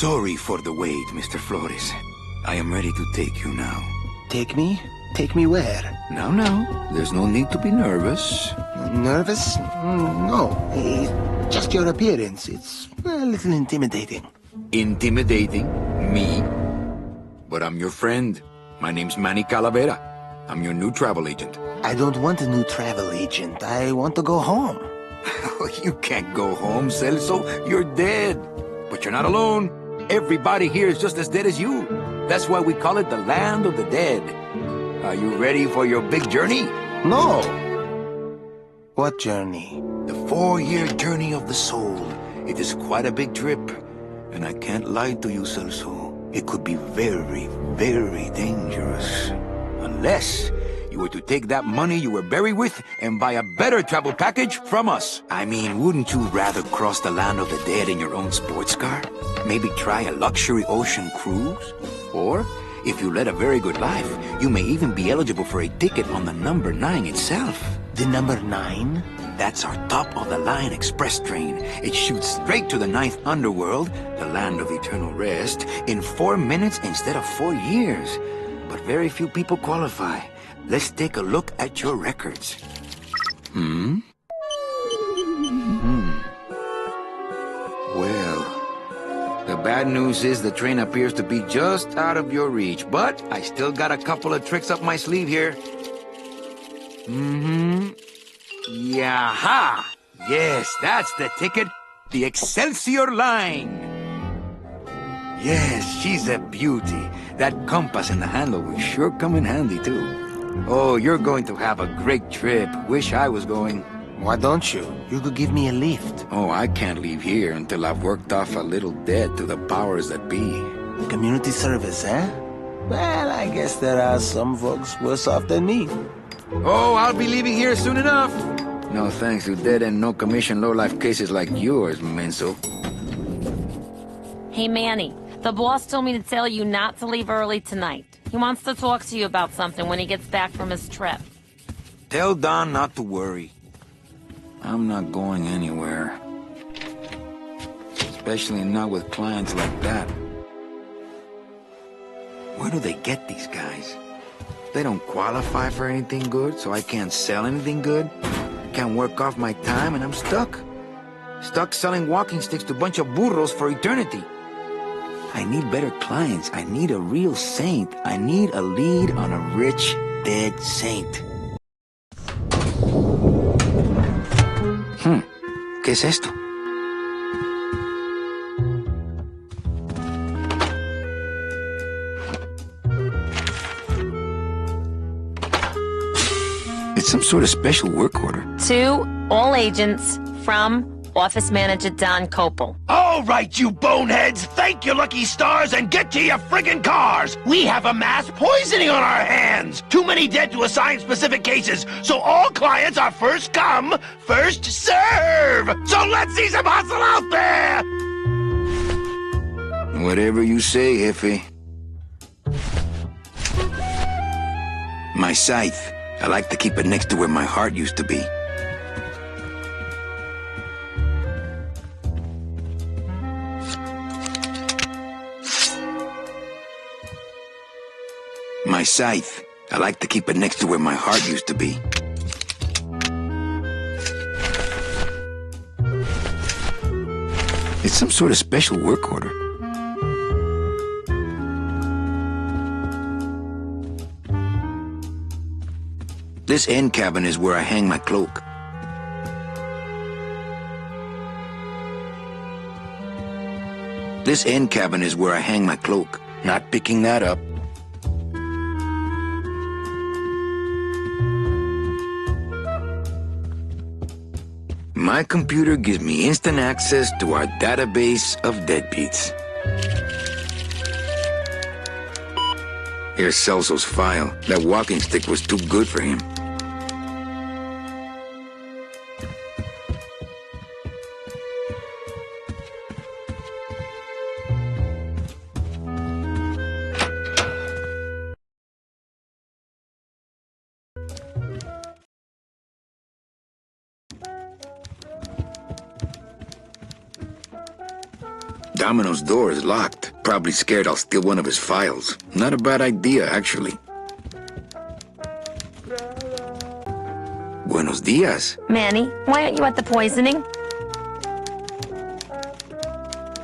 Sorry for the wait, Mr. Flores. I am ready to take you now. Take me? Take me where? Now, there's no need to be nervous. Nervous? No. Just your appearance. It's a little intimidating. Intimidating? Me? But I'm your friend. My name's Manny Calavera. I'm your new travel agent. I don't want a new travel agent. I want to go home. You can't go home, Celso. You're dead. But you're not alone. Everybody here is just as dead as you. That's why we call it the land of the dead. Are you ready for your big journey? No. What journey? The 4-year journey of the soul. It is quite a big trip. And I can't lie to you, Celso. It could be very, very dangerous. Unless you were to take that money you were buried with and buy a better travel package from us. I mean, wouldn't you rather cross the land of the dead in your own sports car? Maybe try a luxury ocean cruise? Or, if you led a very good life, you may even be eligible for a ticket on the number 9 itself. The number 9? That's our top-of-the-line express train. It shoots straight to the 9th underworld, the land of eternal rest, in 4 minutes instead of 4 years. But very few people qualify. Let's take a look at your records. Well, the bad news is the train appears to be just out of your reach, but I still got a couple of tricks up my sleeve here. Yaha! Yes, that's the ticket. The Excelsior line. Yes, she's a beauty. That compass in the handle will sure come in handy, too. Oh, you're going to have a great trip. Wish I was going. Why don't you? You could give me a lift. Oh, I can't leave here until I've worked off a little debt to the powers that be. Community service, eh? Well, I guess there are some folks worse off than me. Oh, I'll be leaving here soon enough. No thanks to dead and no commission low-life cases like yours, Menso. Hey, Manny. The boss told me to tell you not to leave early tonight. He wants to talk to you about something when he gets back from his trip. Tell Don not to worry. I'm not going anywhere. Especially not with clients like that. Where do they get these guys? They don't qualify for anything good, so I can't sell anything good. Can't work off my time, and I'm stuck. Stuck selling walking sticks to a bunch of burros for eternity. I need better clients. I need a real saint. I need a lead on a rich, dead saint. ¿Qué es esto? It's some sort of special work order. To all agents from Office Manager Don Copel. All right, you boneheads, thank your lucky stars and get to your friggin' cars! We have a mass poisoning on our hands! Too many dead to assign specific cases, so all clients are first come, first serve! So let's see some hustle out there! Whatever you say, Jefe. My scythe. I like to keep it next to where my heart used to be. My scythe. I like to keep it next to where my heart used to be. It's some sort of special work order. This end cabin is where I hang my cloak. This end cabin is where I hang my cloak. Not picking that up. My computer gives me instant access to our database of deadbeats. Here's Celso's file. That walking stick was too good for him. Domino's door is locked. Probably scared I'll steal one of his files. Not a bad idea, actually. Buenos dias. Manny, why aren't you at the poisoning?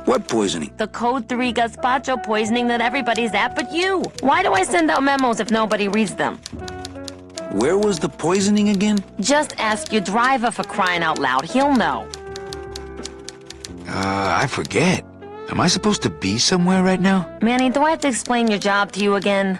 What poisoning? The Code 3 gazpacho poisoning that everybody's at but you. Why do I send out memos if nobody reads them? Where was the poisoning again? Just ask your driver, for crying out loud. He'll know. I forget. Am I supposed to be somewhere right now? Manny, do I have to explain your job to you again?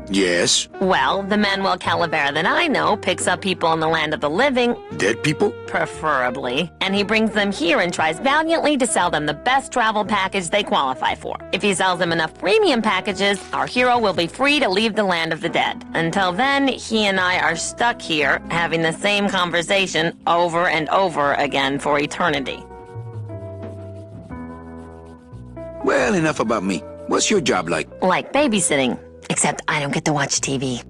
Yes. Well, the Manuel Calavera that I know picks up people in the land of the living, Dead people? preferably, and he brings them here and tries valiantly to sell them the best travel package they qualify for. If he sells them enough premium packages, our hero will be free to leave the land of the dead. Until then, he and I are stuck here, having the same conversation over and over again for eternity. Well, enough about me. What's your job like? Like babysitting, except I don't get to watch TV.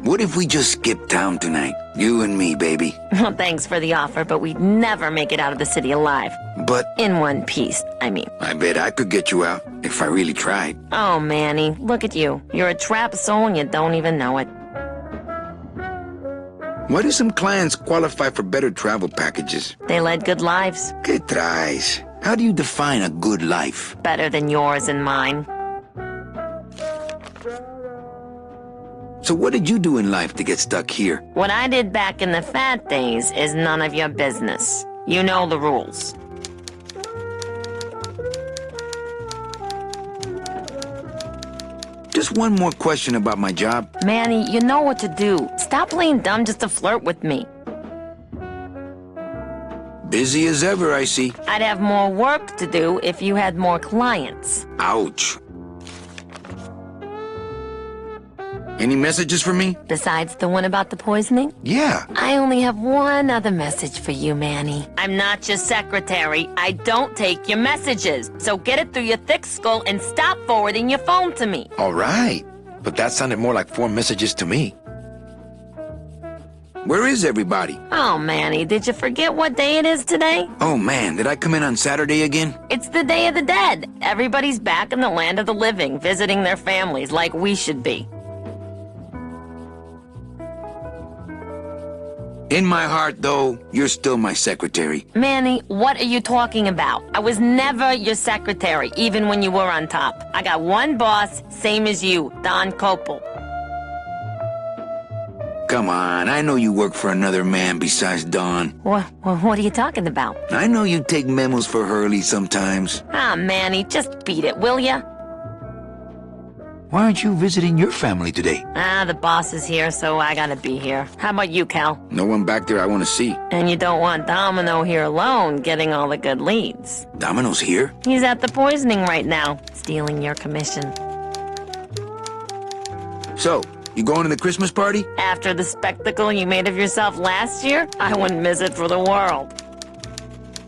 What if we just skip town tonight? You and me, baby. Well, thanks for the offer, but we'd never make it out of the city alive. But In one piece, I mean. I bet I could get you out if I really tried. Oh, Manny, look at you. You're a trapped soul and you don't even know it. Why do some clients qualify for better travel packages? They led good lives. ¿Qué traes? How do you define a good life? Better than yours and mine. So what did you do in life to get stuck here? What I did back in the fat days is none of your business. You know the rules. Just one more question about my job. Manny, you know what to do. Stop playing dumb just to flirt with me. Busy as ever, I see. I'd have more work to do if you had more clients. Ouch. Any messages for me? Besides the one about the poisoning? Yeah. I only have one other message for you, Manny. I'm not your secretary. I don't take your messages. So get it through your thick skull and stop forwarding your phone to me. All right. But that sounded more like 4 messages to me. Where is everybody? Oh, Manny, did you forget what day it is today? Oh man, did I come in on Saturday again? It's the Day of the Dead. Everybody's back in the land of the living, visiting their families like we should be. In my heart, though, you're still my secretary. Manny, what are you talking about? I was never your secretary, even when you were on top. I got one boss, same as you, Don Copel. Come on, I know you work for another man besides Don. What are you talking about? I know you take memos for Hurley sometimes. Ah, Manny, just beat it, will ya? Why aren't you visiting your family today? Ah, the boss is here, so I gotta be here. How about you, Cal? No one back there I want to see. And you don't want Domino here alone, getting all the good leads. Domino's here? He's at the poisoning right now, stealing your commission. So, you going to the Christmas party? After the spectacle you made of yourself last year, I wouldn't miss it for the world.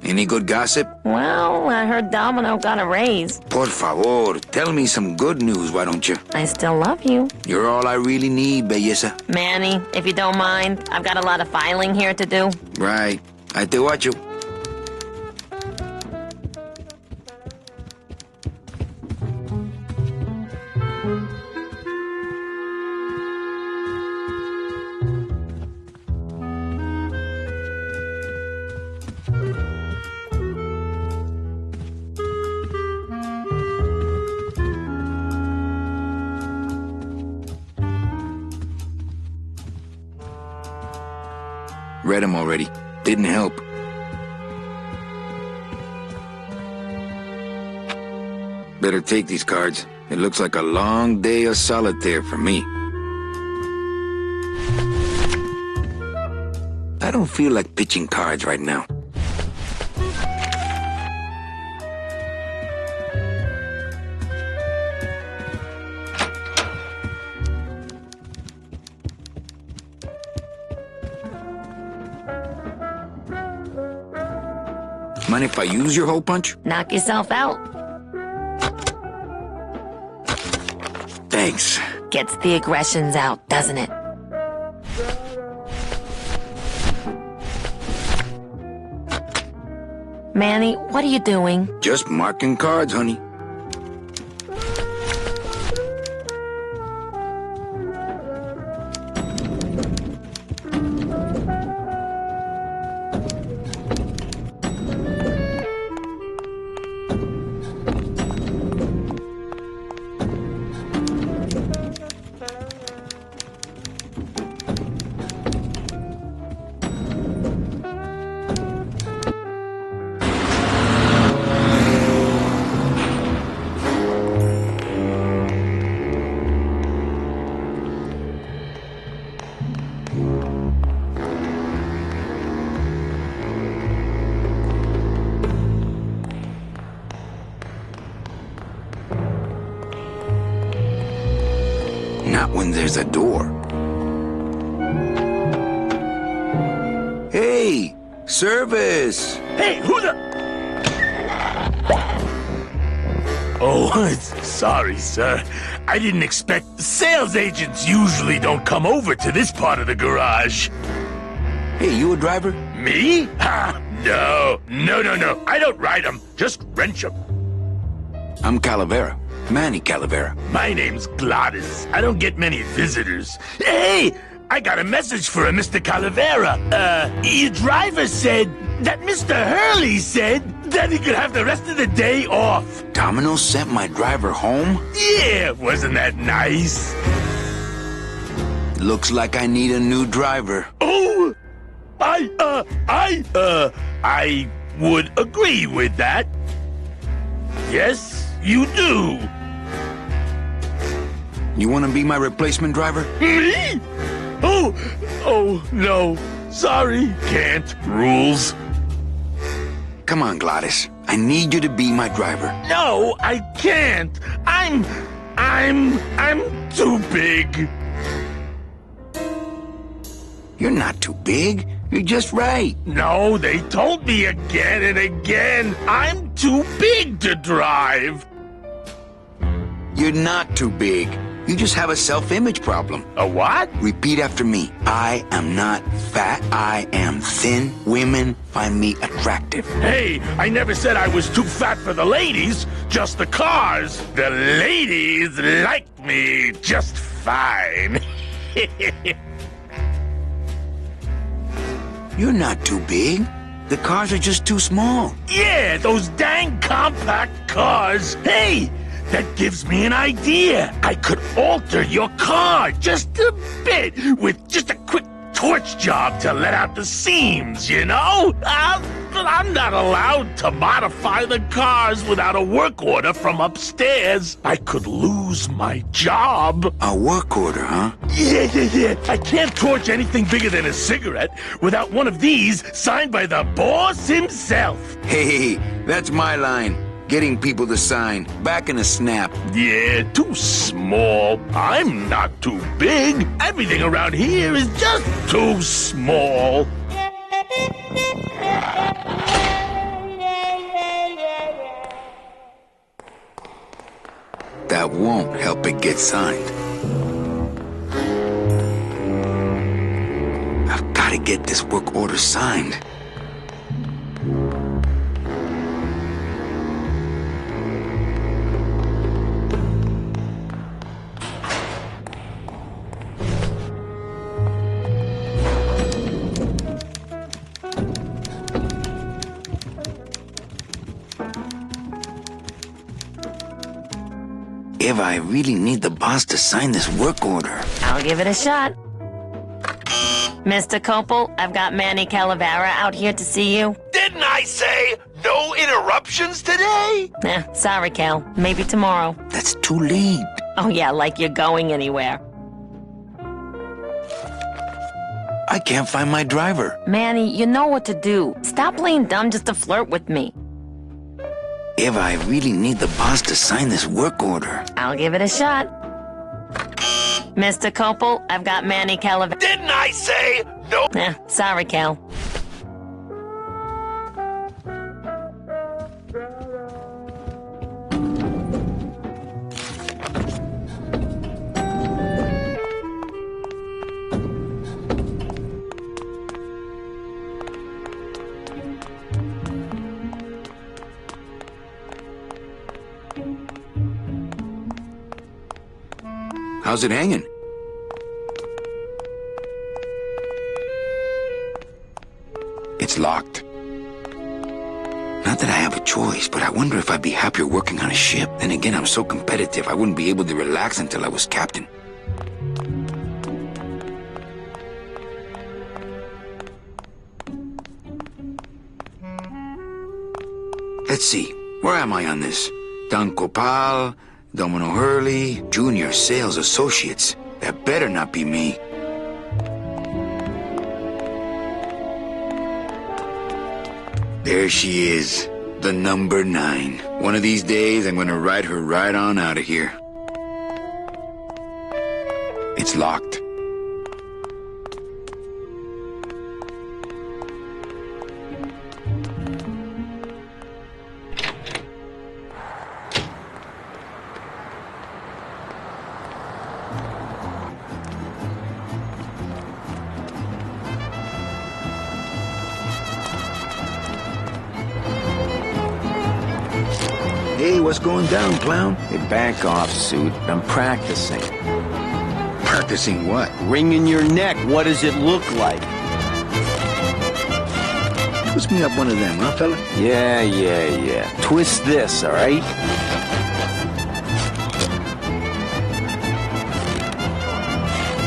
Any good gossip? Well, I heard Domino got a raise. Por favor, tell me some good news, why don't you? I still love you. You're all I really need, belleza. Manny, if you don't mind, I've got a lot of filing here to do. Right. I te watcho. Read them already. Didn't help. Better take these cards. It looks like a long day of solitaire for me. I don't feel like pitching cards right now. Mind if I use your hole punch? Knock yourself out. Thanks. Gets the aggressions out, doesn't it? Manny, what are you doing? Just marking cards, honey. Not when there's a door. Hey, service! Hey, who the... Oh, sorry, sir. I didn't expect... Sales agents usually don't come over to this part of the garage. Hey, you a driver? Me? Ha! No. No. I don't ride them. Just wrench them. I'm Calavera. Manny Calavera. My name's Gladys. I don't get many visitors. Hey! I got a message for a Mr. Calavera. Your driver said that Mr. Hurley said that he could have the rest of the day off. Domino sent my driver home? Yeah, wasn't that nice? Looks like I need a new driver. Oh! I would agree with that. Yes, you do. You want to be my replacement driver? Me? Oh, no. Sorry. Can't. Rules. Come on, Gladys. I need you to be my driver. No, I can't. I'm too big. You're not too big. You're just right. No, they told me again and again. I'm too big to drive. You're not too big. You just have a self-image problem. A what? Repeat after me. I am not fat. I am thin. Women find me attractive. Hey, I never said I was too fat for the ladies, just the cars. The ladies like me just fine. You're not too big. The cars are just too small. Yeah, those dang compact cars. Hey! That gives me an idea. I could alter your car just a bit with just a quick torch job to let out the seams, you know? I'm not allowed to modify the cars without a work order from upstairs. I could lose my job. A work order, huh? Yeah. I can't torch anything bigger than a cigarette without one of these signed by the boss himself. Hey, that's my line. Getting people to sign. Back in a snap. Yeah, too small. I'm not too big. Everything around here is just too small. That won't help it get signed. I've got to get this work order signed. If I really need the boss to sign this work order. I'll give it a shot. Mr. Copel, I've got Manny Calavera out here to see you. Didn't I say no interruptions today? Sorry, Cal. Maybe tomorrow. That's too late. Oh, yeah, like you're going anywhere. I can't find my driver. Manny, you know what to do. Stop playing dumb just to flirt with me. If I really need the boss to sign this work order. I'll give it a shot. Mr. Copel, I've got Manny Calavera. Didn't I say no? Sorry, Cal. How's it hanging? It's locked. Not that I have a choice, but I wonder if I'd be happier working on a ship. Then again, I'm so competitive, I wouldn't be able to relax until I was captain. Let's see, where am I on this? Don Copal, Domino Hurley, Junior Sales Associates. That better not be me. There she is, the number 9. One of these days, I'm gonna ride her right on out of here. It's locked. Hey, what's going down, clown? Hey, back off, suit. I'm practicing. Practicing what? Wringing your neck. What does it look like? Twist me up one of them, huh, fella? Yeah. Twist this, all right?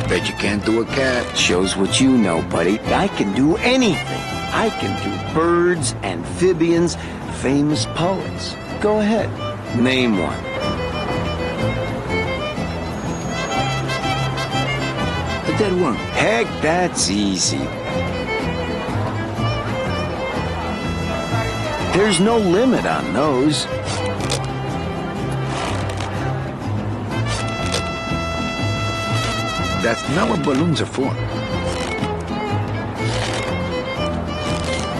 Bet you can't do a cat. Shows what you know, buddy. I can do anything. I can do birds, amphibians, famous poets. Go ahead. Name one. A dead worm. Heck, that's easy. There's no limit on those. That's not what balloons are for.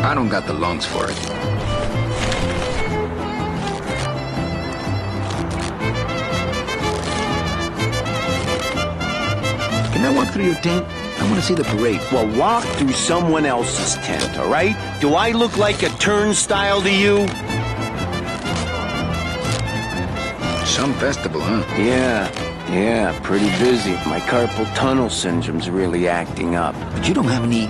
I don't got the lungs for it. Can I walk through your tent? I want to see the parade. Well, walk through someone else's tent, all right? Do I look like a turnstile to you? Some festival, huh? Yeah, pretty busy. My carpal tunnel syndrome's really acting up. But you don't have any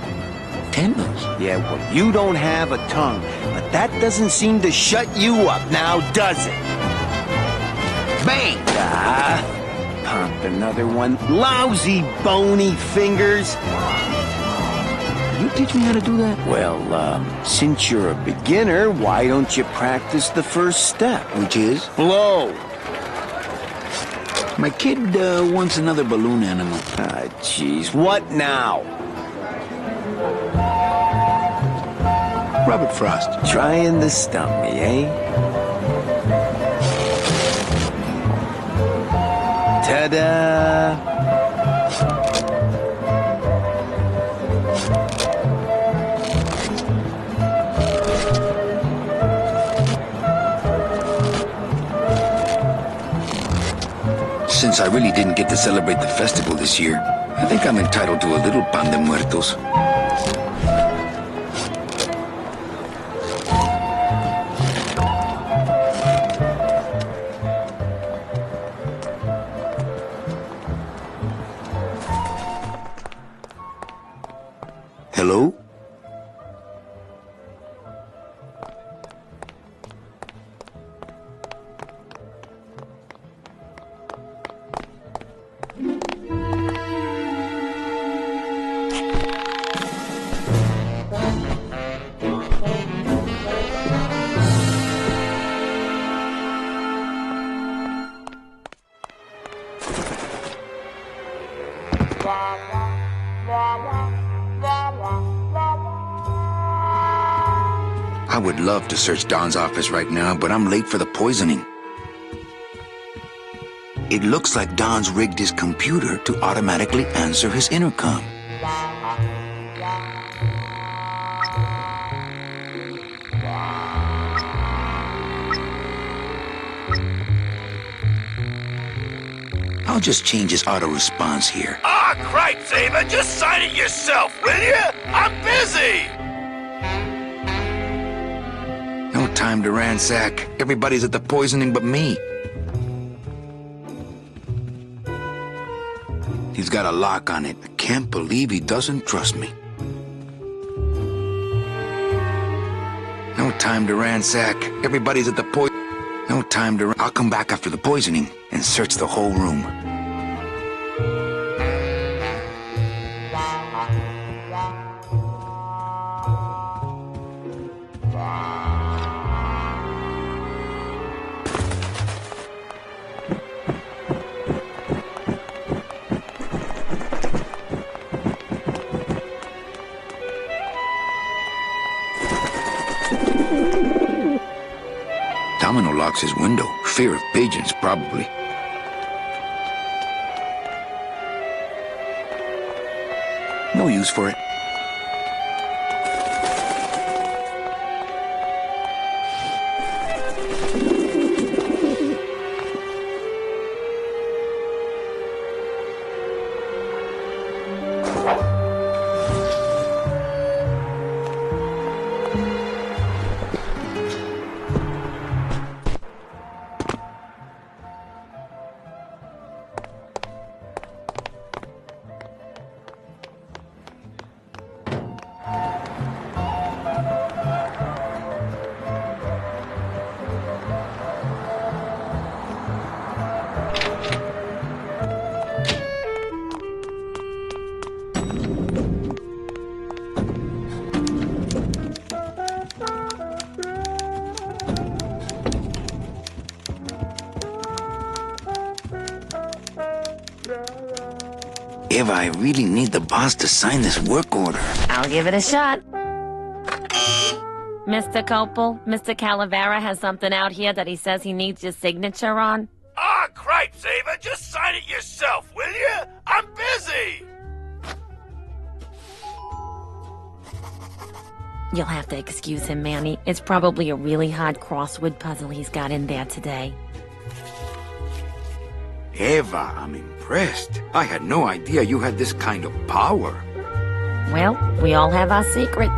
tendons. Yeah, well, you don't have a tongue, but that doesn't seem to shut you up now, does it? Bang! Pop another one. Lousy, bony fingers. You teach me how to do that? Well, since you're a beginner, why don't you practice the first step? Which is? Blow. My kid wants another balloon animal. Ah, jeez. What now? Robert Frost. Trying to stump me, eh? Ta-da! Since I really didn't get to celebrate the festival this year, I think I'm entitled to a little pan de muertos. Hello? I would love to search Don's office right now, but I'm late for the poisoning. It looks like Don's rigged his computer to automatically answer his intercom. I'll just change his auto-response here. Ah, cripes, Ava, just sign it yourself, will you? I'm busy! No time to ransack. Everybody's at the poisoning but me. He's got a lock on it. I can't believe he doesn't trust me. No time to ransack. Everybody's at the No time to... I'll come back after the poisoning and search the whole room. Domino locks his window. Fear of pigeons, probably. No use for it. Eva, I really need the boss to sign this work order. I'll give it a shot. Mr. Copel, Mr. Calavera has something out here that he says he needs your signature on. Ah, cripes, Ava, just sign it yourself, will you? I'm busy! You'll have to excuse him, Manny. It's probably a really hard crossword puzzle he's got in there today. Eva, I'm impressed. I had no idea you had this kind of power. Well, we all have our secrets.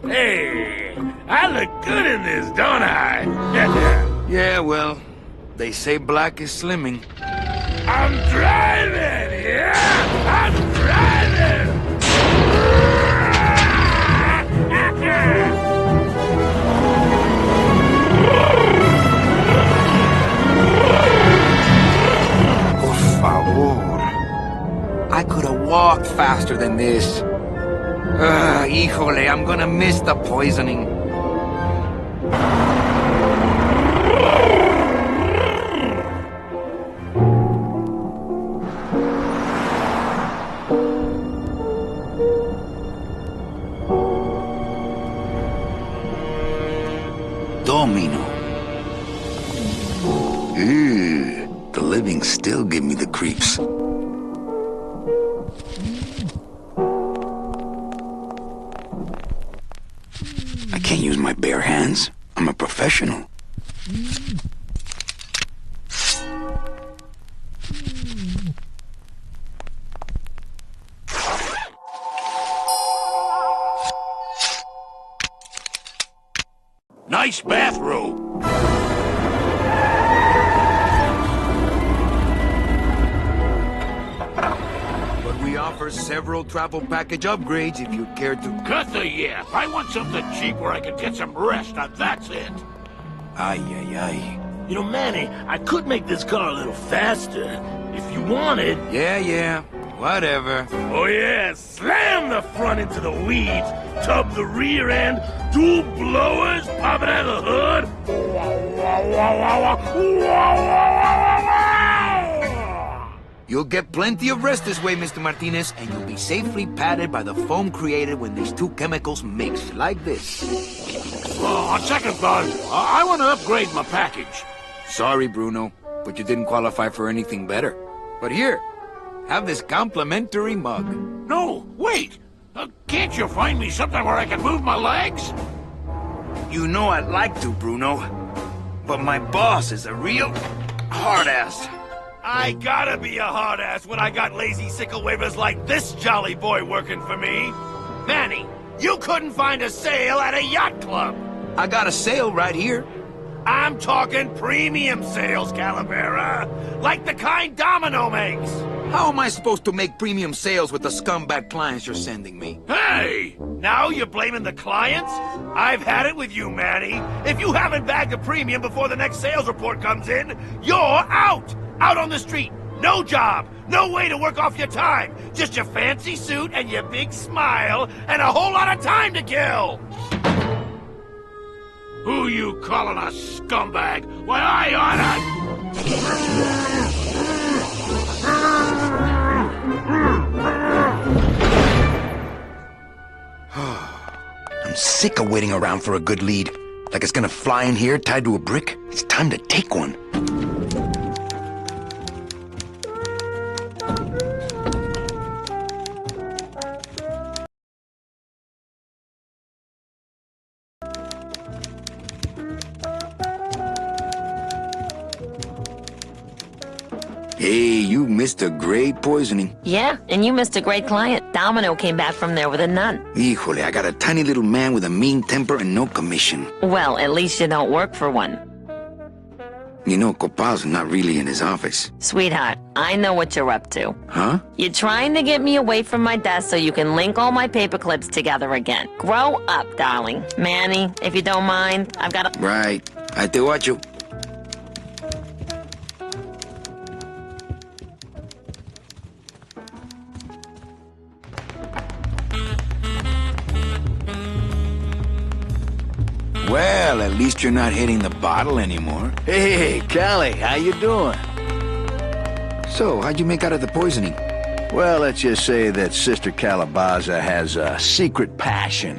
Hey, I look good in this, don't I? Yeah, well, they say black is slimming. I'm driving, yeah! I'm driving! Por favor. I could have walked faster than this. Híjole, I'm gonna miss the poisoning. Domino. Ew, the living still give me the creeps. I can't use my bare hands. I'm a professional. Nice bathrobe. But we offer several travel package upgrades if you care to... Cut the yap. I want something cheap where I can get some rest. Now that's it. Ay, ay, ay. You know, Manny, I could make this car a little faster if you wanted. Yeah, whatever. Oh yeah, slam the front into the weeds, tub the rear end, dual blowers popping out of the hood. You'll get plenty of rest this way, Mr. Martinez, and you'll be safely padded by the foam created when these two chemicals mix, like this. On second thought, I want to upgrade my package. Sorry, Bruno, but you didn't qualify for anything better. But here, have this complimentary mug. No, wait! Can't you find me something where I can move my legs? You know I'd like to, Bruno. But my boss is a real hard-ass. I gotta be a hard ass when I got lazy sickle wavers like this jolly boy working for me. Manny, you couldn't find a sale at a yacht club. I got a sale right here. I'm talking premium sales, Calavera. Like the kind Domino makes. How am I supposed to make premium sales with the scumbag clients you're sending me? Hey! Now you're blaming the clients? I've had it with you, Manny. If you haven't bagged a premium before the next sales report comes in, you're out! Out on the street. No job. No way to work off your time. Just your fancy suit and your big smile and a whole lot of time to kill. Who you calling a scumbag? Why, I oughta... I'm sick of waiting around for a good lead. Like it's gonna fly in here tied to a brick. It's time to take one. Hey, you missed a great poisoning. Yeah, and you missed a great client. Domino came back from there with a nun. Híjole, I got a tiny little man with a mean temper and no commission. Well, at least you don't work for one. You know, Copal's not really in his office. Sweetheart, I know what you're up to. Huh? You're trying to get me away from my desk so you can link all my paper clips together again. Grow up, darling. Manny, if you don't mind, I've got a... Right. I te watcho. Well, at least you're not hitting the bottle anymore. Hey, Callie, how you doing? So, how'd you make out of the poisoning? Well, let's just say that Sister Calabaza has a secret passion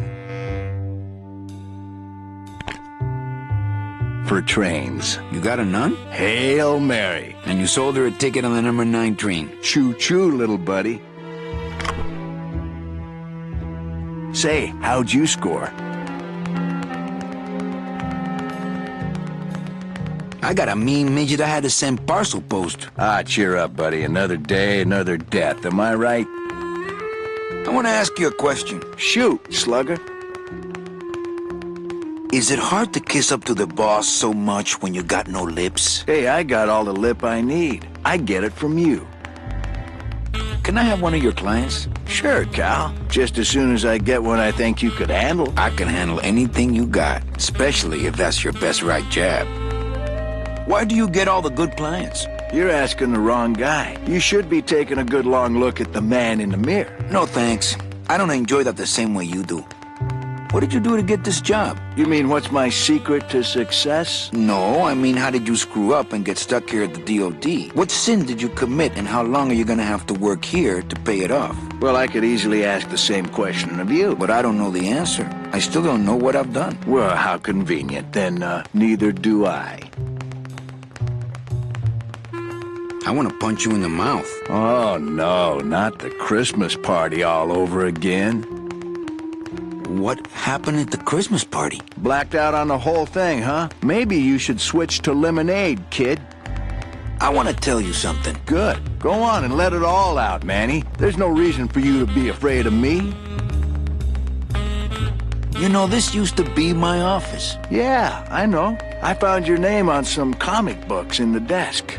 for trains. You got a nun? Hail Mary. And you sold her a ticket on the number 9 train. Choo-choo, little buddy. Say, how'd you score? I got a mean midget I had to send parcel post. Ah, cheer up, buddy. Another day, another death. Am I right? I want to ask you a question. Shoot, slugger. Is it hard to kiss up to the boss so much when you got no lips? Hey, I got all the lip I need. I get it from you. Can I have one of your clients? Sure, Cal. Just as soon as I get one I think you could handle. I can handle anything you got, especially if that's your best right jab. Why do you get all the good clients? You're asking the wrong guy. You should be taking a good long look at the man in the mirror. No thanks. I don't enjoy that the same way you do. What did you do to get this job? You mean what's my secret to success? No, I mean how did you screw up and get stuck here at the DOD? What sin did you commit and how long are you gonna have to work here to pay it off? Well, I could easily ask the same question of you. But I don't know the answer. I still don't know what I've done. Well, how convenient. Then, neither do I. I want to punch you in the mouth. Oh, no, not the Christmas party all over again. What happened at the Christmas party? Blacked out on the whole thing, huh? Maybe you should switch to lemonade, kid. I want to tell you something. Good. Go on and let it all out, Manny. There's no reason for you to be afraid of me. You know, this used to be my office. Yeah, I know. I found your name on some comic books in the desk.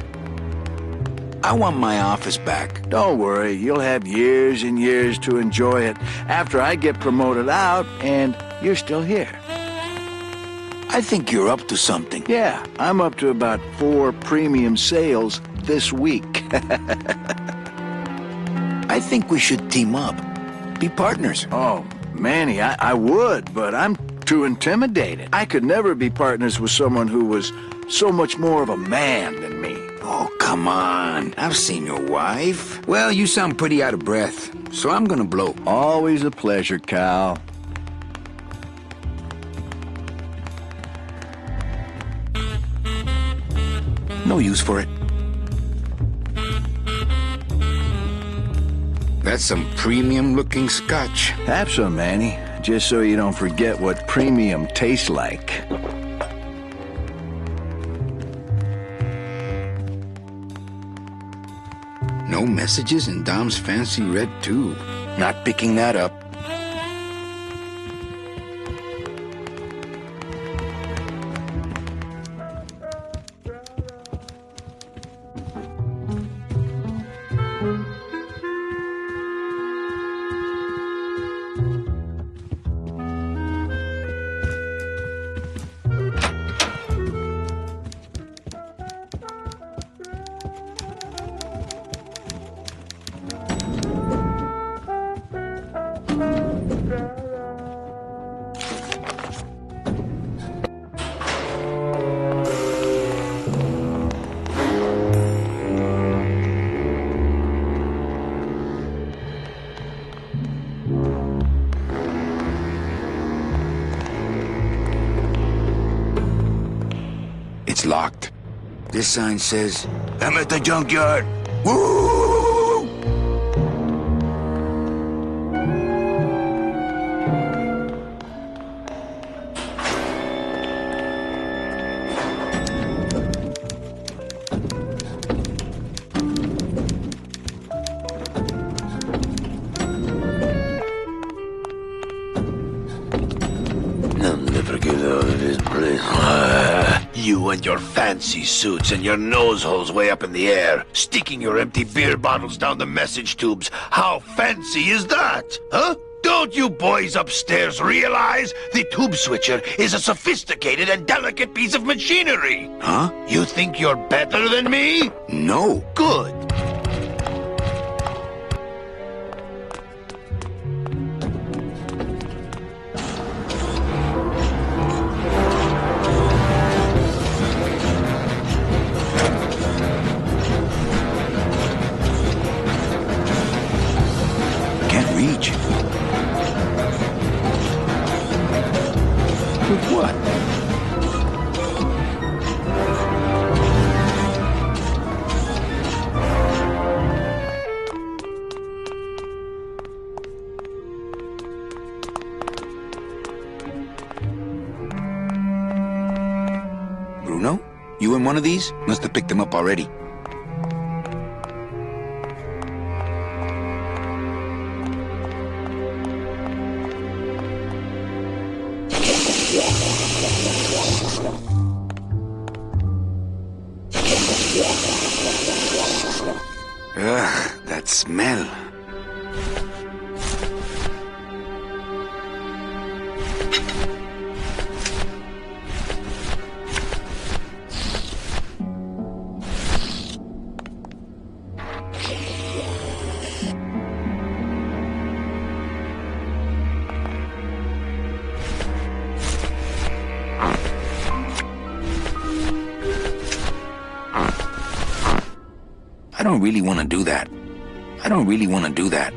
I want my office back. Don't worry, you'll have years and years to enjoy it after I get promoted out and you're still here. I think you're up to something. Yeah, I'm up to about 4 premium sales this week. I think we should team up. Be partners. Oh, Manny, I would, but I'm too intimidated. I could never be partners with someone who was so much more of a man than me. Oh, come on. I've seen your wife. Well, you sound pretty out of breath, so I'm gonna blow. Always a pleasure, Cal. No use for it. That's some premium-looking scotch. Have some, Manny, just so you don't forget what premium tastes like. No messages in Dom's fancy red tube. Not picking that up. It's locked. This sign says, I'm at the junkyard. Woo! I'll never get out of this place. You and your fancy suits and your nose holes way up in the air, sticking your empty beer bottles down the message tubes. How fancy is that? Huh? Don't you boys upstairs realize the tube switcher is a sophisticated and delicate piece of machinery? Huh? You think you're better than me? No. Good. Can't reach. With what? Bruno? You in one of these? Must have picked them up already. Ugh, that smell. I don't really want to do that. I don't really want to do that.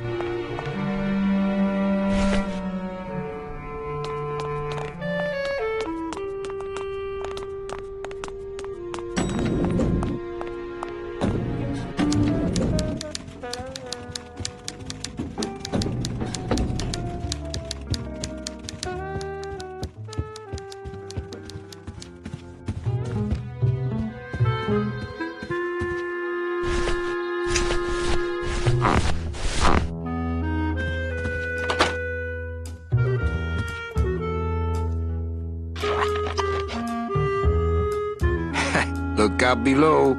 Look out below.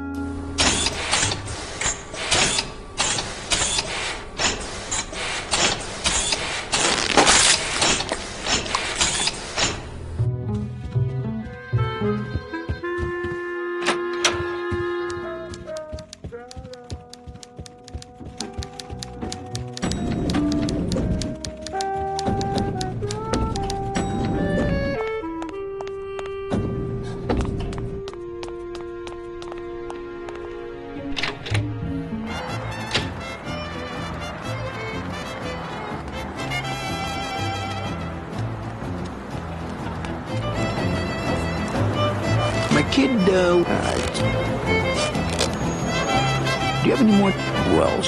My kiddo. Do you have any more? Well,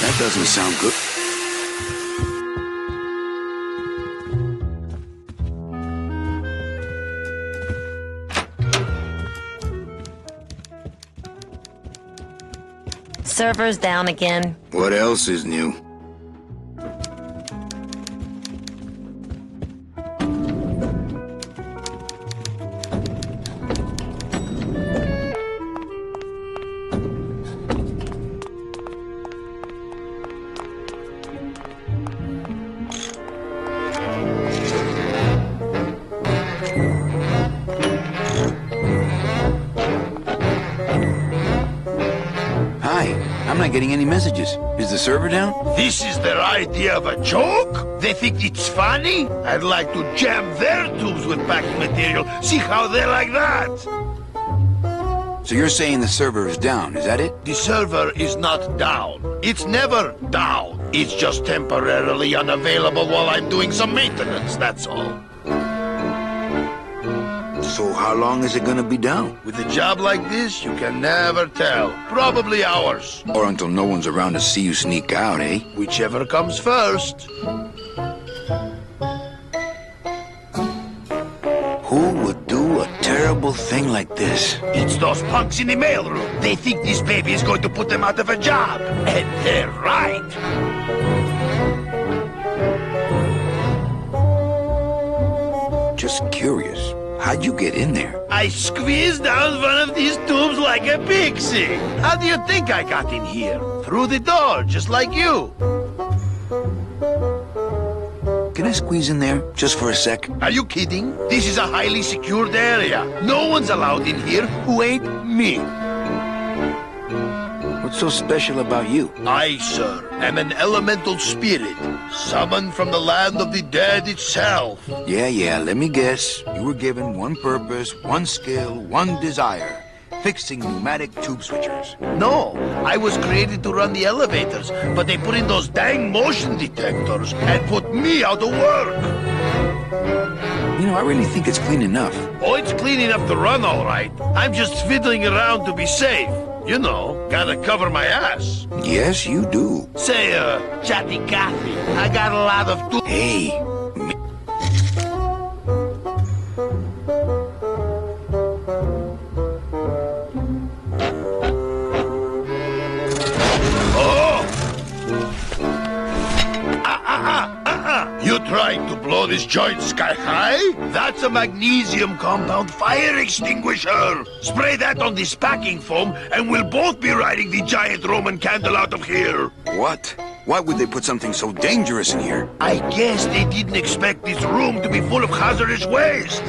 That doesn't sound good. Server's down again. What else is new? I'm not getting any messages. Is the server down? This is their idea of a joke? They think it's funny? I'd like to jam their tubes with packing material. See how they like that? So you're saying the server is down, is that it? The server is not down. It's never down. It's just temporarily unavailable while I'm doing some maintenance, that's all. So how long is it gonna be down? With a job like this, you can never tell. Probably hours. Or until no one's around to see you sneak out, eh? Whichever comes first. Who would do a terrible thing like this? It's those punks in the mailroom. They think this baby is going to put them out of a job. And they're right. Just curious. How'd you get in there? I squeezed down one of these tubes like a pixie. How do you think I got in here? Through the door, just like you. Can I squeeze in there, just for a sec? Are you kidding? This is a highly secured area. No one's allowed in here who ain't me. What's so special about you? I, sir, am an elemental spirit, summoned from the land of the dead itself. Yeah, let me guess. You were given one purpose, one skill, one desire. Fixing pneumatic tube switchers. No, I was created to run the elevators, but they put in those dang motion detectors and put me out of work. You know, I really think it's clean enough. Oh, it's clean enough to run, all right. I'm just fiddling around to be safe. You know, gotta cover my ass. Yes, you do. Say, Chatty Cathy, I got a lot of... Hey. You trying to blow this joint sky high? That's a magnesium compound fire extinguisher. Spray that on this packing foam and we'll both be riding the giant Roman candle out of here. What? Why would they put something so dangerous in here? I guess they didn't expect this room to be full of hazardous waste.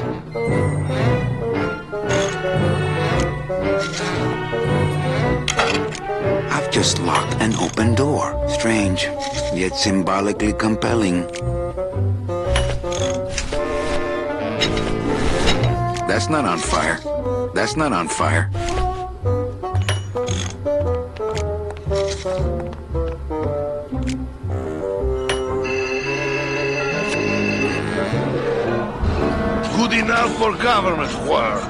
I've just locked an open door. Strange, yet symbolically compelling. That's not on fire. That's not on fire. Good enough for government work.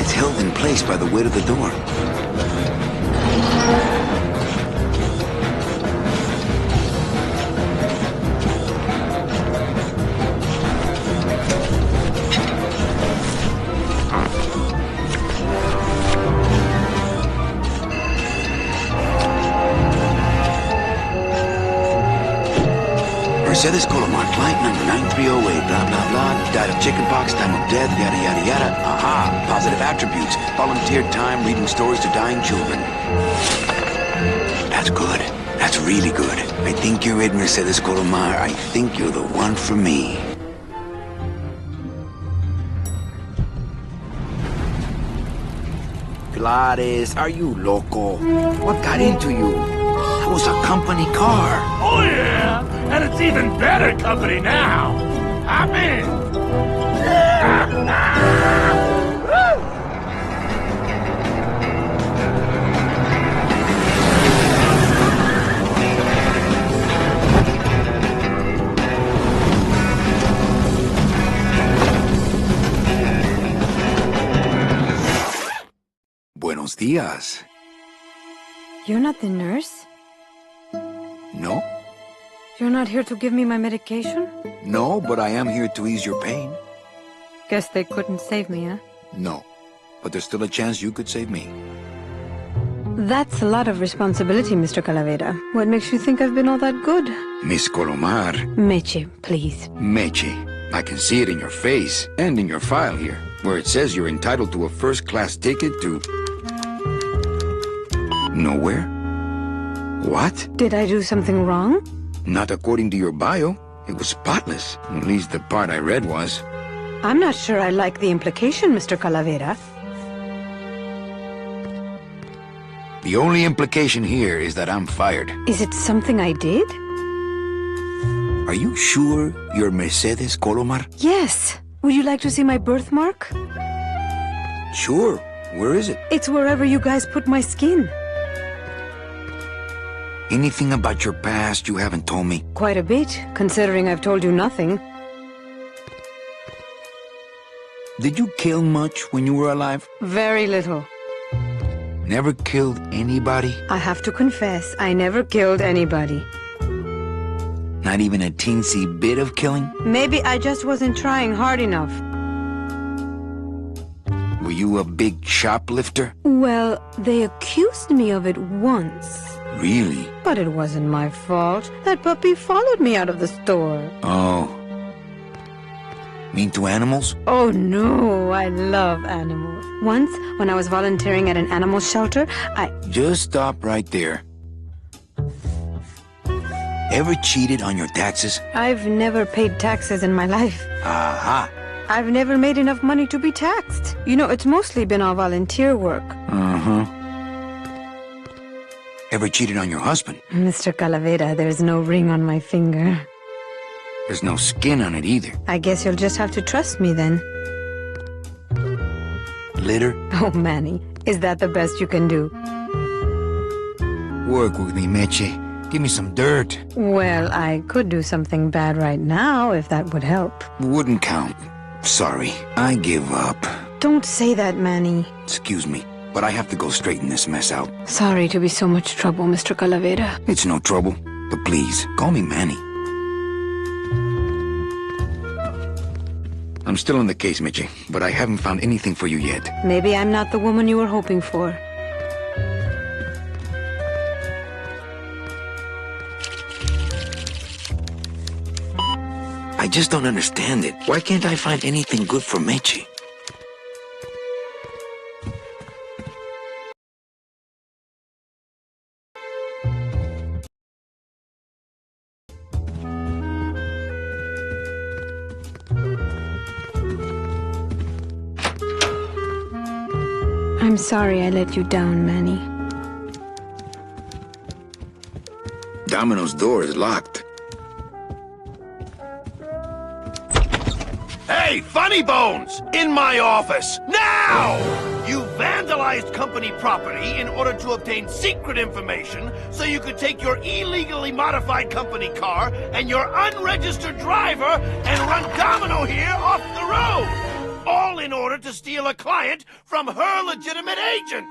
It's held in place by the weight of the door. Mercedes Colomar, client number 9308, blah, blah, blah, died of chickenpox, time of death, yada, yada, yada. Aha, positive attributes, volunteered time reading stories to dying children. That's good. That's really good. I think you're it, Mercedes Colomar. I think you're the one for me. Gladys, are you loco? What got into you? That was a company car. Oh, yeah! And it's even better company now! I'm in! Buenos dias. You're not the nurse? No? You're not here to give me my medication? No, but I am here to ease your pain. Guess they couldn't save me, huh? No. But there's still a chance you could save me. That's a lot of responsibility, Mr. Calavera. What makes you think I've been all that good? Miss Colomar. Meche, please. Meche. I can see it in your face and in your file here, where it says you're entitled to a first-class ticket to... nowhere? What? Did I do something wrong? Not according to your bio. It was spotless. At least the part I read was. I'm not sure I like the implication, Mr. Calavera. The only implication here is that I'm fired. Is it something I did? Are you sure you're Mercedes Colomar? Yes. Would you like to see my birthmark? Sure. Where is it? It's wherever you guys put my skin. Anything about your past you haven't told me? Quite a bit, considering I've told you nothing. Did you kill much when you were alive? Very little. Never killed anybody? I have to confess, I never killed anybody. Not even a teensy bit of killing? Maybe I just wasn't trying hard enough. Were you a big shoplifter? Well, they accused me of it once. Really? But it wasn't my fault. That puppy followed me out of the store. Oh. Mean to animals? Oh no, I love animals. Once, when I was volunteering at an animal shelter, Just stop right there. Ever cheated on your taxes? I've never paid taxes in my life. Aha. I've never made enough money to be taxed. You know, it's mostly been all volunteer work. Uh-huh. Ever cheated on your husband? Mr. Calavera, there's no ring on my finger. There's no skin on it either. I guess you'll just have to trust me then. Litter? Oh, Manny, is that the best you can do? Work with me, Meche. Give me some dirt. Well, I could do something bad right now if that would help. Wouldn't count. Sorry. I give up. Don't say that, Manny. Excuse me, but I have to go straighten this mess out. Sorry to be so much trouble, Mr. Calavera. It's no trouble. But please, call me Manny. I'm still on the case, Meche, but I haven't found anything for you yet. Maybe I'm not the woman you were hoping for. I just don't understand it. Why can't I find anything good for Meche? I'm sorry I let you down, Manny. Domino's door is locked. Hey, Funny Bones! In my office! Now! You vandalized company property in order to obtain secret information so you could take your illegally modified company car and your unregistered driver and run Domino here off the road! All in order to steal a client from her legitimate agent!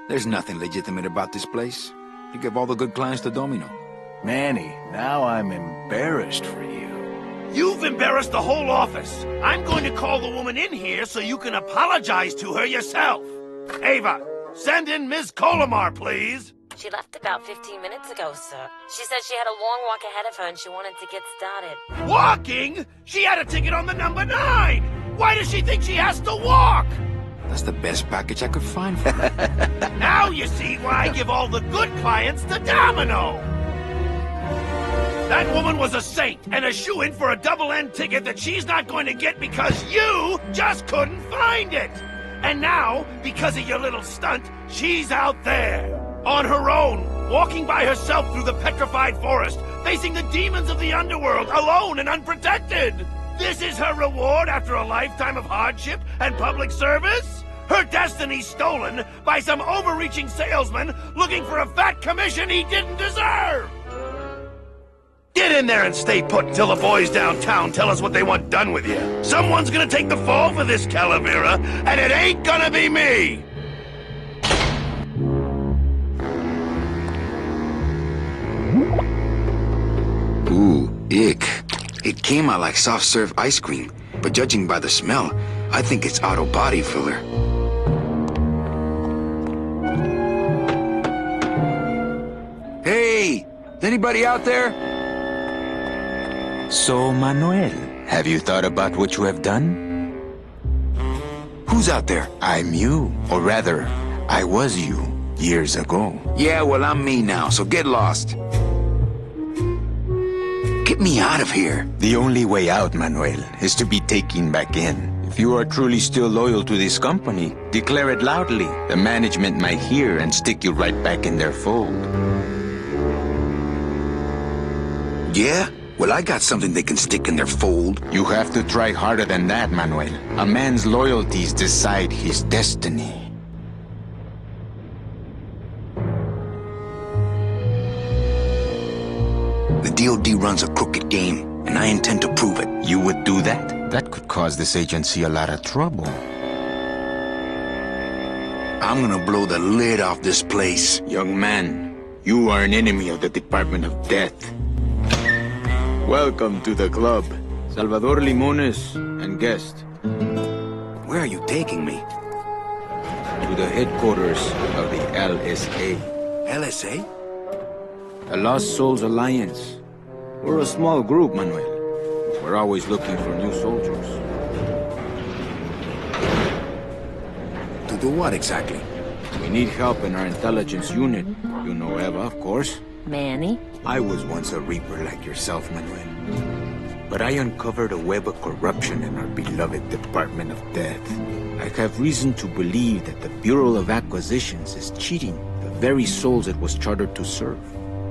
There's nothing legitimate about this place. You give all the good clients to Domino. Manny, now I'm embarrassed for you. You've embarrassed the whole office. I'm going to call the woman in here so you can apologize to her yourself. Ava, send in Ms. Colomar, please. She left about 15 minutes ago, sir. She said she had a long walk ahead of her and she wanted to get started. Walking? She had a ticket on the number 9. Why does she think she has to walk? That's the best package I could find for her. Now you see why I give all the good clients to Domino. That woman was a saint and a shoo-in for a double-end ticket that she's not going to get because you just couldn't find it. And now, because of your little stunt, she's out there, on her own, walking by herself through the petrified forest, facing the demons of the underworld, alone and unprotected. This is her reward after a lifetime of hardship and public service? Her destiny stolen by some overreaching salesman looking for a fat commission he didn't deserve! Get in there and stay put till the boys downtown tell us what they want done with you. Someone's gonna take the fall for this, Calavera, and it ain't gonna be me! Ooh, ick. It came out like soft-serve ice cream, but judging by the smell, I think it's auto body filler. Hey! Is anybody out there? So, Manuel, have you thought about what you have done? Who's out there? I'm you, or rather, I was you, years ago. Yeah, well, I'm me now, so get lost. Get me out of here. The only way out, Manuel, is to be taken back in. If you are truly still loyal to this company, declare it loudly. The management might hear and stick you right back in their fold. Yeah? Well, I got something they can stick in their fold. You have to try harder than that, Manuel. A man's loyalties decide his destiny. The DOD runs a crooked game, and I intend to prove it. You would do that? That could cause this agency a lot of trouble. I'm gonna blow the lid off this place. Young man, you are an enemy of the Department of Death. Welcome to the club. Salvador Limones and guest. Where are you taking me? To the headquarters of the LSA. LSA? The Lost Souls Alliance. We're a small group, Manuel. We're always looking for new soldiers. To do what exactly? We need help in our intelligence unit. You know Eva, of course. Manny? I was once a Reaper like yourself, Manuel. But I uncovered a web of corruption in our beloved Department of Death. I have reason to believe that the Bureau of Acquisitions is cheating the very souls it was chartered to serve.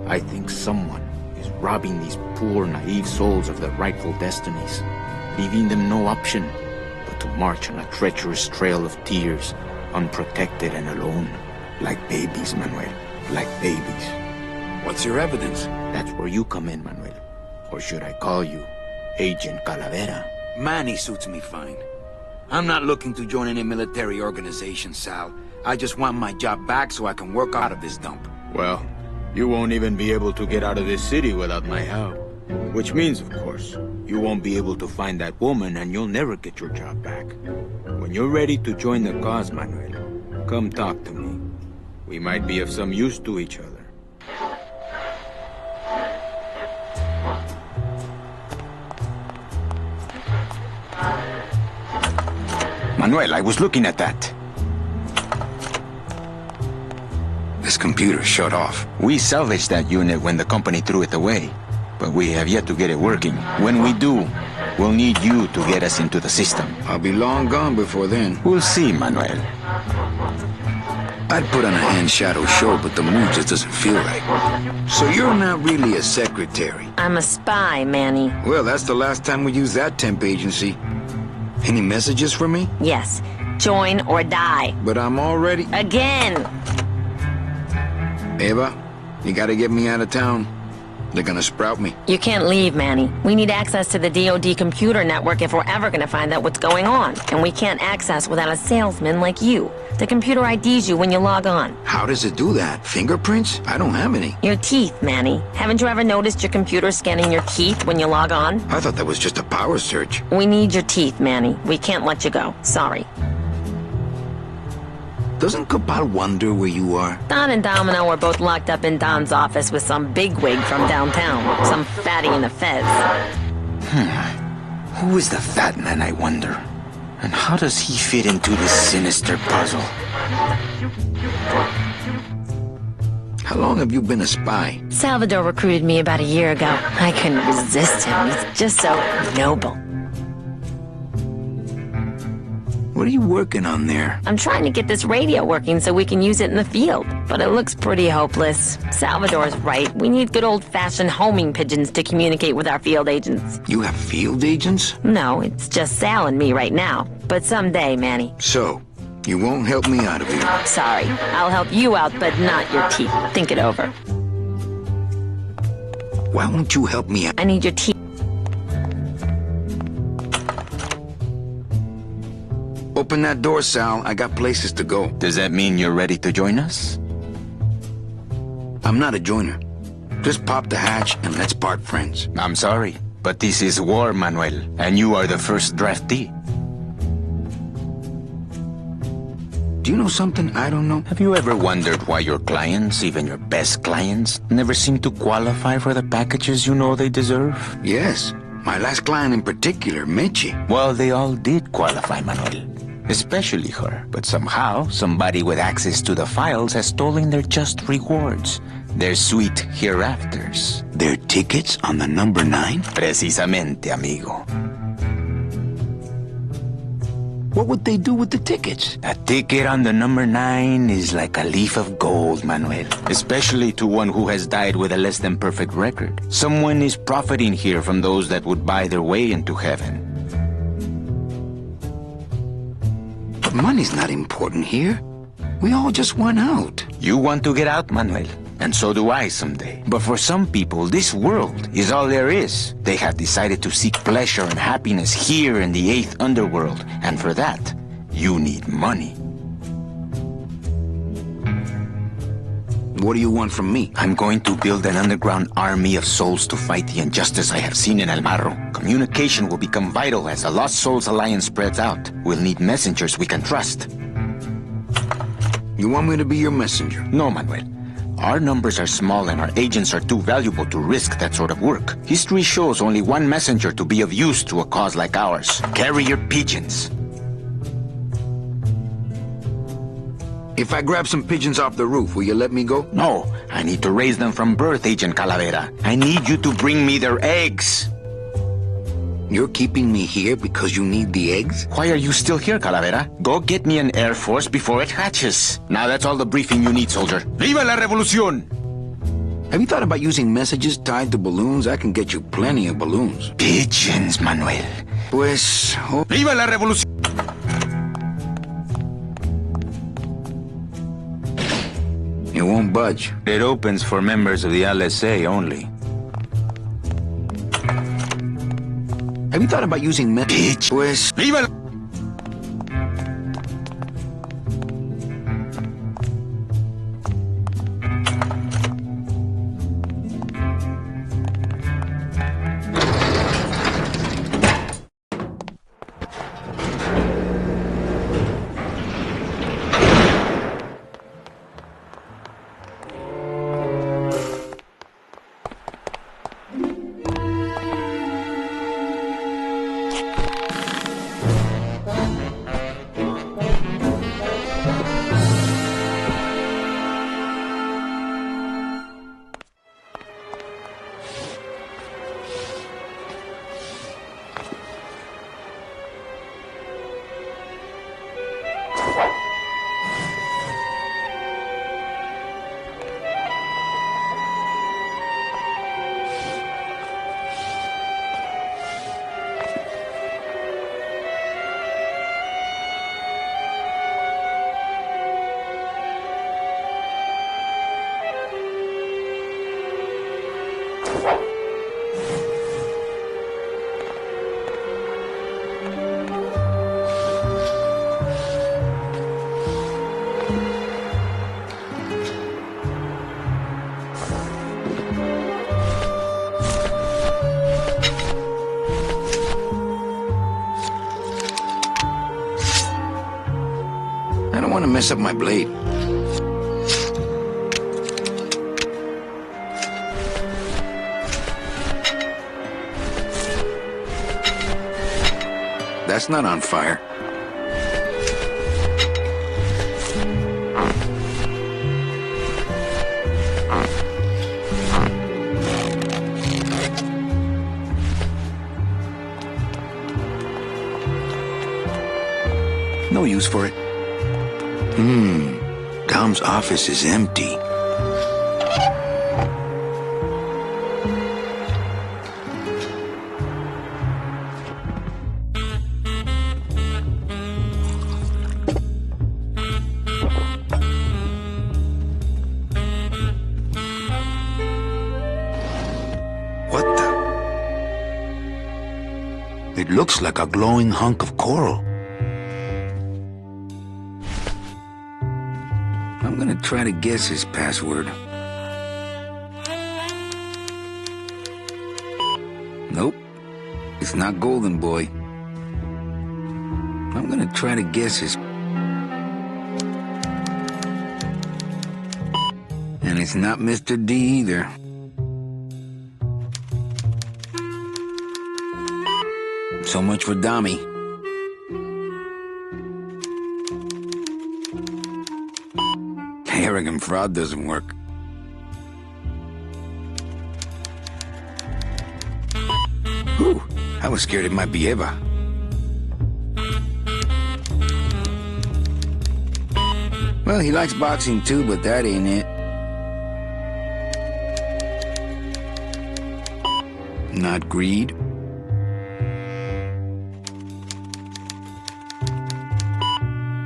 I think someone is robbing these poor, naive souls of their rightful destinies, leaving them no option but to march on a treacherous trail of tears, unprotected and alone, like babies, Manuel, like babies. What's your evidence? That's where you come in, Manuel. Or should I call you Agent Calavera? Manny suits me fine. I'm not looking to join any military organization, Sal. I just want my job back so I can work out of this dump. Well, you won't even be able to get out of this city without my help. Which means, of course, you won't be able to find that woman and you'll never get your job back. When you're ready to join the cause, Manuel, come talk to me. We might be of some use to each other. Manuel, I was looking at that. This computer shut off. We salvaged that unit when the company threw it away, but we have yet to get it working. When we do, we'll need you to get us into the system. I'll be long gone before then. We'll see, Manuel. I'd put on a hand shadow show, but the mood just doesn't feel right. So you're not really a secretary? I'm a spy, Manny. Well, that's the last time we used that temp agency. Any messages for me? Yes. Join or die. But I'm already... Again! Eva, you gotta get me out of town. They're gonna sprout me. You can't leave, Manny. We need access to the DoD computer network if we're ever gonna find out what's going on. And we can't access without a salesman like you. The computer IDs you when you log on. How does it do that? Fingerprints? I don't have any. Your teeth, Manny. Haven't you ever noticed your computer scanning your teeth when you log on? I thought that was just a power surge. We need your teeth, Manny. We can't let you go. Sorry. Doesn't Cabal wonder where you are? Don and Domino are both locked up in Don's office with some bigwig from downtown. Some fatty in the feds. Who is the fat man, I wonder? And how does he fit into this sinister puzzle? How long have you been a spy? Salvador recruited me about a year ago. I couldn't resist him. He's just so noble. What are you working on there? I'm trying to get this radio working so we can use it in the field, but it looks pretty hopeless. Salvador's right. We need good old-fashioned homing pigeons to communicate with our field agents. You have field agents? No, it's just Sal and me right now. But someday, Manny. So, you won't help me out of here. Sorry. I'll help you out, but not your teeth. Think it over. Why won't you help me out? I need your teeth. Open that door, Sal. I got places to go. Does that mean you're ready to join us? I'm not a joiner. Just pop the hatch and let's part friends. I'm sorry, but this is war, Manuel, and you are the first draftee. Do you know something I don't know? Have you ever wondered why your clients, even your best clients, never seem to qualify for the packages you know they deserve? Yes. My last client in particular, Meche. Well, they all did qualify, Manuel. Especially her. But somehow, somebody with access to the files has stolen their just rewards. Their sweet hereafters. Their tickets on the number 9? Precisamente, amigo. What would they do with the tickets? A ticket on the number 9 is like a leaf of gold, Manuel. Especially to one who has died with a less than perfect record. Someone is profiting here from those that would buy their way into heaven. But money's not important here. We all just won out. You want to get out, Manuel. And so do I someday. But for some people, this world is all there is. They have decided to seek pleasure and happiness here in the 8th underworld. And for that, you need money. What do you want from me? I'm going to build an underground army of souls to fight the injustice I have seen in El Marro. Communication will become vital as the Lost Souls Alliance spreads out. We'll need messengers we can trust. You want me to be your messenger? No, Manuel. Our numbers are small and our agents are too valuable to risk that sort of work. History shows only one messenger to be of use to a cause like ours. Carrier pigeons. If I grab some pigeons off the roof, will you let me go? No, I need to raise them from birth, Agent Calavera. I need you to bring me their eggs. You're keeping me here because you need the eggs? Why are you still here, Calavera? Go get me an Air Force before it hatches. Now that's all the briefing you need, soldier. Viva la revolución! Have you thought about using messages tied to balloons? I can get you plenty of balloons. Pigeons, Manuel. Pues... Oh. Viva la revolución! It won't budge. It opens for members of the LSA only. Have you thought about using Bitch! Pues... Viva la... I don't want to mess up my blade. That's not on fire. No use for it. Dom's office is empty. What the? It looks like a glowing hunk of coral. I'm gonna try to guess his password. Nope, it's not Golden Boy. I'm gonna try to guess his... And it's not Mr. D either. So much for Dami. Arrogant fraud doesn't work. Ooh, I was scared it might be Eva. Well, he likes boxing too, but that ain't it. Not greed.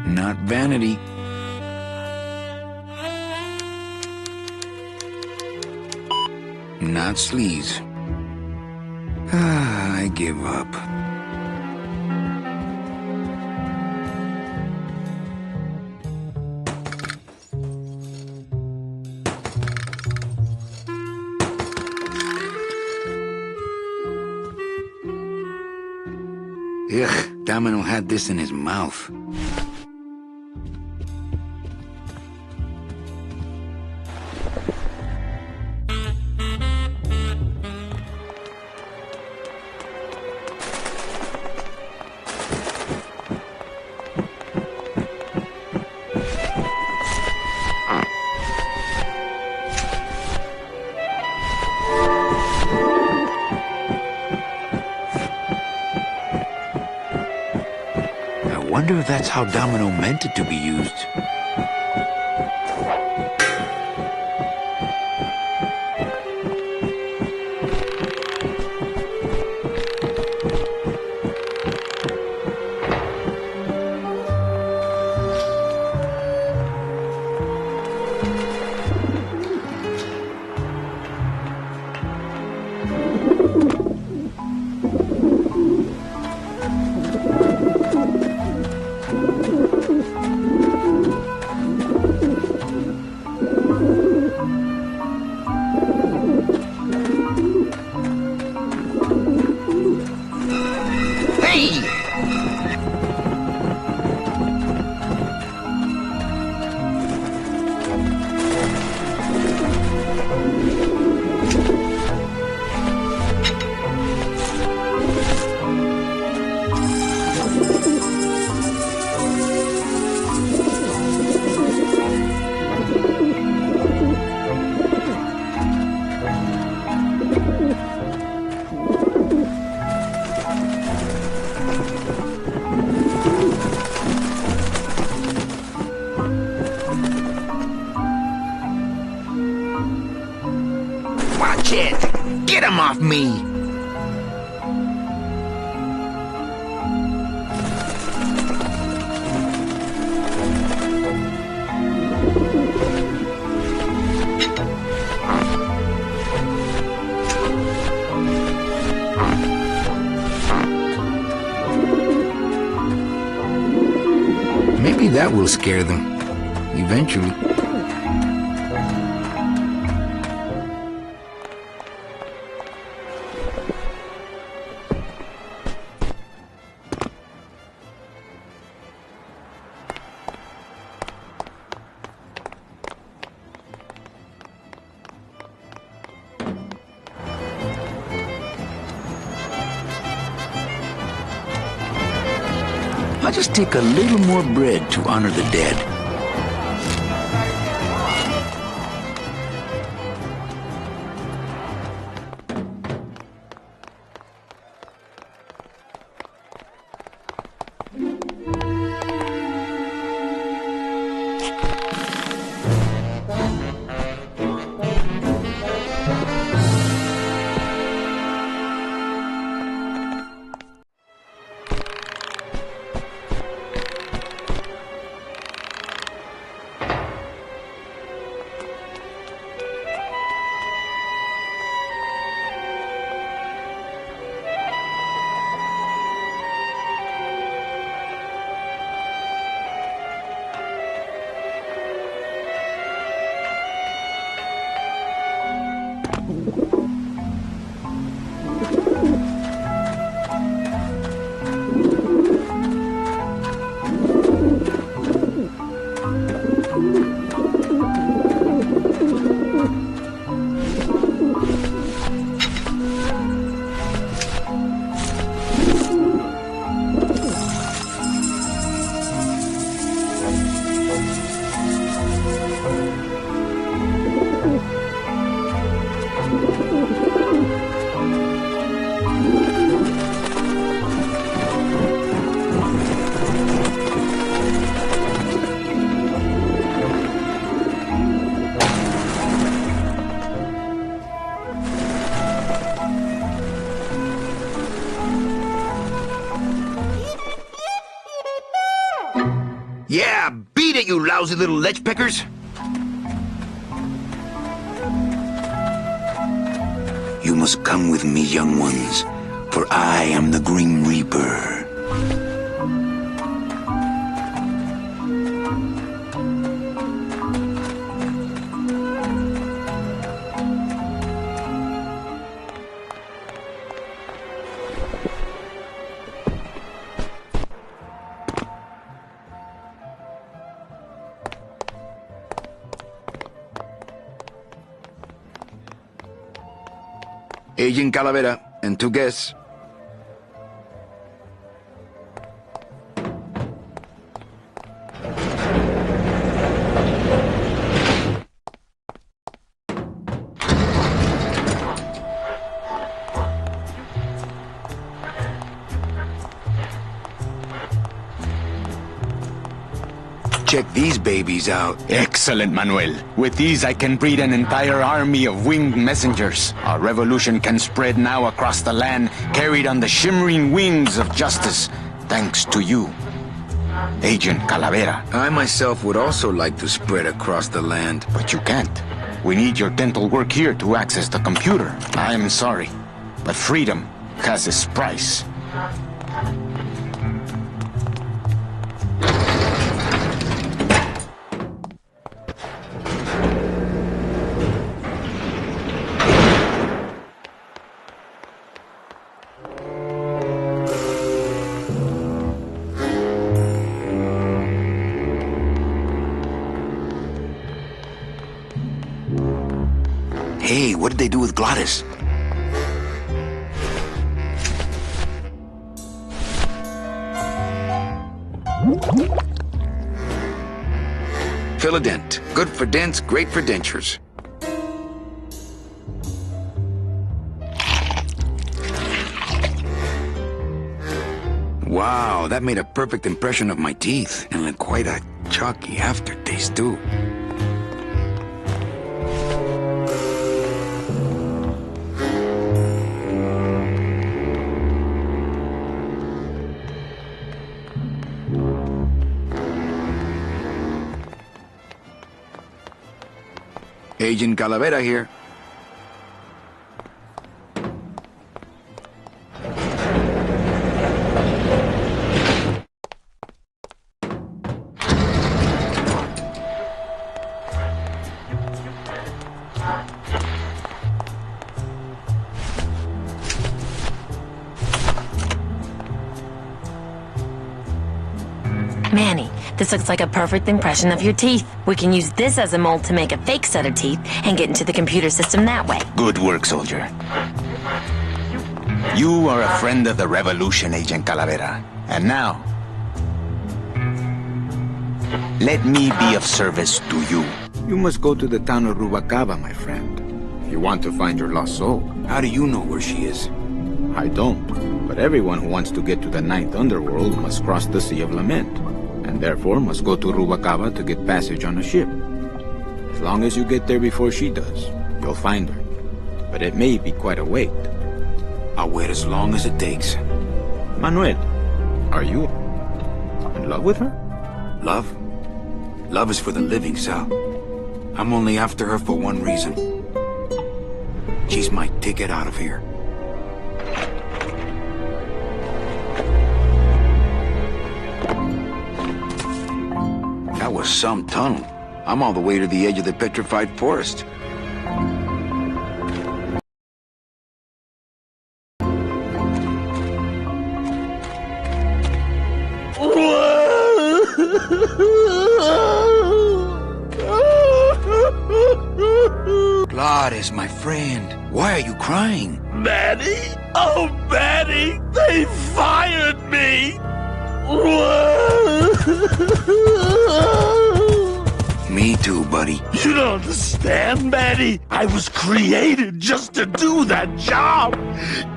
Not vanity. Not sleaze. I give up. Ugh, Domino had this in his mouth. I wonder if that's how Domino meant it to be used. Watch it! Get him off me! Maybe that will scare them. Eventually. I'll just take a little more bread to honor the dead. Yeah, beat it, you lousy little lech pickers! You must come with me, young ones, for I am the Grim Reaper. Agent Calavera and 2 guests. Check these babies out. Excellent, Manuel. With these, I can breed an entire army of winged messengers. Our revolution can spread now across the land, carried on the shimmering wings of justice, thanks to you, Agent Calavera. I myself would also like to spread across the land. But you can't. We need your dental work here to access the computer. I am sorry, but freedom has its price. Hey, what did they do with Glottis? Fill a dent. Good for dents, great for dentures. Wow, that made a perfect impression of my teeth. And quite a chalky aftertaste, too. Agent Calavera here. Manny, this looks like a perfect impression of your teeth. We can use this as a mold to make a fake set of teeth and get into the computer system that way. Good work, soldier. You are a friend of the revolution, Agent Calavera. And now, let me be of service to you. You must go to the town of Rubalcaba, my friend, if you want to find your lost soul. How do you know where she is? I don't, but everyone who wants to get to the ninth underworld must cross the Sea of Lament, and therefore must go to Rubalcaba to get passage on a ship. As long as you get there before she does, you'll find her. But it may be quite a wait. I'll wait as long as it takes. Manuel, are you in love with her? Love? Love is for the living, Sal. I'm only after her for one reason. She's my ticket out of here. That was some tunnel. I'm all the way to the edge of the petrified forest. Glottis, my friend, why are you crying? Manny? Oh, Manny! They fired me! Me too, buddy. You don't understand, Manny. I was created just to do that job.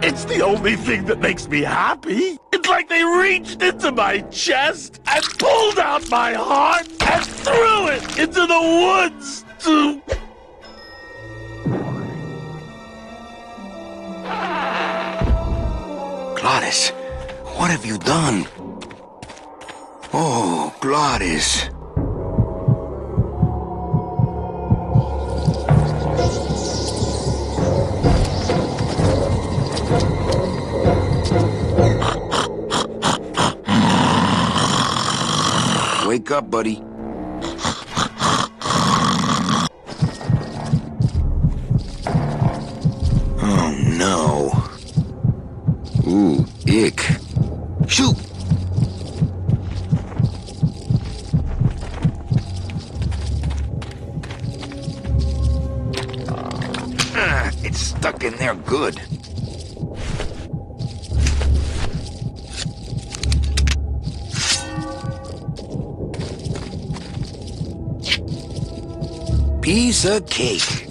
It's the only thing that makes me happy. It's like they reached into my chest and pulled out my heart and threw it into the woods to... Glottis, what have you done? Oh, Gladys. Wake up, buddy. Oh, no. Ooh, ick. Shoot! It's stuck in there good. Piece of cake.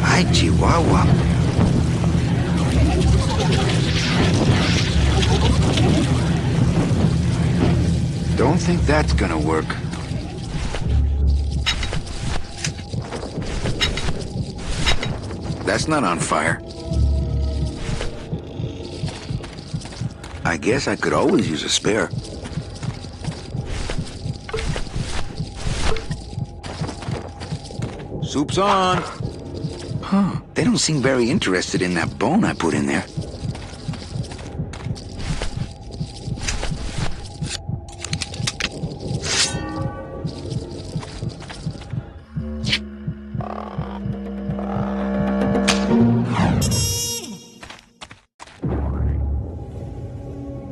Hi, Chihuahua. Don't think that's gonna work. That's not on fire. I guess I could always use a spare. Soup's on. Huh. They don't seem very interested in that bone I put in there.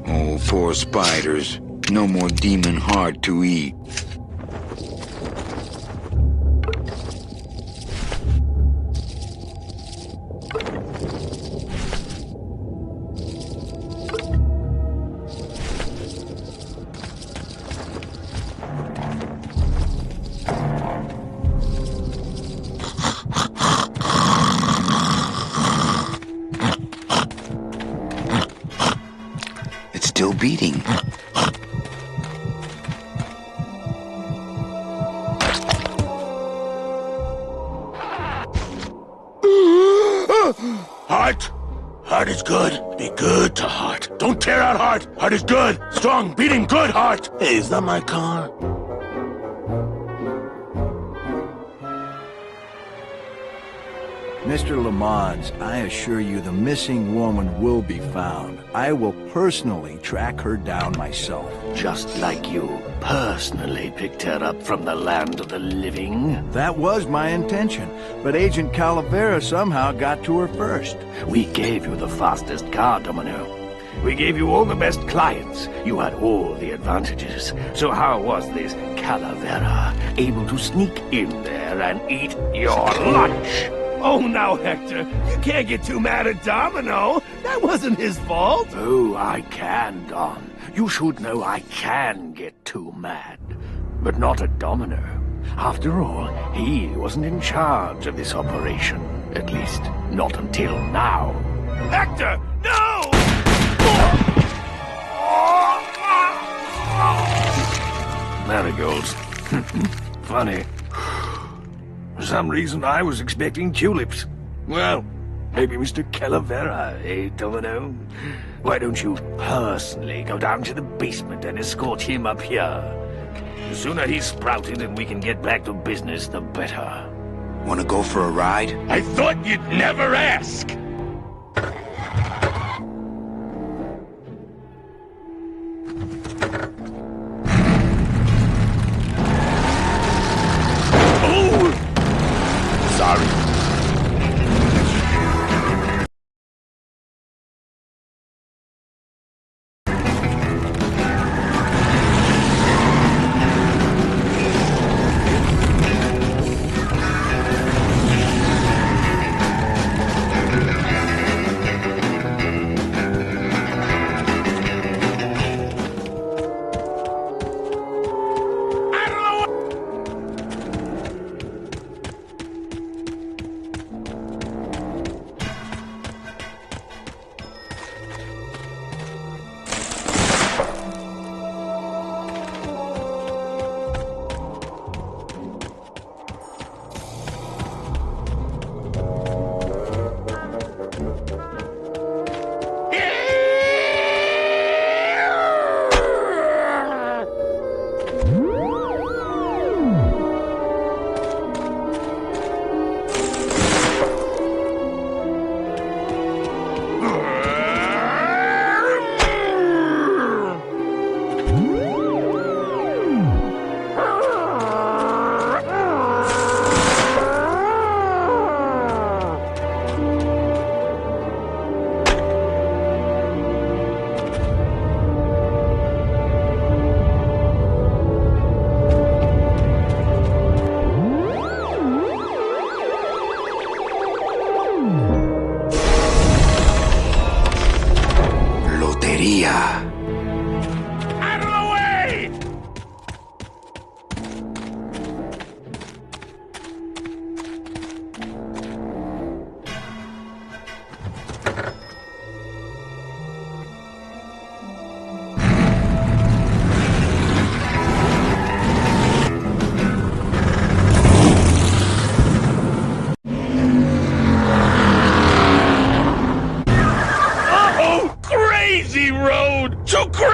Oh, poor spiders. No more demon heart to eat. Still beating. Heart. Heart is good. Be good to heart. Don't tear out heart. Heart is good. Strong, beating, good heart. Hey, is that my car? Mr. Lamont, I assure you the missing woman will be found. I will personally track her down myself. Just like you personally picked her up from the land of the living. That was my intention, but Agent Calavera somehow got to her first. We gave you the fastest car, Domino. We gave you all the best clients. You had all the advantages. So how was this Calavera able to sneak in there and eat your lunch? Oh, now, Hector, you can't get too mad at Domino. That wasn't his fault. Oh, I can, Dom. You should know I can get too mad. But not at Domino. After all, he wasn't in charge of this operation. At least, not until now. Hector, no! Marigolds. Funny. For some reason, I was expecting tulips. Well, maybe Mr. Calavera, eh, Domino? Why don't you personally go down to the basement and escort him up here? The sooner he's sprouted and we can get back to business, the better. Wanna go for a ride? I thought you'd never ask! Sorry.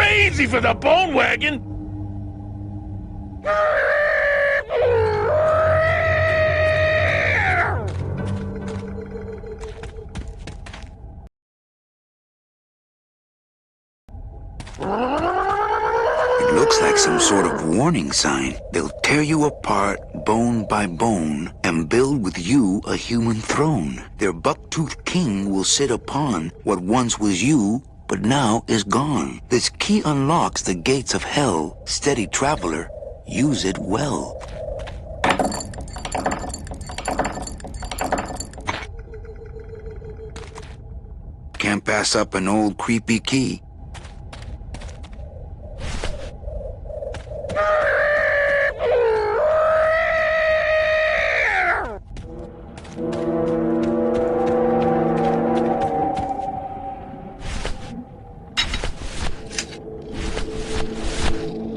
crazy for the bone wagon. It looks like some sort of warning sign. They'll tear you apart bone by bone and build with you a human throne. Their buck-toothed king will sit upon what once was you, but now is gone. This key unlocks the gates of hell. Steady traveler, use it well. Can't pass up an old creepy key.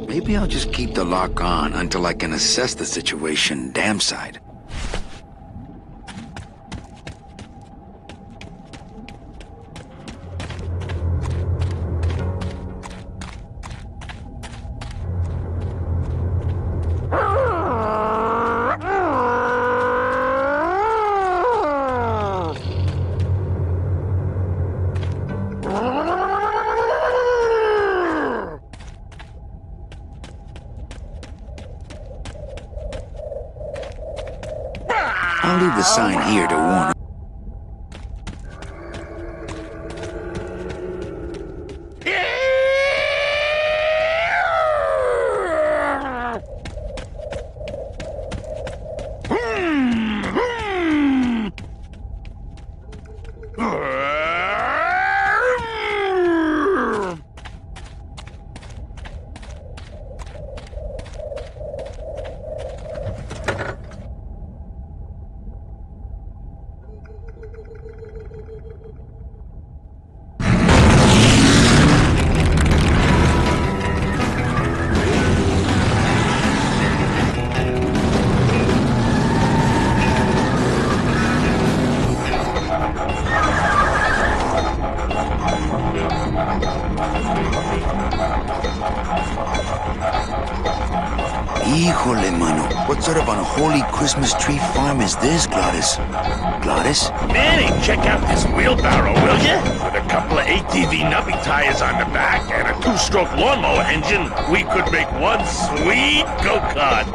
Maybe I'll just keep the lock on until I can assess the situation damn side. I'll leave the sign here to warn. Híjole, mano. What sort of unholy Christmas tree farm is this, Gladys? Gladys? Manny, check out this wheelbarrow, will you? With a couple of ATV nubby tires on the back and a two-stroke lawnmower engine, we could make one sweet go-kart.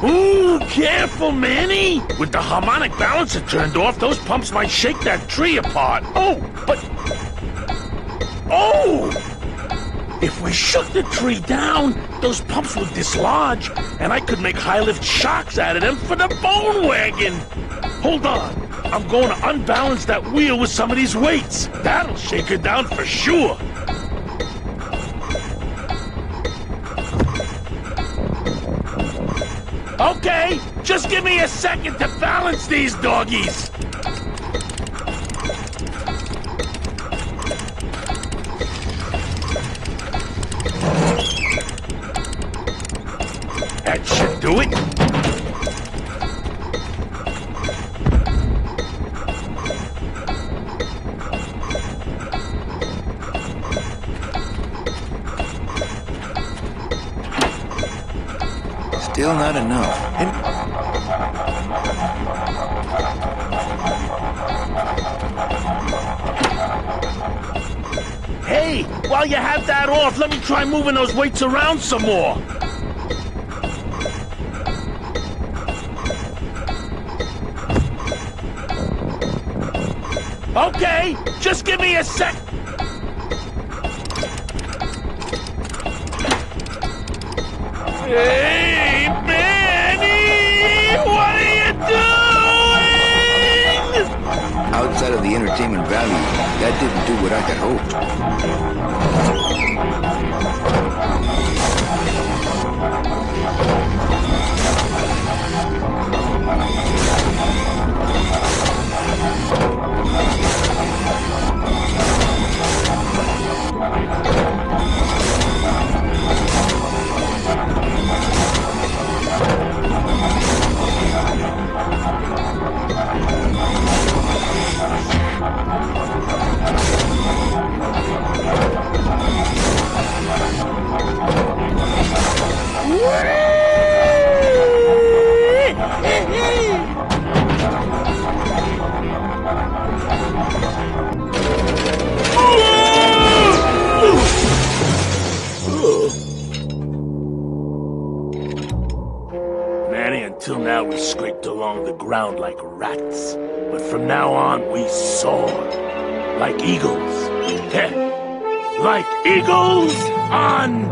Ooh, careful, Manny! With the harmonic balancer turned off, those pumps might shake that tree apart. Oh, but... Oh! If we shook the tree down, those pumps would dislodge, and I could make high-lift shocks out of them for the bone wagon! Hold on, I'm going to unbalance that wheel with some of these weights. That'll shake her down for sure. Okay, just give me a second to balance these doggies. That should do it. Still not enough. Hey, while you have that off, let me try moving those weights around some more. Okay, just give me a sec. Hey, Manny! What are you doing? Outside of the entertainment value, that didn't do what I had hoped. ground like rats. But from now on, we soar. Like eagles. Heh. Like eagles on...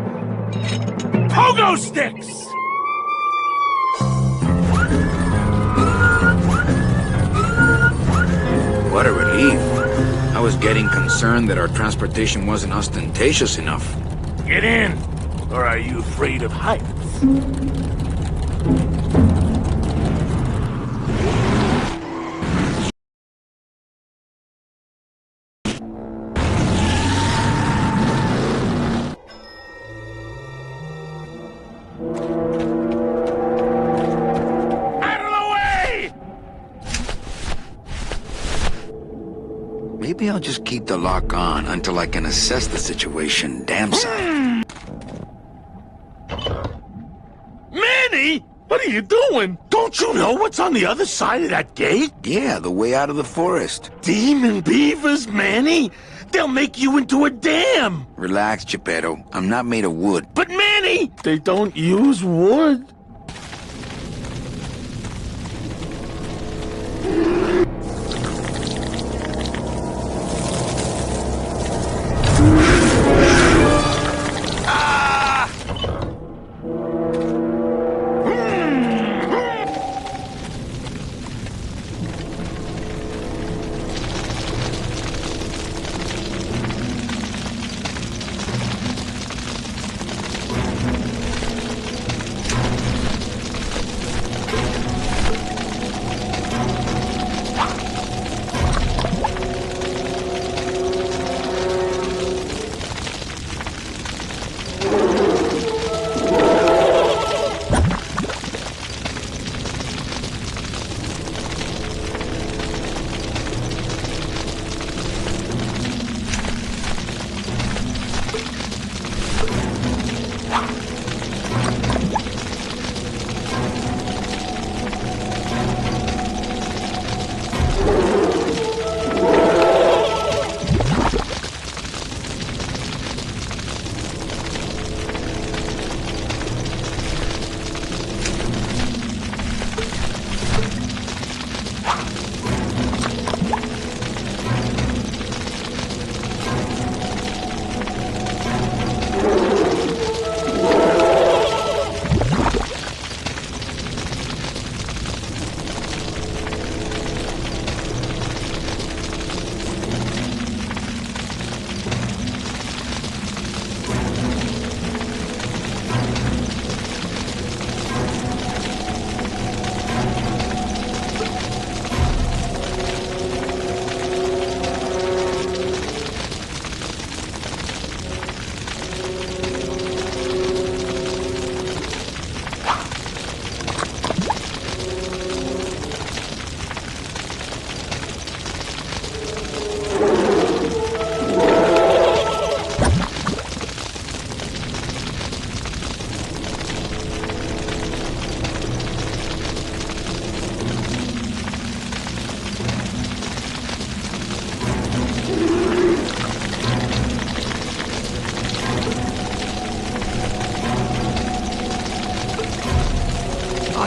pogo sticks! What a relief. I was getting concerned that our transportation wasn't ostentatious enough. Get in! Or are you afraid of heights? Maybe I'll just keep the lock on until I can assess the situation. Damn son. Manny! What are you doing? Don't you know what's on the other side of that gate? Yeah, the way out of the forest. Demon beavers, Manny! They'll make you into a dam! Relax, Geppetto. I'm not made of wood. But Manny! They don't use wood.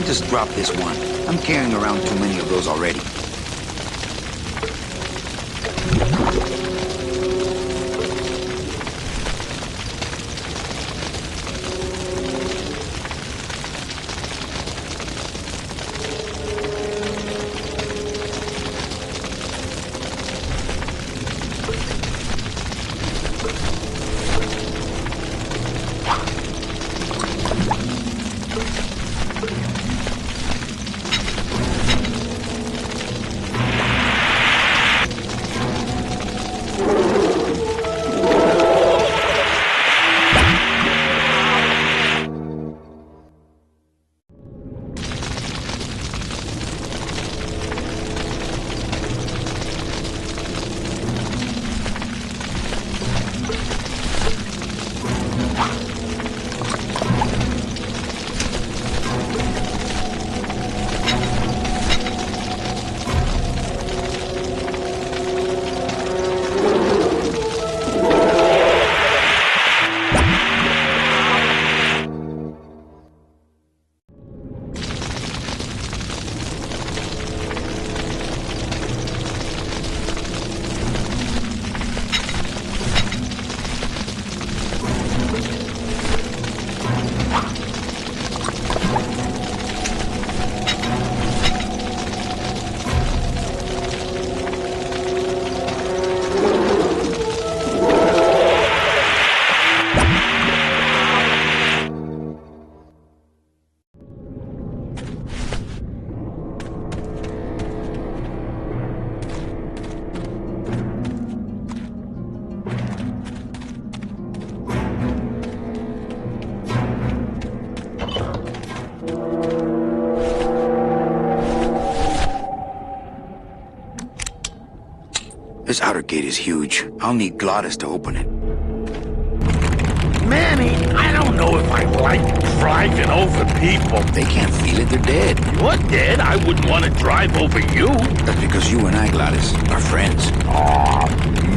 I'll just drop this one. I'm carrying around too many of those already. This outer gate is huge. I'll need Gladys to open it. Manny, I don't know if I like driving over people. They can't feel it, they're dead. You're dead. I wouldn't want to drive over you. That's because you and I, Gladys, are friends. Aw,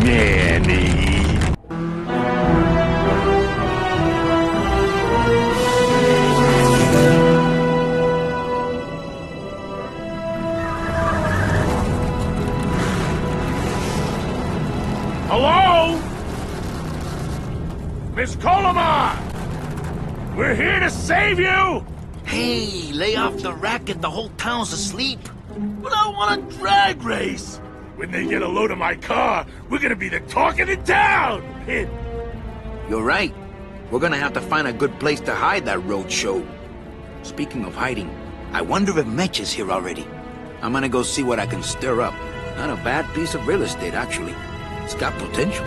Manny. Hello? Miss Colomar! We're here to save you! Hey, lay off the racket, the whole town's asleep. But I want a drag race. When they get a load of my car, we're gonna be the talk of the town! You're right. We're gonna have to find a good place to hide that road show. Speaking of hiding, I wonder if Mitch is here already. I'm gonna go see what I can stir up. Not a bad piece of real estate, actually. It's got potential.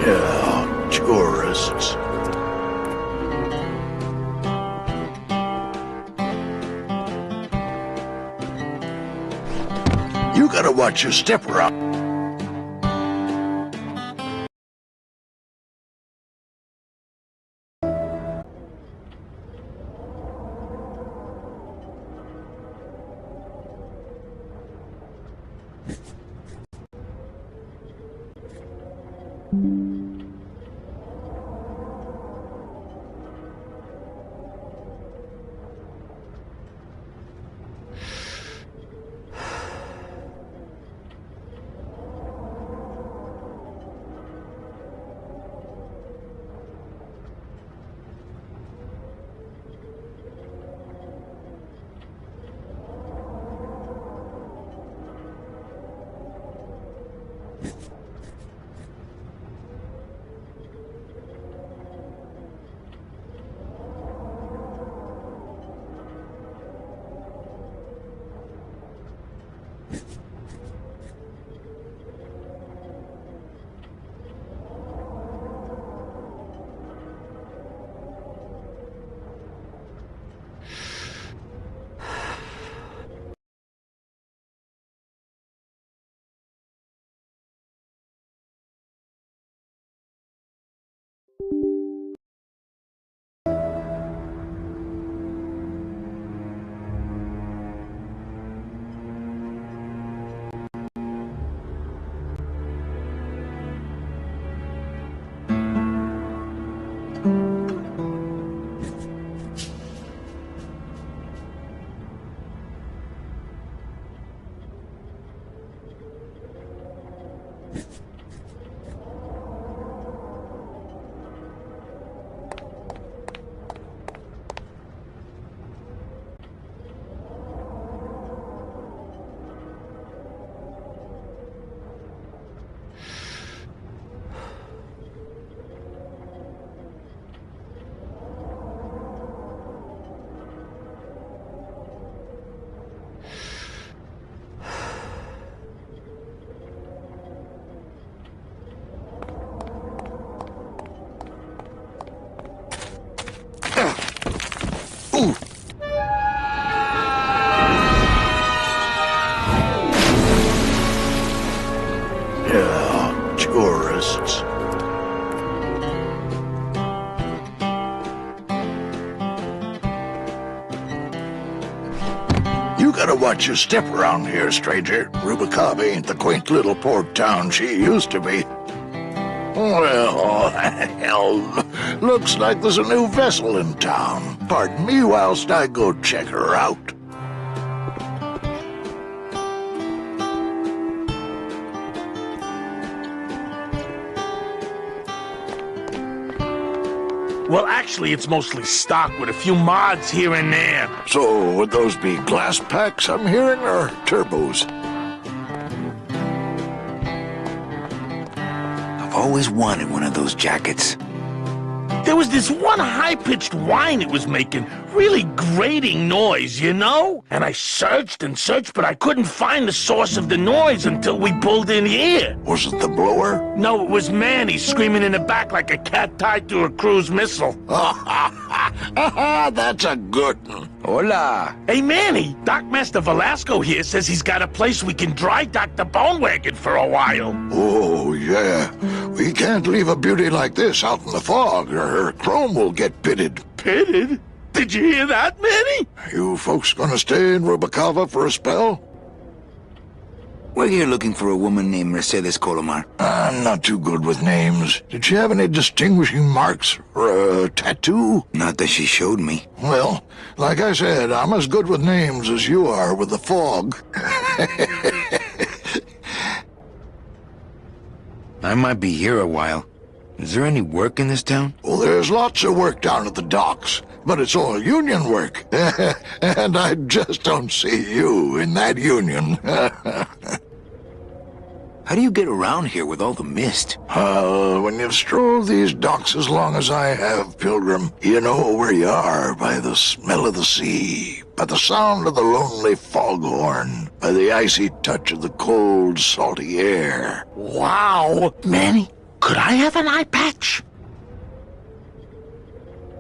Yeah, tourists. You gotta watch your step, Rob. Gotta watch your step around here, stranger. Rubicava ain't the quaint little port town she used to be. Well, hell, looks like there's a new vessel in town. Pardon me whilst I go check her out. Well, actually, it's mostly stock with a few mods here and there. So, would those be glass packs I'm hearing, or turbos? I've always wanted one of those jackets. There was this one high-pitched whine it was making, really grating noise, you know? And I searched and searched, but I couldn't find the source of the noise until we pulled in here. Was it the blower? No, it was Manny screaming in the back like a cat tied to a cruise missile. That's a good one. Hola. Hey, Manny, Dockmaster Velasco here says he's got a place we can dry dock the bone wagon for a while. Oh, yeah. We can't leave a beauty like this out in the fog, or her chrome will get pitted. Pitted? Did you hear that, Manny? You folks gonna stay in Rubicava for a spell? We're here looking for a woman named Mercedes Colomar. I'm not too good with names. Did she have any distinguishing marks or a tattoo? Not that she showed me. Well, like I said, I'm as good with names as you are with the fog. I might be here a while. Is there any work in this town? Well, there's lots of work down at the docks, but it's all union work. And I just don't see you in that union. How do you get around here with all the mist? When you've strolled these docks as long as I have, Pilgrim, you know where you are by the smell of the sea, by the sound of the lonely foghorn, by the icy touch of the cold, salty air. Wow. Manny, could I have an eye patch?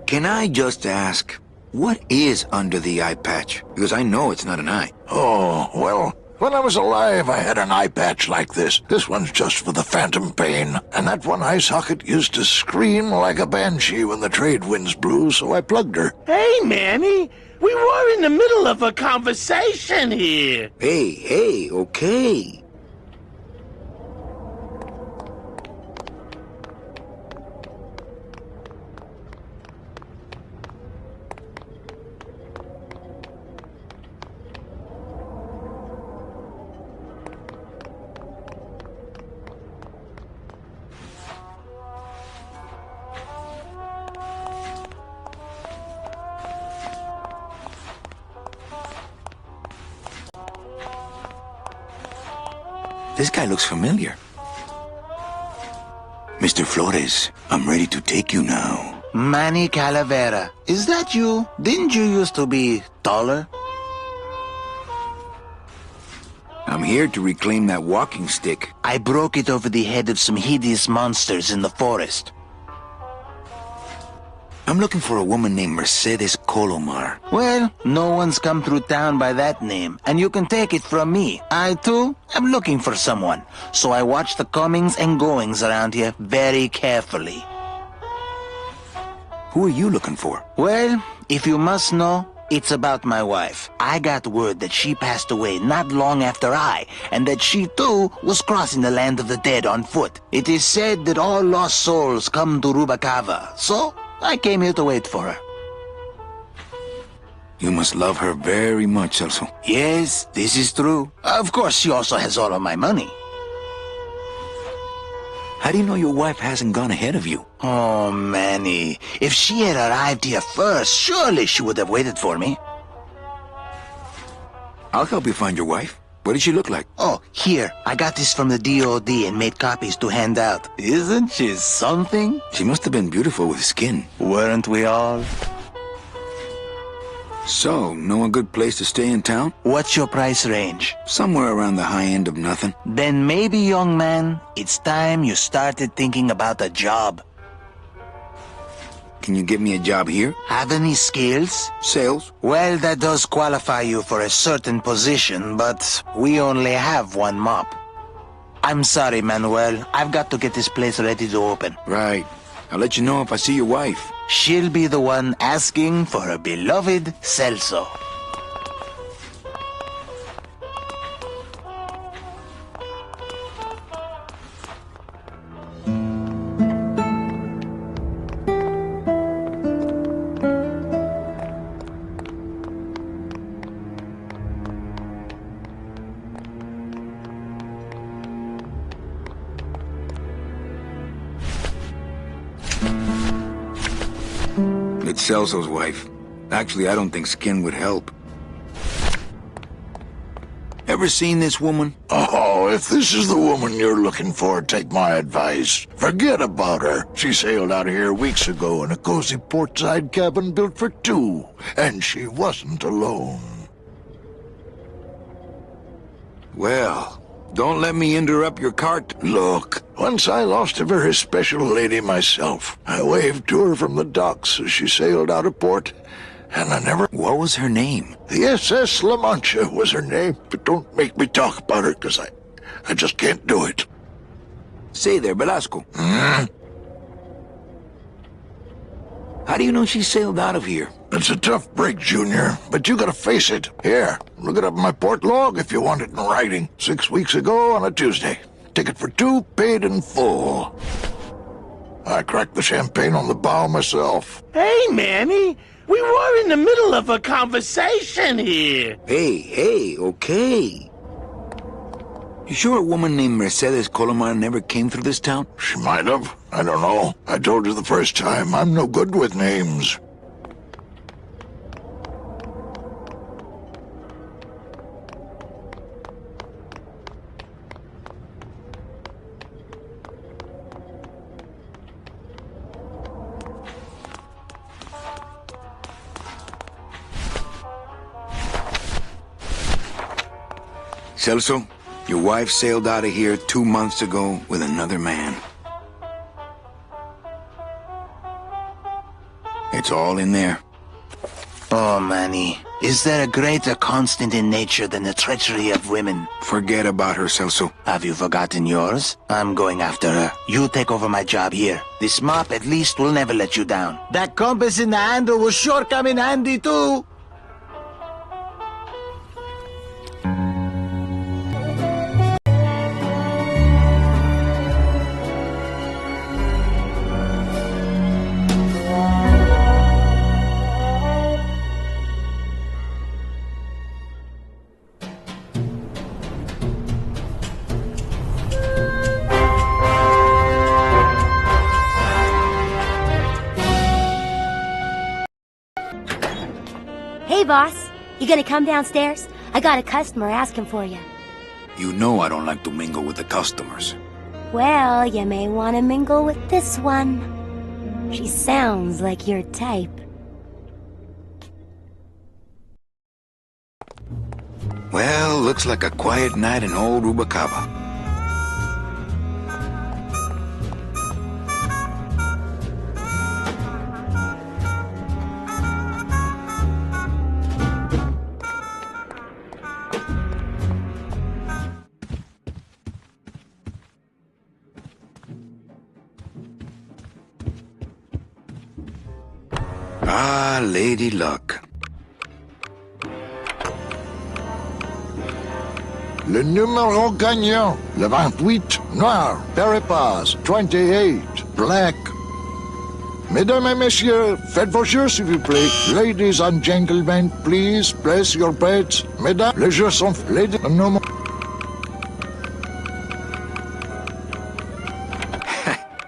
Can I just ask, what is under the eye patch? Because I know it's not an eye. Oh, well, when I was alive, I had an eye patch like this. This one's just for the phantom pain. And that one eye socket used to scream like a banshee when the trade winds blew, so I plugged her. Hey, Manny, we were in the middle of a conversation here. Hey, okay. This guy looks familiar. Mr. Flores, I'm ready to take you now. Manny Calavera, is that you? Didn't you used to be taller? I'm here to reclaim that walking stick. I broke it over the head of some hideous monsters in the forest. I'm looking for a woman named Mercedes Colomar. Well, no one's come through town by that name, and you can take it from me. I, too, am looking for someone, so I watch the comings and goings around here very carefully. Who are you looking for? Well, if you must know, it's about my wife. I got word that she passed away not long after I, and that she, too, was crossing the land of the dead on foot. It is said that all lost souls come to Rubicava, so I came here to wait for her. You must love her very much, Celso. Yes, this is true. Of course, she also has all of my money. How do you know your wife hasn't gone ahead of you? Oh, Manny. If she had arrived here first, surely she would have waited for me. I'll help you find your wife. What did she look like? Oh, here. I got this from the DOD and made copies to hand out. Isn't she something? She must have been beautiful with skin. Weren't we all? So, know a good place to stay in town? What's your price range? Somewhere around the high end of nothing. Then maybe, young man, it's time you started thinking about a job. Can you give me a job here? Have any skills? Sales? Well, that does qualify you for a certain position, but we only have one mop. I'm sorry, Manuel. I've got to get this place ready to open. Right. I'll let you know if I see your wife. She'll be the one asking for her beloved Celso. Celso's wife. Actually, I don't think skin would help. Ever seen this woman? Oh, if this is the woman you're looking for, take my advice. Forget about her. She sailed out of here weeks ago in a cozy portside cabin built for two. And she wasn't alone. Well, don't let me interrupt your cart. Look, once I lost a very special lady myself. I waved to her from the docks as she sailed out of port. And I never... What was her name? The SS La Mancha was her name, but don't make me talk about her, because I just can't do it. Say there, Velasco. Hmm? How do you know she sailed out of here? It's a tough break, Junior, but you gotta face it. Here, look it up in my port log if you want it in writing. 6 weeks ago on a Tuesday. Ticket for two, paid in full. I cracked the champagne on the bow myself. Hey, Manny! We were in the middle of a conversation here. Hey, okay. You sure a woman named Mercedes Colomar never came through this town? She might have. I don't know. I told you the first time, I'm no good with names. Celso, your wife sailed out of here 2 months ago with another man. It's all in there. Oh, Manny, is there a greater constant in nature than the treachery of women? Forget about her, Celso. Have you forgotten yours? I'm going after her. You take over my job here. This mop at least will never let you down. That compass in the handle will sure come in handy too. Hey, boss. You gonna come downstairs? I got a customer asking for you. You know I don't like to mingle with the customers. Well, you may want to mingle with this one. She sounds like your type. Well, looks like a quiet night in old Rubacaba. Ah, Lady Luck. Le numéro gagnant, le 28, noir, Peripas, 28, black. Mesdames et messieurs, faites vos jeux s'il vous plaît. Ladies and gentlemen, please place your bets. Mesdames, les jeux sont... Ladies, no more.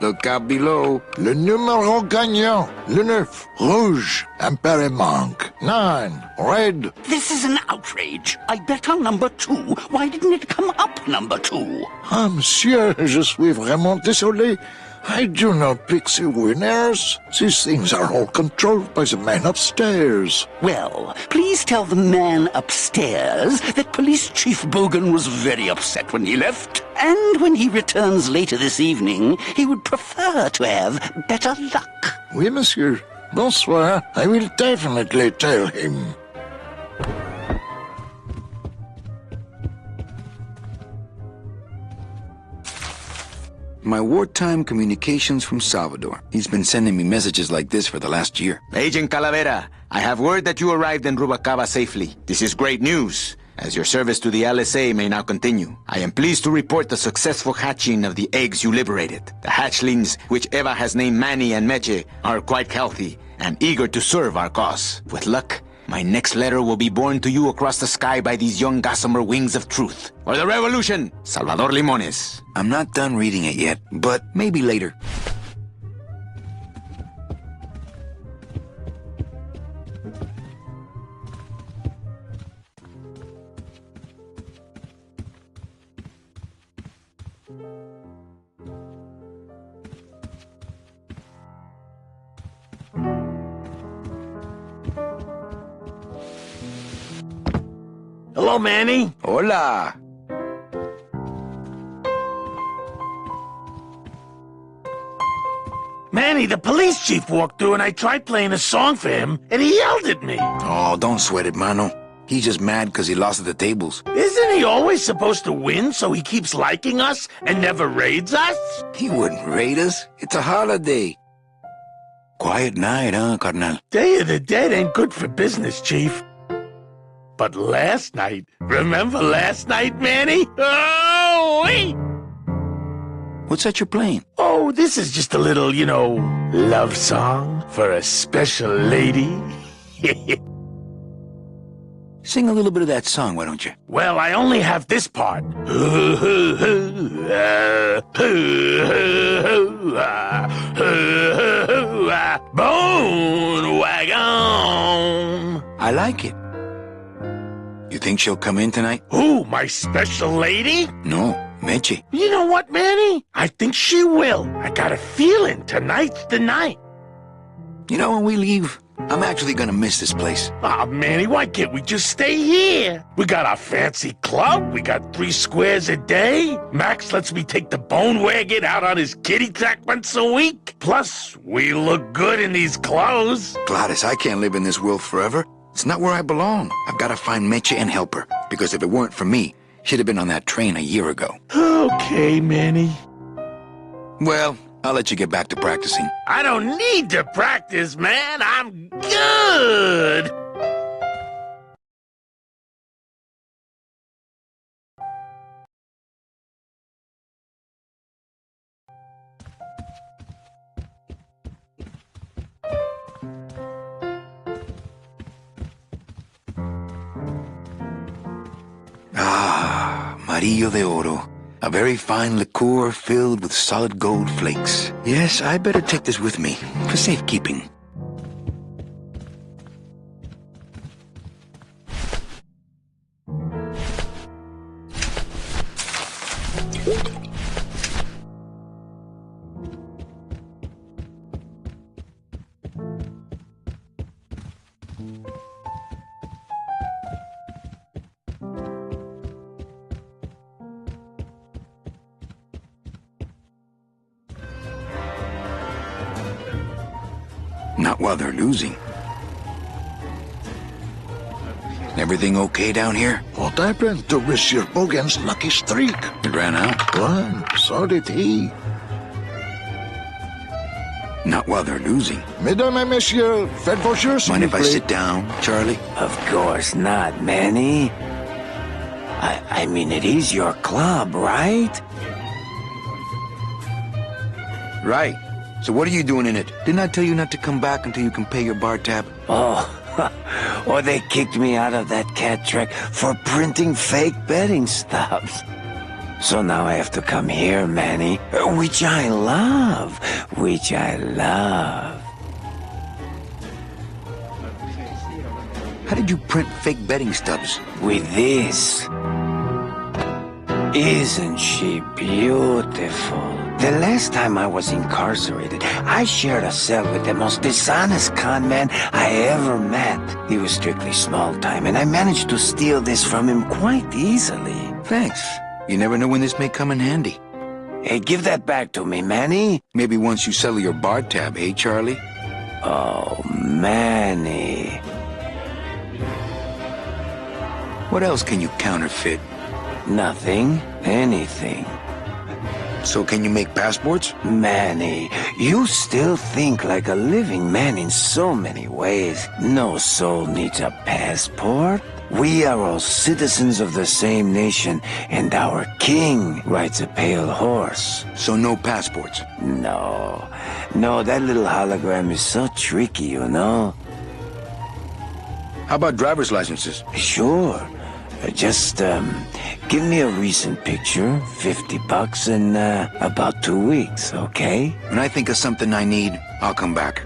Look out below. Le numéro gagnant, le 9, rouge, Imperimonk, 9, red. This is an outrage. I bet on number 2. Why didn't it come up number 2? Ah, monsieur, je suis vraiment désolé. I do not pick the winners. These things are all controlled by the man upstairs. Well, please tell the man upstairs that Police Chief Bogan was very upset when he left. And when he returns later this evening, he would prefer to have better luck. Oui, monsieur. Bonsoir. I will definitely tell him. My wartime communications from Salvador. He's been sending me messages like this for the last year. Agent Calavera, I have word that you arrived in Rubacaba safely. This is great news, as your service to the LSA may now continue. I am pleased to report the successful hatching of the eggs you liberated. The hatchlings, which Eva has named Manny and Meche, are quite healthy and eager to serve our cause. With luck, my next letter will be borne to you across the sky by these young gossamer wings of truth. For the revolution, Salvador Limones. I'm not done reading it yet, but maybe later. Hello, Manny. Hola. Manny, the police chief walked through and I tried playing a song for him and he yelled at me. Oh, don't sweat it, mano. He's just mad because he lost at the tables. Isn't he always supposed to win so he keeps liking us and never raids us? He wouldn't raid us. It's a holiday. Quiet night, huh, carnal? Day of the Dead ain't good for business, Chief. But last night, remember last night, Manny? Oh, wait! What's that you're playing? Oh, this is just a little, love song for a special lady. Sing a little bit of that song, why don't you? Well, I only have this part. Bone wagon. I like it. You think she'll come in tonight? Who, my special lady? No, Meche. You know what, Manny? I think she will. I got a feeling tonight's the night. You know, when we leave, I'm actually gonna miss this place. Ah, Manny, why can't we just stay here? We got our fancy club. We got 3 squares a day. Max lets me take the bone wagon out on his kitty track once a week. Plus, we look good in these clothes. Gladys, I can't live in this world forever. It's not where I belong. I've got to find Meche and help her. Because if it weren't for me, she'd have been on that train a year ago. Okay, Manny. Well, I'll let you get back to practicing. I don't need to practice, man. I'm good. Ah, Amarillo de Oro. A very fine liqueur filled with solid gold flakes. Yes, I better take this with me for safekeeping. Not while they're losing. Everything okay down here? What happened to Monsieur Bogan's lucky streak? It ran out. Well, so did he. Not while they're losing. Mesdames et messieurs, faites vos jeux, s'il Mind vous if I plaît. sit down, Charlie? Of course not, Manny. I mean, it is your club, right? Right. So what are you doing in it? Didn't I tell you not to come back until you can pay your bar tab? Oh, or they kicked me out of that cat track for printing fake betting stubs. So now I have to come here, Manny, which I love, which I love. How did you print fake betting stubs? With this. Isn't she beautiful? The last time I was incarcerated, I shared a cell with the most dishonest con man I ever met. He was strictly small time, and I managed to steal this from him quite easily. Thanks. You never know when this may come in handy. Hey, give that back to me, Manny. Maybe once you settle your bar tab, eh, Charlie? Oh, Manny. What else can you counterfeit? Nothing. Anything. So can you make passports? Manny, you still think like a living man in so many ways. No soul needs a passport. We are all citizens of the same nation, and our king rides a pale horse. So no passports? No, that little hologram is so tricky, you know? How about driver's licenses? Sure. Just, give me a recent picture, $50 in, about 2 weeks, okay? When I think of something I need, I'll come back.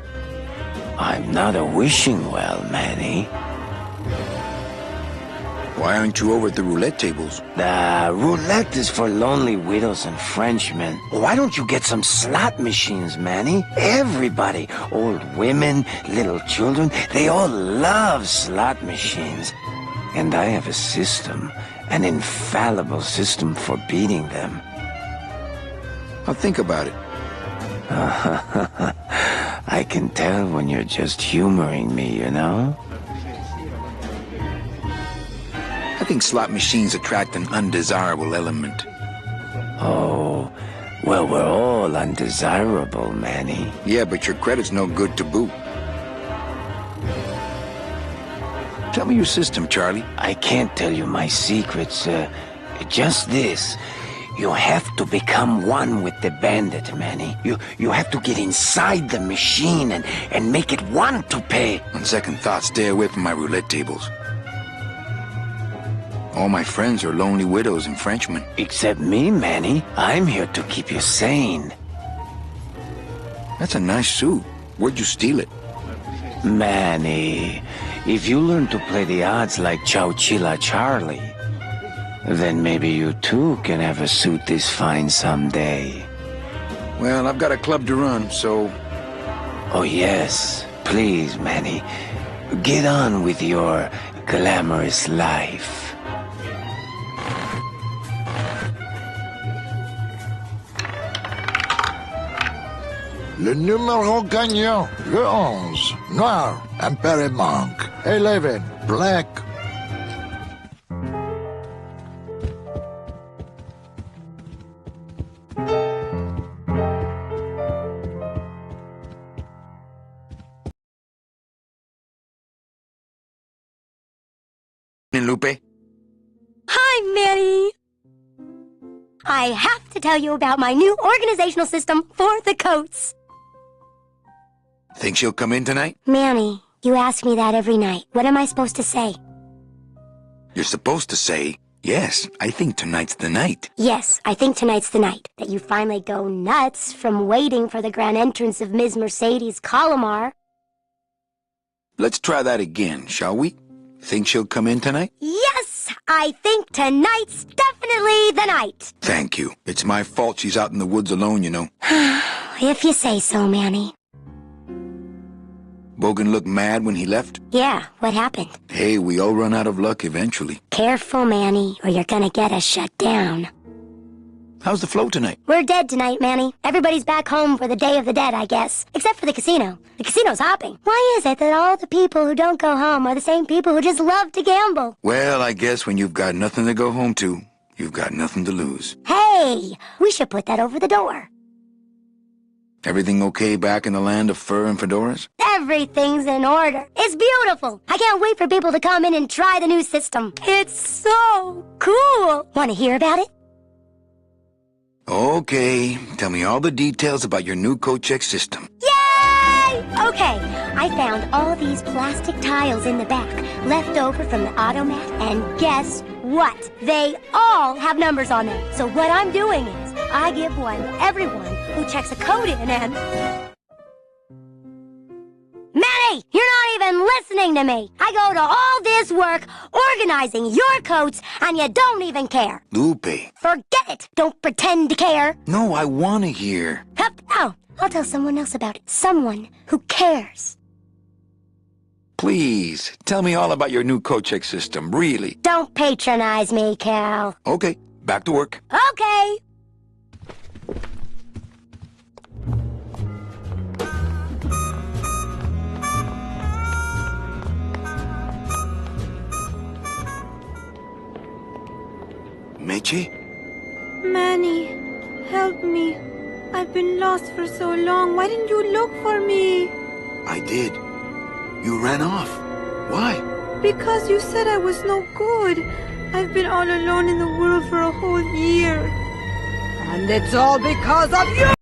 I'm not a wishing well, Manny. Why aren't you over at the roulette tables? The roulette is for lonely widows and Frenchmen. Why don't you get some slot machines, Manny? Everybody, old women, little children, they all love slot machines. And I have a system, an infallible system for beating them. I'll think about it. I can tell when you're just humoring me, you know? I think slot machines attract an undesirable element. Oh, well, we're all undesirable, Manny. Yeah, but your credit's no good to boot. Tell me your system, Charlie. I can't tell you my secrets, just this. You have to become one with the bandit, Manny. You have to get inside the machine and make it want to pay. On second thought, stay away from my roulette tables. All my friends are lonely widows and Frenchmen. Except me, Manny. I'm here to keep you sane. That's a nice suit. Where'd you steal it? Manny, if you learn to play the odds like Chowchilla Charlie, then maybe you too can have a suit this fine someday. Well, I've got a club to run, so... Oh yes, please, Manny. Get on with your glamorous life. Le numéro gagnant, le 11, noir, impéré manque. 11, black. Lupe? Hi, Manny. I have to tell you about my new organizational system for the coats. Think she'll come in tonight? Manny, you ask me that every night. What am I supposed to say? You're supposed to say, yes, I think tonight's the night. Yes, I think tonight's the night. That you finally go nuts from waiting for the grand entrance of Ms. Mercedes Colomar. Let's try that again, shall we? Think she'll come in tonight? Yes, I think tonight's definitely the night. Thank you. It's my fault she's out in the woods alone, you know. If you say so, Manny. Bogan looked mad when he left? Yeah, what happened? Hey, we all run out of luck eventually. Careful, Manny, or you're gonna get us shut down. How's the flow tonight? We're dead tonight, Manny. Everybody's back home for the Day of the Dead, I guess. Except for the casino. The casino's hopping. Why is it that all the people who don't go home are the same people who just love to gamble? Well, I guess when you've got nothing to go home to, you've got nothing to lose. Hey, we should put that over the door. Everything okay back in the land of fur and fedoras? Everything's in order. It's beautiful. I can't wait for people to come in and try the new system. It's so cool. Want to hear about it? Okay, tell me all the details about your new coat check system. Yay! Okay, I found all these plastic tiles in the back, left over from the automat, and guess what? They all have numbers on them. So what I'm doing is, I give one to everyone who checks a code in and... Manny, you're not even listening to me. I go to all this work organizing your coats, and you don't even care. Lupe. Forget it. Don't pretend to care. No, I want to hear. Oh, I'll tell someone else about it. Someone who cares. Please, tell me all about your new coat check system, really. Don't patronize me, Cal. Okay, back to work. Okay. Meche? Manny, help me. I've been lost for so long. Why didn't you look for me? I did. You ran off. Why? Because you said I was no good. I've been all alone in the world for a whole year. And it's all because of you!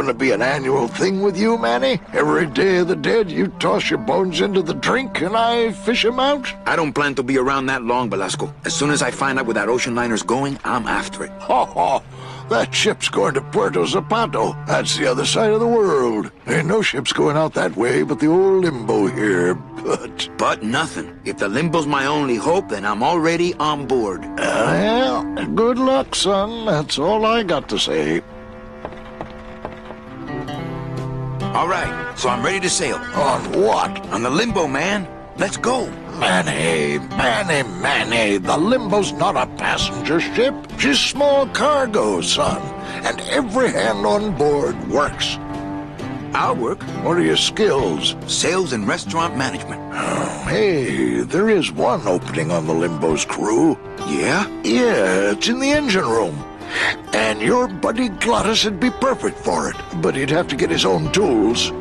gonna be an annual thing with you, Manny? Every Day of the Dead, you toss your bones into the drink and I fish 'em out? I don't plan to be around that long, Velasco. As soon as I find out where that ocean liner's going, I'm after it. Ho ho! That ship's going to Puerto Zapato. That's the other side of the world. Ain't no ships going out that way but the old Limbo here, but... But nothing. If the Limbo's my only hope, then I'm already on board. Well, good luck, son. That's all I got to say. All right, so I'm ready to sail. On what? On the Limbo, man. Let's go. Manny, the Limbo's not a passenger ship. She's small cargo, son. And every hand on board works. I'll work. What are your skills? Sales and restaurant management. Oh, hey, there is one opening on the Limbo's crew. Yeah? Yeah, it's in the engine room. And your buddy Glottis would be perfect for it. But he'd have to get his own tools.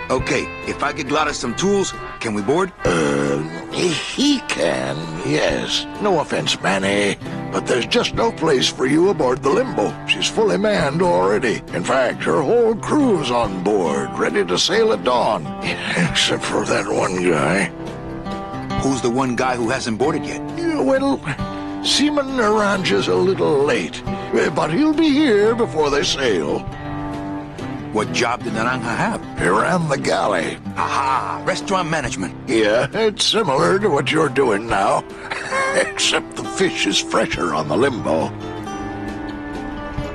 Okay, if I get Glottis some tools, can we board? He can, yes. No offense, Manny, but there's just no place for you aboard the Limbo. She's fully manned already. In fact, her whole crew's on board, ready to sail at dawn. Except for that one guy. Who's the one guy who hasn't boarded yet? Yeah, well, Seaman Naranja's a little late, but he'll be here before they sail. What job did Naranja have? He ran the galley. Aha! Restaurant management. Yeah, it's similar to what you're doing now. Except the fish is fresher on the Limbo.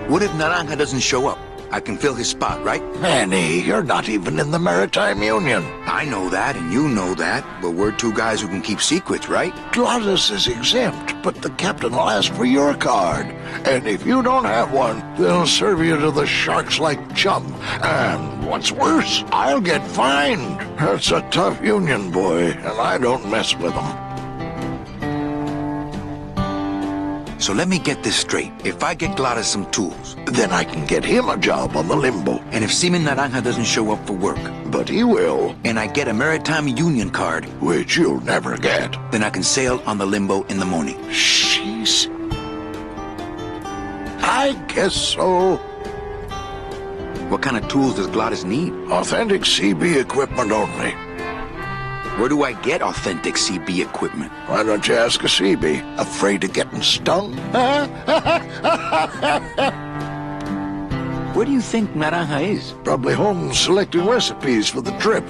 What if Naranja doesn't show up? I can fill his spot, right? Manny, you're not even in the Maritime Union. I know that, and you know that, but we're two guys who can keep secrets, right? Glottis is exempt, but the captain will ask for your card. And if you don't have one, they'll serve you to the sharks like chum. And what's worse, I'll get fined. That's a tough union, boy, and I don't mess with them. So let me get this straight. If I get Glottis some tools, then I can get him a job on the Limbo. And if Seaman Naranja doesn't show up for work, but he will, and I get a Maritime Union card, which you'll never get, then I can sail on the Limbo in the morning. Jeez. I guess so. What kind of tools does Glottis need? Authentic CB equipment only. Where do I get authentic CB equipment? Why don't you ask a CB? Afraid of getting stung? Where do you think Naranja is? Probably home selecting recipes for the trip.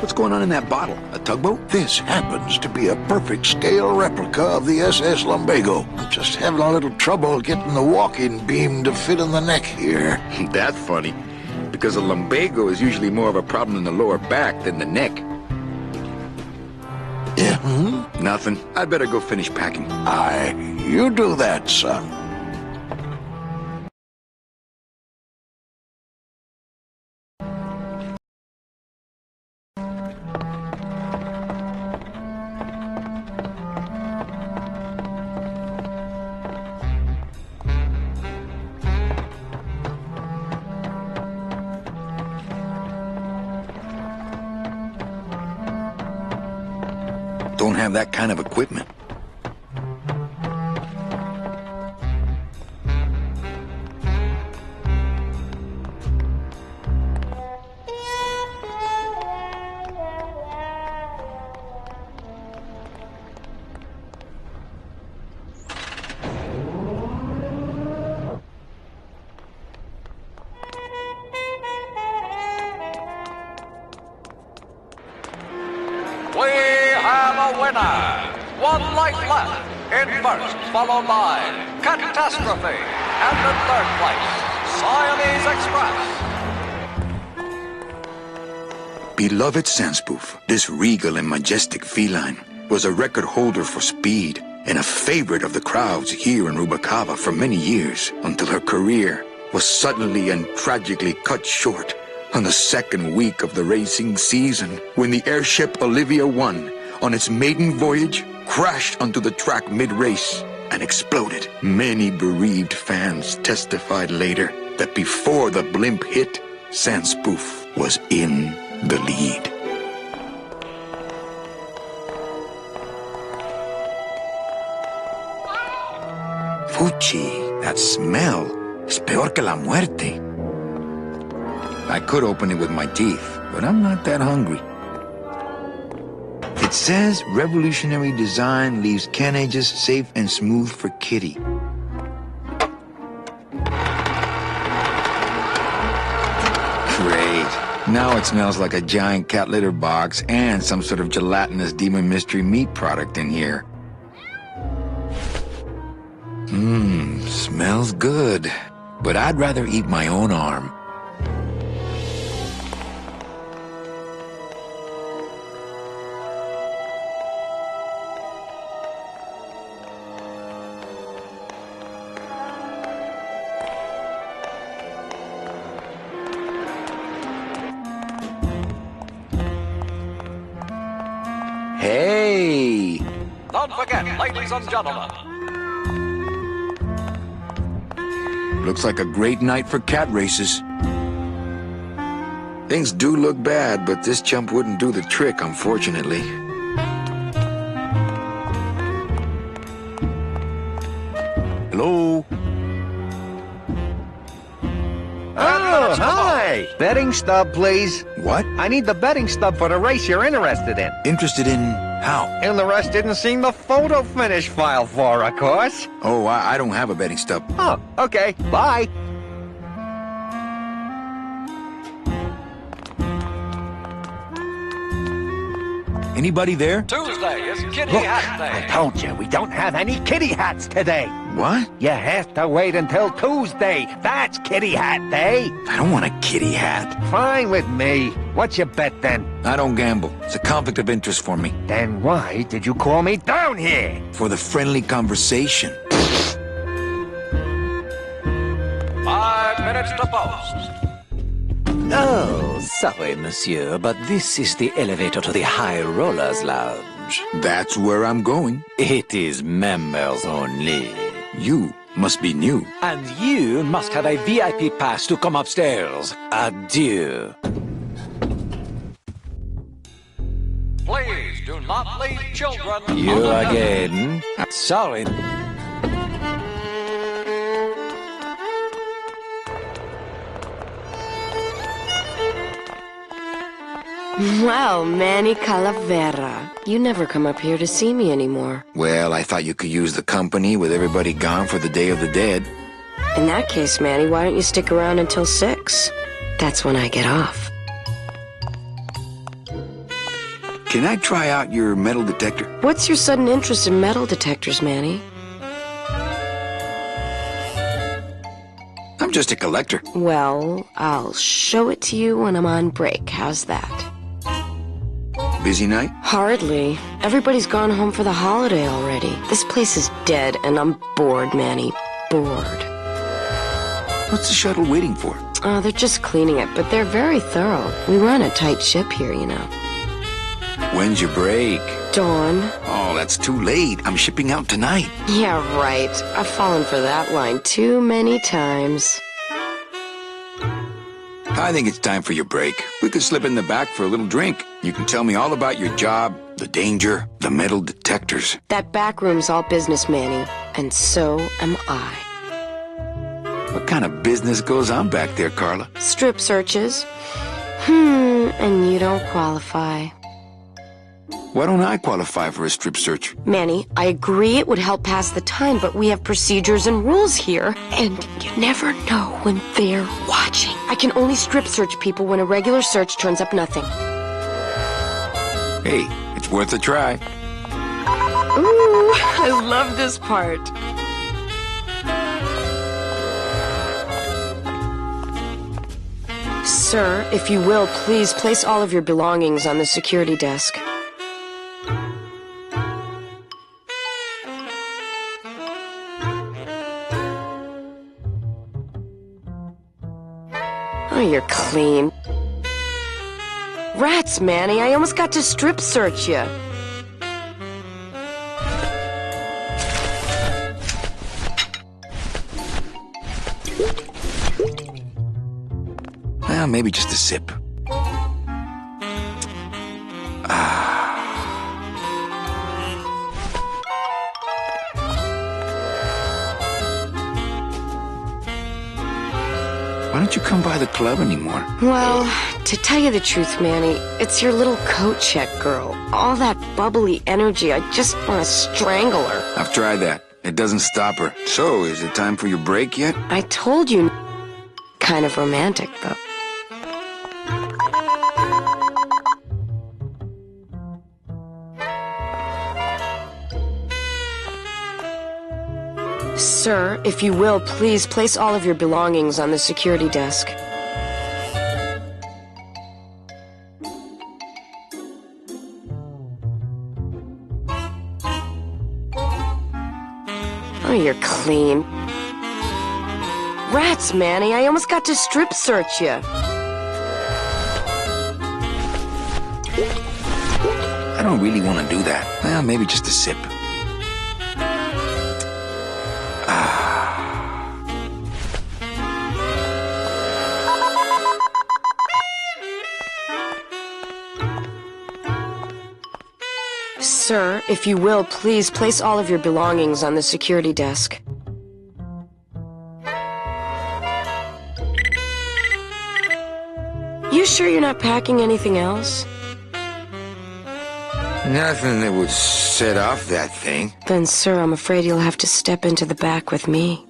What's going on in that bottle? A tugboat? This happens to be a perfect scale replica of the SS Lumbago. I'm just having a little trouble getting the walking beam to fit in the neck here. That's funny, because a lumbago is usually more of a problem in the lower back than the neck. Yeah, Nothing. I'd better go finish packing. Aye, you do that, son. Don't have that kind of equipment. One life left. In first, followed by Catastrophe. And in third place, Siamese Express. Beloved Sandspoof, this regal and majestic feline was a record holder for speed and a favorite of the crowds here in Rubalcaba for many years, until her career was suddenly and tragically cut short on the second week of the racing season, when the airship Olivia 1, on its maiden voyage, crashed onto the track mid-race and exploded. Many bereaved fans testified later that before the blimp hit, Sandspoof was in the lead. Fuchi, that smell. Es peor que la muerte. I could open it with my teeth, but I'm not that hungry. It says revolutionary design leaves can ages safe and smooth for Kitty. Great. Now it smells like a giant cat litter box and some sort of gelatinous demon mystery meat product in here. Smells good. But I'd rather eat my own arm. Hey! Don't forget, ladies and gentlemen. Looks like a great night for cat races. Things do look bad, but this chump wouldn't do the trick, unfortunately. Hello? Oh, hi! Betting stub, please. What? I need the betting stub for the race you're interested in. Interested in how? Interested in seeing the photo finish file for, of course. Oh, I don't have a betting stub. Oh, okay. Bye. Anybody there? Tuesday is Kitty Look, Hat Day. I told you, we don't have any kitty hats today. What? You have to wait until Tuesday. That's Kitty Hat Day. I don't want a kitty hat. Fine with me. What's your bet then? I don't gamble. It's a conflict of interest for me. Then why did you call me down here? For the friendly conversation. 5 minutes to post. Oh, sorry, monsieur, but this is the elevator to the High Rollers Lounge. That's where I'm going. It is members only. You must be new. And you must have a VIP pass to come upstairs. Adieu. Please do not leave children. You again? Sorry. Well, Manny Calavera, you never come up here to see me anymore. Well, I thought you could use the company with everybody gone for the Day of the Dead. In that case, Manny, why don't you stick around until 6? That's when I get off. Can I try out your metal detector? What's your sudden interest in metal detectors, Manny? I'm just a collector. Well, I'll show it to you when I'm on break. How's that? Busy night? Hardly. Everybody's gone home for the holiday already. This place is dead, and I'm bored, Manny. Bored. What's the shuttle waiting for? Oh, they're just cleaning it, but they're very thorough. We run a tight ship here, you know. When's your break? Dawn. Oh, that's too late. I'm shipping out tonight. Yeah, right. I've fallen for that line too many times. I think it's time for your break. We could slip in the back for a little drink. You can tell me all about your job, the danger, the metal detectors. That back room's all business, Manny. And so am I. What kind of business goes on back there, Carla? Strip searches. And you don't qualify. Why don't I qualify for a strip search? Manny, I agree it would help pass the time, but we have procedures and rules here, and you never know when they're watching. I can only strip search people when a regular search turns up nothing. Hey, it's worth a try. Ooh, I love this part. Sir, if you will, please place all of your belongings on the security desk. Oh, you're clean. Rats, Manny, I almost got to strip search you. Well, maybe just a sip. don't you come by the club anymore? Well, to tell you the truth, Manny, it's your little coat check girl. All that bubbly energy, I just want to strangle her. I've tried that. It doesn't stop her. So, is it time for your break yet? I told you. Kind of romantic, though. Sir, if you will, please place all of your belongings on the security desk. Oh, you're clean. Rats, Manny, I almost got to strip search you. I don't really want to do that. Well, maybe just a sip. Sir, if you will, please place all of your belongings on the security desk. You sure you're not packing anything else? Nothing that would set off that thing. Then, sir, I'm afraid you'll have to step into the back with me.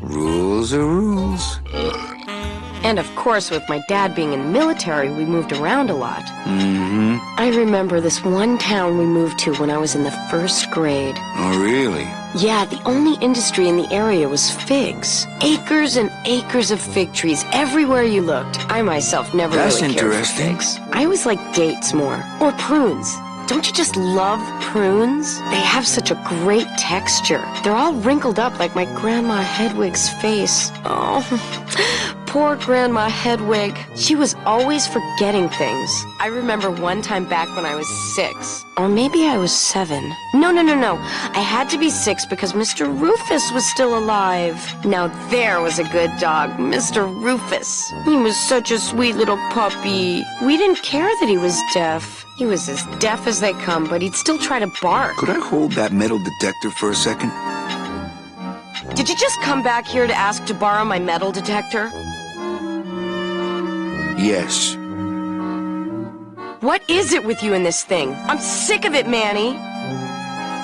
Rules are rules. And of course, with my dad being in the military, we moved around a lot. Mm-hmm. I remember this one town we moved to when I was in the 1st grade. Oh, really? Yeah, the only industry in the area was figs. Acres and acres of fig trees everywhere you looked. I myself never That's really cared for interesting. figs. I always liked dates more. Or prunes. Don't you just love prunes? They have such a great texture. They're all wrinkled up like my Grandma Hedwig's face. Oh, poor Grandma Hedwig. She was always forgetting things. I remember one time back when I was 6. Or maybe I was 7. No. I had to be 6 because Mr. Rufus was still alive. Now there was a good dog, Mr. Rufus. He was such a sweet little puppy. We didn't care that he was deaf. He was as deaf as they come, but he'd still try to bark. Could I hold that metal detector for a second? Did you just come back here to ask to borrow my metal detector? Yes. What is it with you in this thing? I'm sick of it, Manny.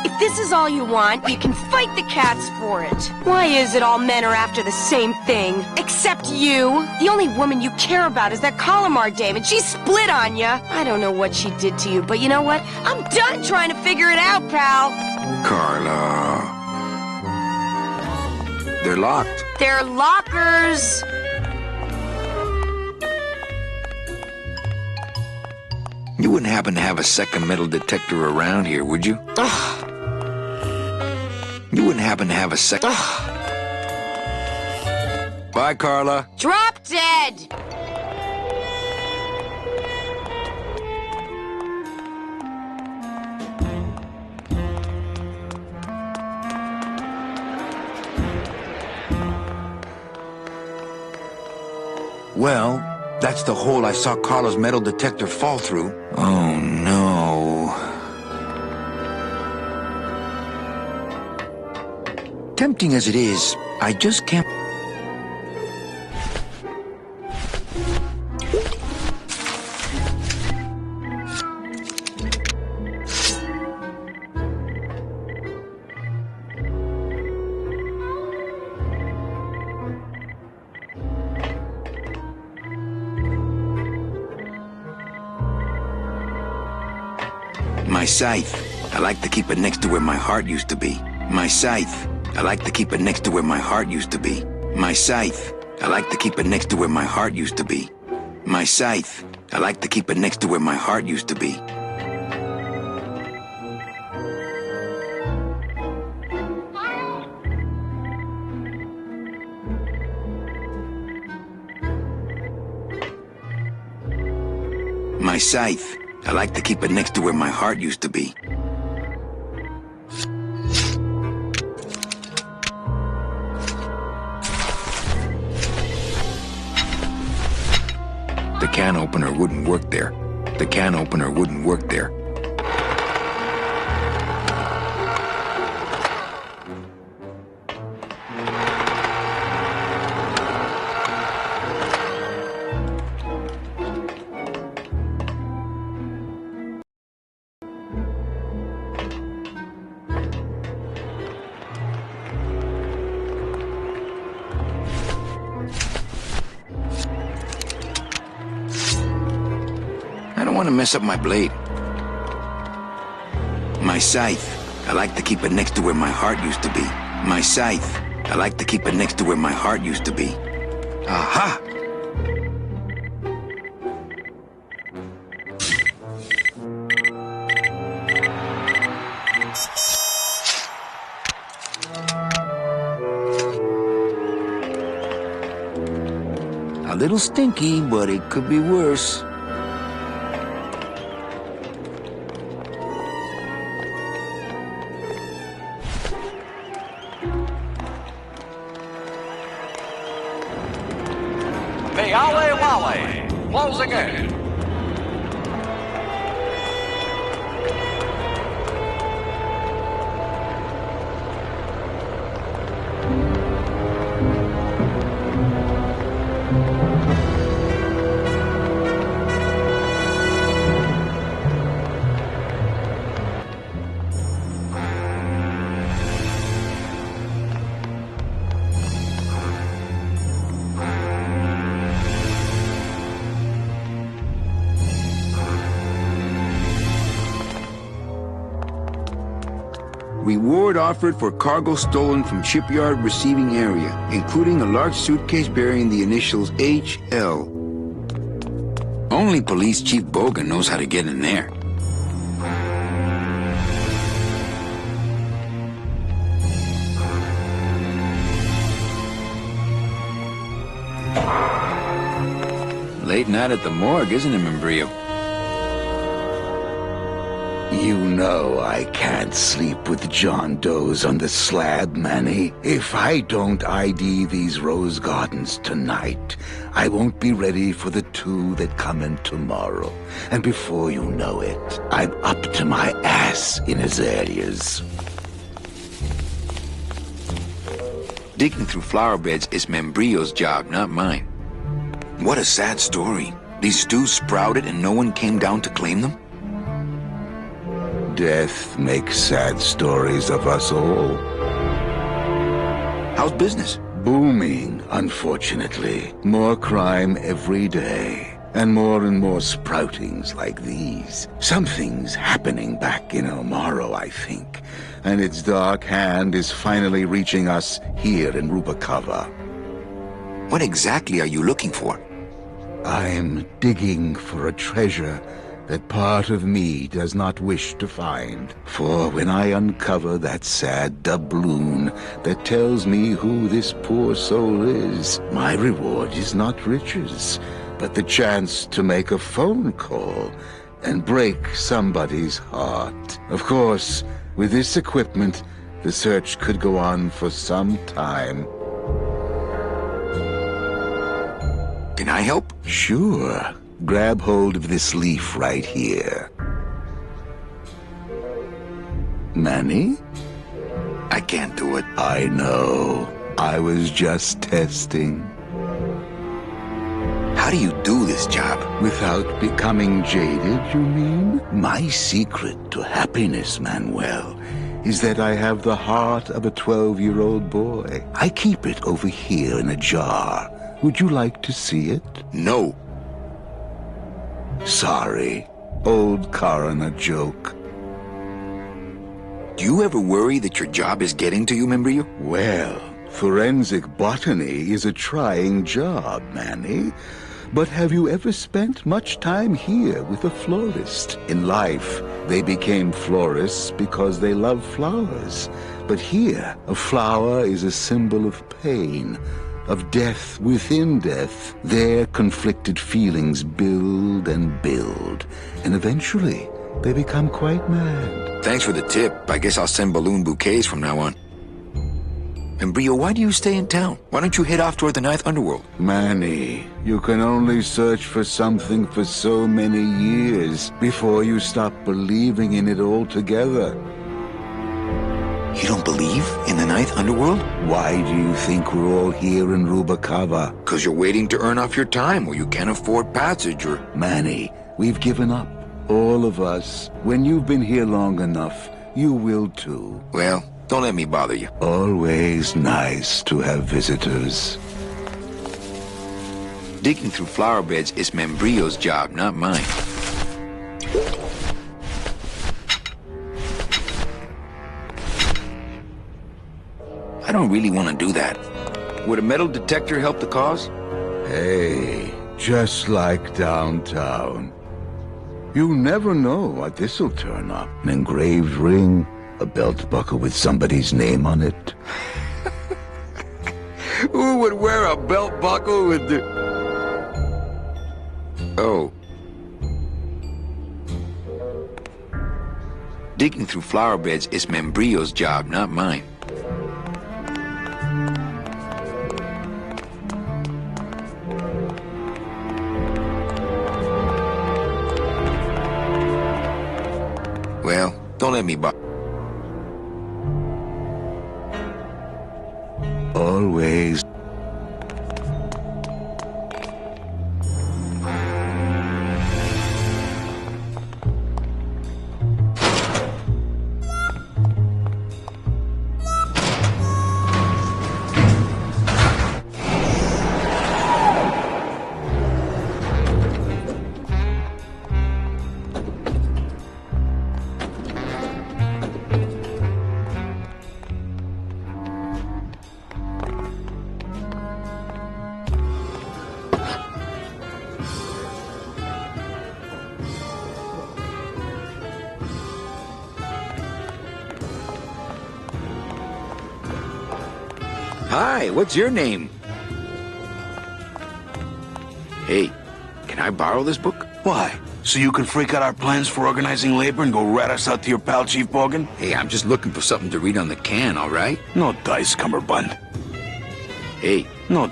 If this is all you want, you can fight the cats for it. Why is it all men are after the same thing? Except you. The only woman you care about is that Calamar dame, and she split on you. I don't know what she did to you, but you know what? I'm done trying to figure it out, pal. Carla. They're locked. They're lockers. You wouldn't happen to have a second metal detector around here, would you? Ugh. You wouldn't happen to have a second... Bye, Carla. Drop dead! Well, that's the hole I saw Carla's metal detector fall through. Oh, no. Tempting as it is, I just can't... My scythe. I like to keep it next to where my heart used to be. My scythe. I like to keep it next to where my heart used to be. My scythe. I like to keep it next to where my heart used to be. My scythe. I like to keep it next to where my heart used to be. My scythe. I like to keep it next to where my heart used to be. The can opener wouldn't work there. The can opener wouldn't work there. want to mess up my blade. My scythe. I like to keep it next to where my heart used to be. My scythe. I like to keep it next to where my heart used to be. Aha! A little stinky, but it could be worse. The Alley Wally, closing in. Reward offered for cargo stolen from shipyard receiving area, including a large suitcase bearing the initials HL. Only Police Chief Bogan knows how to get in there. Late night at the morgue, isn't it, Membrillo? You know I can't sleep with John Doe's on the slab, Manny. If I don't ID these rose gardens tonight, I won't be ready for the two that come in tomorrow. And before you know it, I'm up to my ass in azaleas. Digging through flower beds is Membrillo's job, not mine. What a sad story. These stews sprouted and no one came down to claim them? Death makes sad stories of us all. How's business? Booming, unfortunately. More crime every day. And more sproutings like these. Something's happening back in Omaro, I think. And its dark hand is finally reaching us here in Rubacava. What exactly are you looking for? I'm digging for a treasure that part of me does not wish to find. For when I uncover that sad doubloon that tells me who this poor soul is, my reward is not riches, but the chance to make a phone call and break somebody's heart. Of course, with this equipment, the search could go on for some time. Can I help? Sure. Grab hold of this leaf right here. Manny? I can't do it. I know. I was just testing. How do you do this job? Without becoming jaded, you mean? My secret to happiness, Manuel, is that I have the heart of a 12-year-old boy. I keep it over here in a jar. Would you like to see it? No. Sorry. Old coroner joke. Do you ever worry that your job is getting to you, Membrillo? Well, forensic botany is a trying job, Manny. But have you ever spent much time here with a florist? In life, they became florists because they love flowers. But here, a flower is a symbol of pain, of death within death. Their conflicted feelings build and build, and eventually they become quite mad. Thanks for the tip. I guess I'll send balloon bouquets from now on. Membrillo, why do you stay in town? Why don't you head off toward the Ninth Underworld? Manny, you can only search for something for so many years before you stop believing in it altogether. You don't believe in the Ninth Underworld? Why do you think we're all here in Rubacava? Because you're waiting to earn off your time, or you can't afford passage, or... Manny, we've given up. All of us. When you've been here long enough, you will too. Well, don't let me bother you. Always nice to have visitors. Digging through flower beds is Membrillo's job, not mine. I don't really want to do that. Would a metal detector help the cause? Hey, just like downtown. You never know what this'll turn up. An engraved ring, a belt buckle with somebody's name on it. Who would wear a belt buckle with the... Oh. Digging through flower beds is Membrillo's job, not mine. Well, don't let me bother. Always. Hi, what's your name? Hey, can I borrow this book? Why? So you can freak out our plans for organizing labor and go rat us out to your pal, Chief Bogan? Hey, I'm just looking for something to read on the can, all right? No dice, Cummerbund. Hey. No.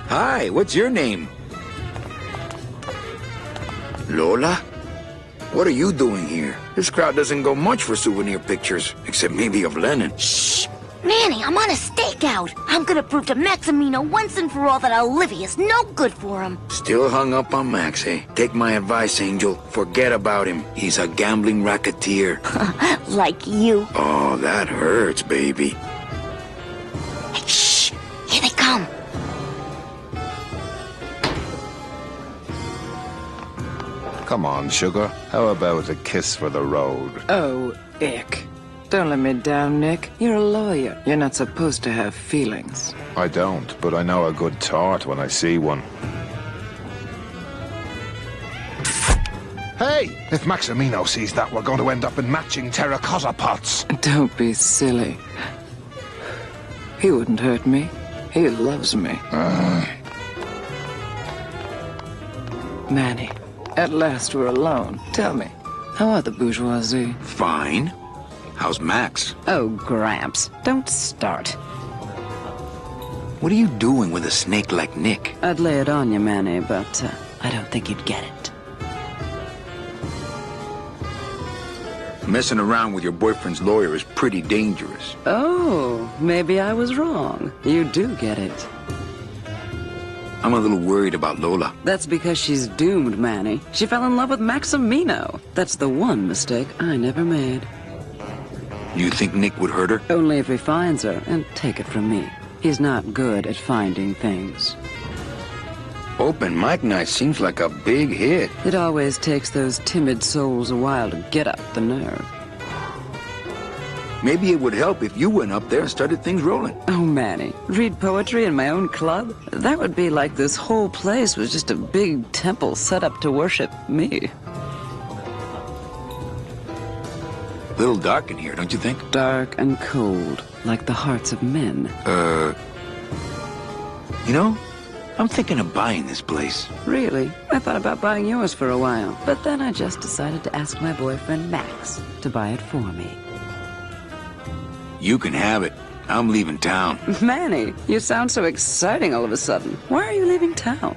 Hi, what's your name? Lola? What are you doing here? This crowd doesn't go much for souvenir pictures, except maybe of Lenin. Shh! Manny, I'm on a stakeout. I'm gonna prove to Maximino once and for all that Olivia's no good for him. Still hung up on Max, eh? Take my advice, Angel. Forget about him. He's a gambling racketeer. Like you. Oh, that hurts, baby. Hey, shh! Here they come. Come on, sugar. How about a kiss for the road? Oh, ick. Don't let me down, Nick. You're a lawyer. You're not supposed to have feelings. I don't, but I know a good tart when I see one. Hey! If Maximino sees that, we're going to end up in matching terracotta pots. Don't be silly. He wouldn't hurt me. He loves me. Manny, at last we're alone. Tell me, how are the bourgeoisie? Fine. How's Max? Oh, Gramps, don't start. What are you doing with a snake like Nick? I'd lay it on you, Manny, but I don't think you'd get it. Messing around with your boyfriend's lawyer is pretty dangerous. Oh, maybe I was wrong. You do get it. I'm a little worried about Lola. That's because she's doomed, Manny. She fell in love with Maximino. That's the one mistake I never made. You think Nick would hurt her? Only if he finds her, and take it from me. He's not good at finding things. Open mic night seems like a big hit. It always takes those timid souls a while to get up the nerve. Maybe it would help if you went up there and started things rolling. Oh, Manny, read poetry in my own club? That would be like this whole place was just a big temple set up to worship me. Little dark in here, don't you think? Dark and cold, like the hearts of men. You know, I'm thinking of buying this place. Really? I thought about buying yours for a while, but then I just decided to ask my boyfriend Max to buy it for me. You can have it. I'm leaving town. Manny, you sound so exciting all of a sudden. Why are you leaving town?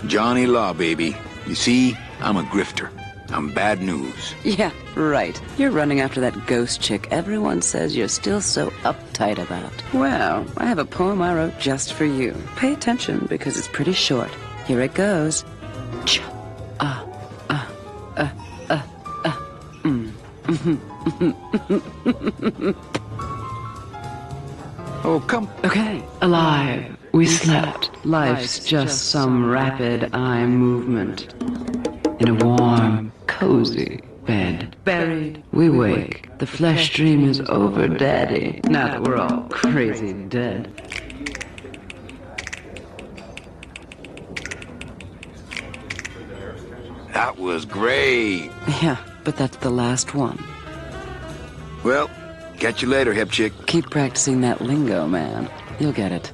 Johnny Law, baby. You see, I'm a grifter. I'm bad news. Yeah, right. You're running after that ghost chick everyone says you're still so uptight about. Well, I have a poem I wrote just for you. Pay attention because it's pretty short. Here it goes. Oh, come. Okay. Alive. We slept. Life's just some rapid eye movement. In a warm, cozy bed, buried. We wake. The flesh dream is over, Daddy. Now that we're all crazy dead. That was great. Yeah, but that's the last one. Well, catch you later, hip chick. Keep practicing that lingo, man. You'll get it.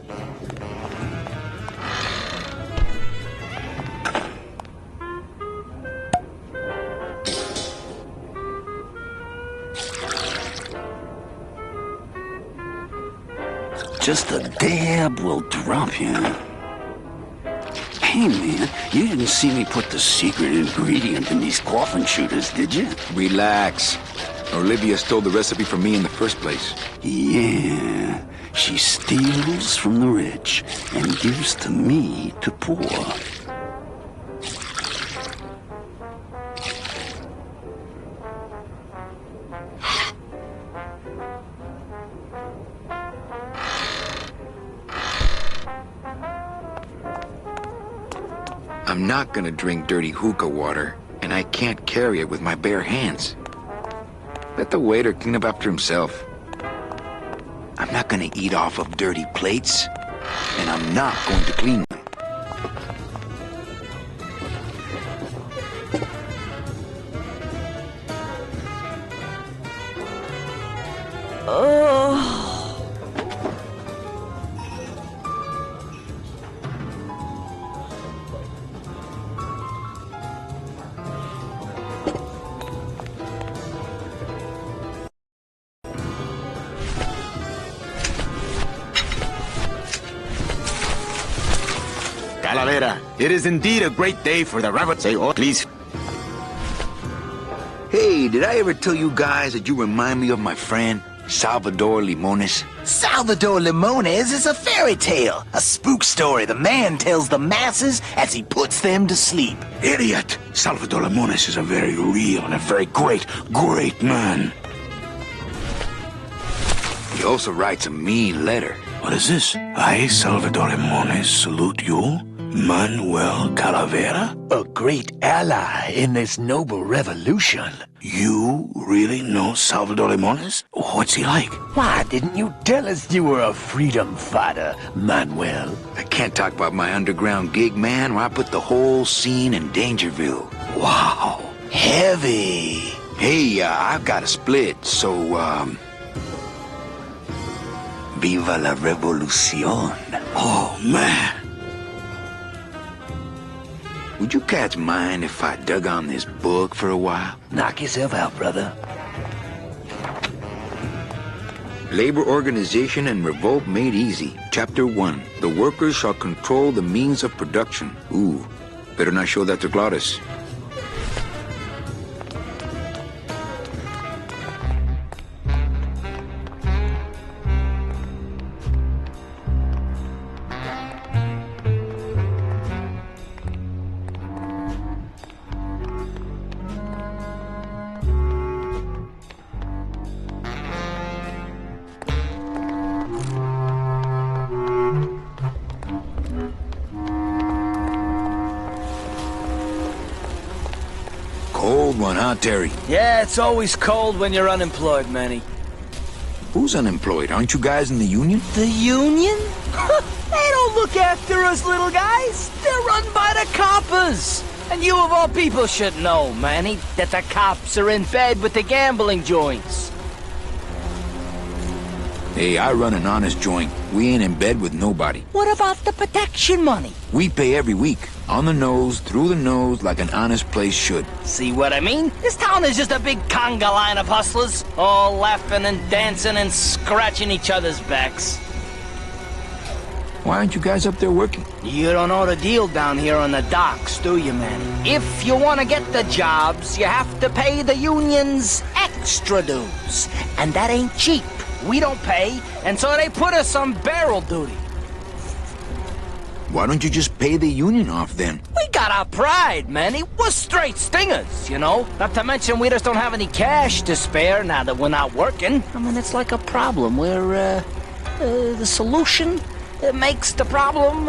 Just a dab will drop you. Hey, man, you didn't see me put the secret ingredient in these coffin shooters, did you? Relax. Olivia stole the recipe from me in the first place. Yeah, she steals from the rich and gives to me to poor. I'm not gonna drink dirty hookah water, and I can't carry it with my bare hands. Let the waiter clean up after himself. I'm not gonna eat off of dirty plates, and I'm not going to clean them. Calavera, it is indeed a great day for the rabbit. Say, oh, please. Hey, did I ever tell you guys that you remind me of my friend, Salvador Limones? Salvador Limones is a fairy tale, a spook story the man tells the masses as he puts them to sleep. Idiot! Salvador Limones is a very real and a very great man. He also writes a mean letter. What is this? I, Salvador Limones, salute you, Manuel Calavera, a great ally in this noble revolution. You really know Salvador Limones? What's he like? Why didn't you tell us you were a freedom fighter, Manuel? I can't talk about my underground gig, man, where I put the whole scene in Dangerville. Wow, heavy. Hey, I've got a split, so, Viva la revolución. Oh, man. Would you cats mind if I dug on this book for a while? Knock yourself out, brother. Labor Organization and Revolt Made Easy. Chapter 1. The workers shall control the means of production. Ooh, better not show that to Glottis. Cold one, huh, Terry? Yeah, it's always cold when you're unemployed, Manny. Who's unemployed? Aren't you guys in the union? The union? They don't look after us little guys. They're run by the coppers. And you of all people should know, Manny, that the cops are in bed with the gambling joints. Hey, I run an honest joint. We ain't in bed with nobody. What about the protection money? We pay every week. On the nose, through the nose, like an honest place should. See what I mean? This town is just a big conga line of hustlers, all laughing and dancing and scratching each other's backs. Why aren't you guys up there working? You don't know the deal down here on the docks, do you, man? If you want to get the jobs, you have to pay the unions extra dues. And that ain't cheap. We don't pay, and so they put us on barrel duty. Why don't you just pay the union off then? We got our pride, Manny. We're straight stingers, you know? Not to mention we just don't have any cash to spare now that we're not working. I mean, it's like a problem where, the solution makes the problem,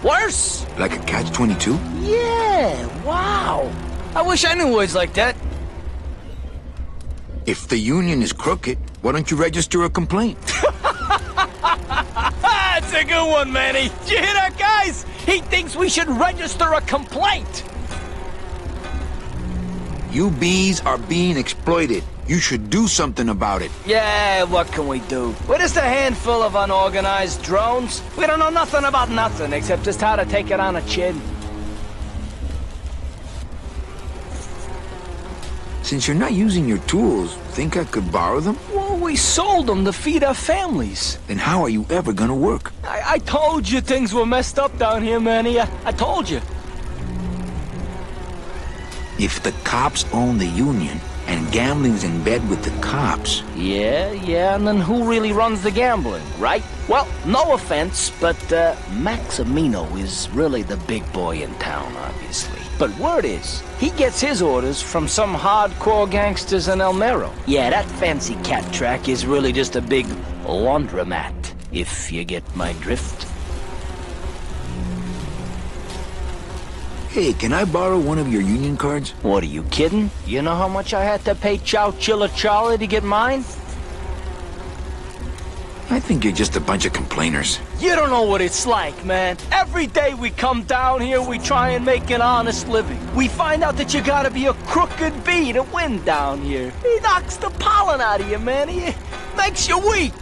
worse. Like a catch-22? Yeah, wow. I wish I knew words like that. If the union is crooked, why don't you register a complaint? That's a good one, Manny. Did you hear that, guys? He thinks we should register a complaint. You bees are being exploited. You should do something about it. Yeah, what can we do? We're just a handful of unorganized drones. We don't know nothing about nothing except just how to take it on the chin. Since you're not using your tools, think I could borrow them? Well, we sold them to feed our families. Then how are you ever gonna work? I told you things were messed up down here, Manny. I told you. If the cops own the union, and gambling's in bed with the cops... Yeah, and then who really runs the gambling, right? Well, no offense, but Maximino is really the big boy in town, obviously. But word is, he gets his orders from some hardcore gangsters in El Mero. Yeah, that fancy cat track is really just a big laundromat, if you get my drift. Hey, can I borrow one of your union cards? What, are you kidding? You know how much I had to pay Chow Chilla Charlie to get mine? I think you're just a bunch of complainers. You don't know what it's like, man. Every day we come down here, we try and make an honest living. We find out that you gotta be a crooked bee to win down here. He knocks the pollen out of you, man. He makes you weak.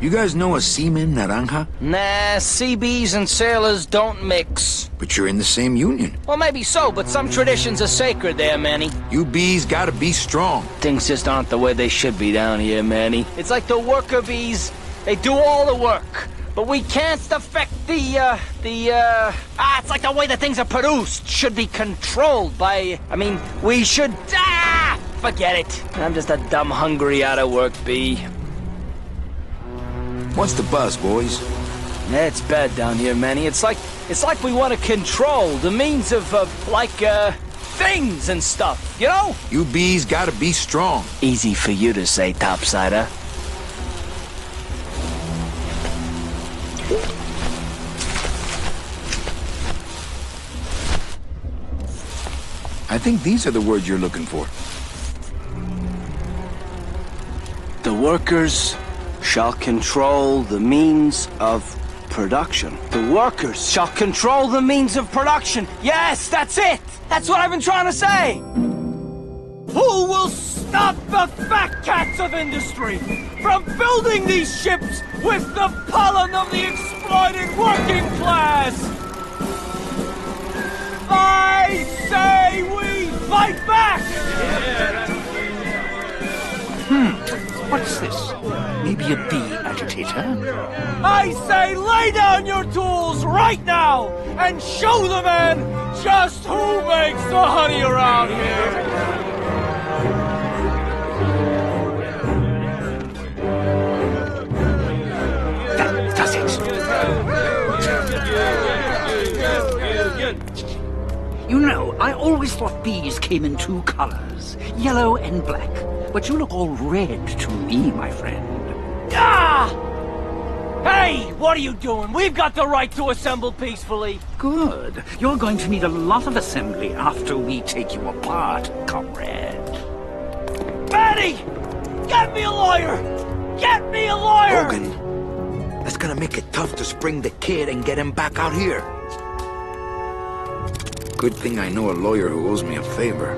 You guys know a seaman naranja? Nah, sea bees and sailors don't mix. But you're in the same union. Well, maybe so, but some traditions are sacred there, Manny. You bees gotta be strong. Things just aren't the way they should be down here, Manny. It's like the worker bees. They do all the work. But we can't affect it's like the way that things are produced should be controlled by... we should... forget it. I'm just a dumb, hungry, out-of-work bee. What's the buzz, boys? Yeah, it's bad down here, Manny. It's like we want to control the means of, things and stuff, you know? You bees gotta be strong. Easy for you to say, topsider. I think these are the words you're looking for. The workers shall control the means of production. The workers shall control the means of production. Yes, that's it! That's what I've been trying to say! Who will stop the fat cats of industry from building these ships with the pollen of the exploited working class? I say we fight back! What's this? Maybe a bee agitator? I say lay down your tools right now and show the man just who makes the honey around here! That does it. You know, I always thought bees came in two colors, yellow and black. But you look all red to me, my friend. Ah! Hey, what are you doing? We've got the right to assemble peacefully. Good. You're going to need a lot of assembly after we take you apart, comrade. Manny! Get me a lawyer! Get me a lawyer! Hogan, that's gonna make it tough to spring the kid and get him back out here. Good thing I know a lawyer who owes me a favor.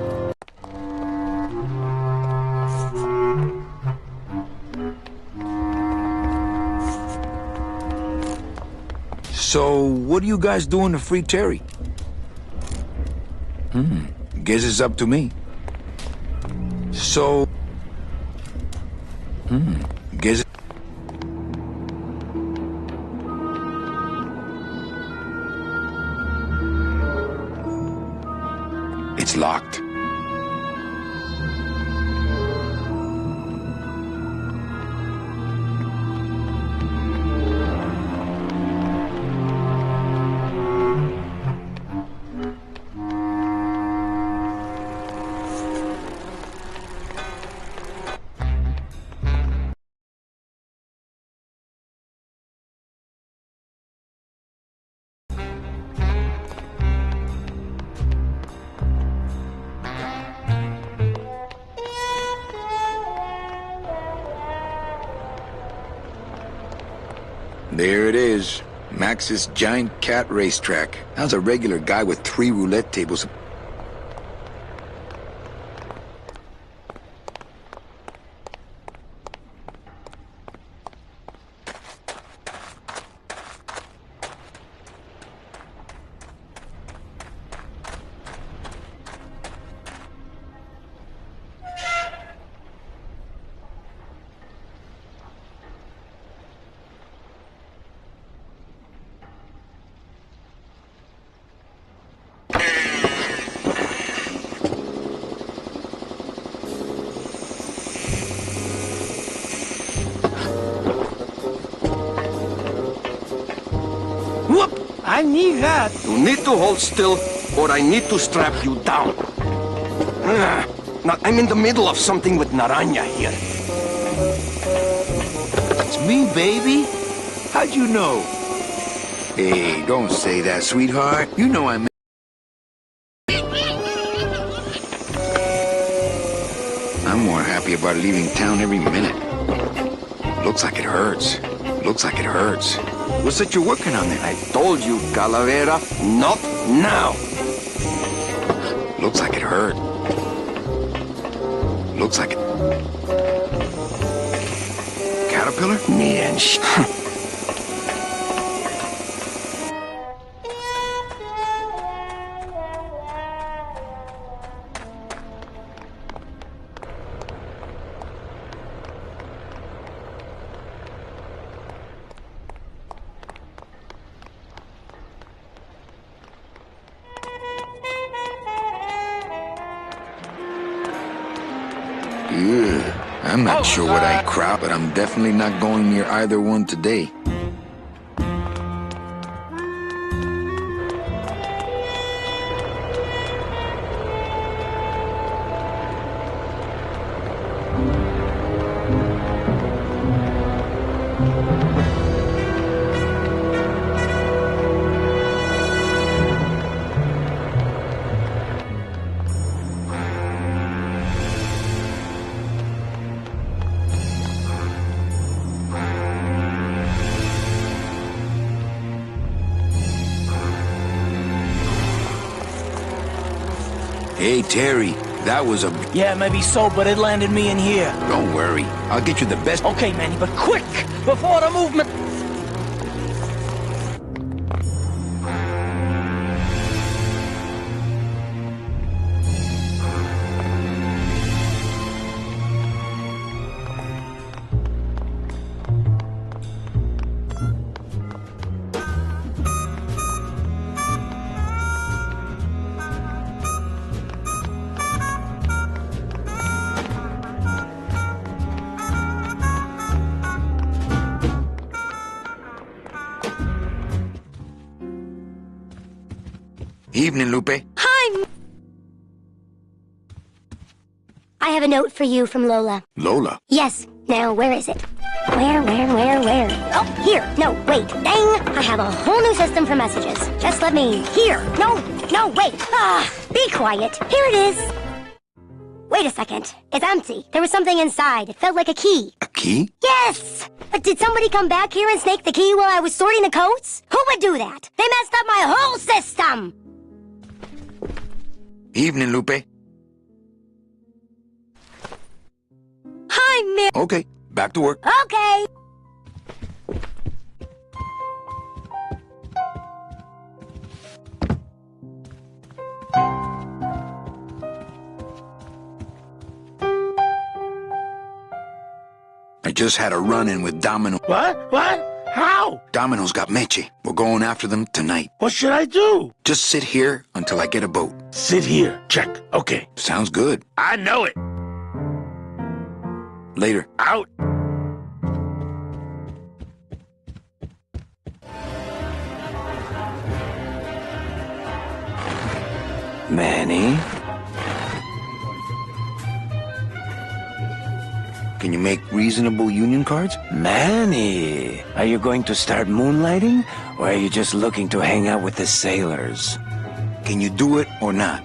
So, what are you guys doing to free Terry? Guess it's up to me. So... guess... It's locked. There it is. Max's giant cat racetrack. How's a regular guy with 3 roulette tables? I need that. You need to hold still, or I need to strap you down. Now, I'm in the middle of something with Naranja here. It's me, baby. How'd you know? Hey, don't say that, sweetheart. You know I'm... I'm more happy about leaving town every minute. Looks like it hurts. Looks like it hurts. What's that you're working on there? I told you, Calavera, not now. Looks like it hurt. Looks like it... Caterpillar? Me and I'm not sure what I crop, but I'm definitely not going near either one today. Hey, Terry, that was a... Yeah, maybe so, but it landed me in here. Don't worry. I'll get you the best... Okay, Manny, but quick! Before the movement... Evening, Lupe. Hi! I have a note for you from Lola. Lola? Yes. Now, where is it? Where? Oh, here. No, wait. Dang! I have a whole new system for messages. Just let me... Here. No, wait. Be quiet. Here it is. Wait a second. It's empty. There was something inside. It felt like a key. A key? Yes! But did somebody come back here and snake the key while I was sorting the coats? Who would do that? They messed up my whole system! Evening, Lupe. Hi, Miss... Okay, back to work. Okay. I just had a run-in with Domino. What? How? Domino's got Meche. We're going after them tonight. What should I do? Just sit here until I get a boat. Sit here. Check. Okay. Sounds good. I know it. Later. Out. Manny? Can you make reasonable union cards? Manny, are you going to start moonlighting, or are you just looking to hang out with the sailors? Can you do it or not?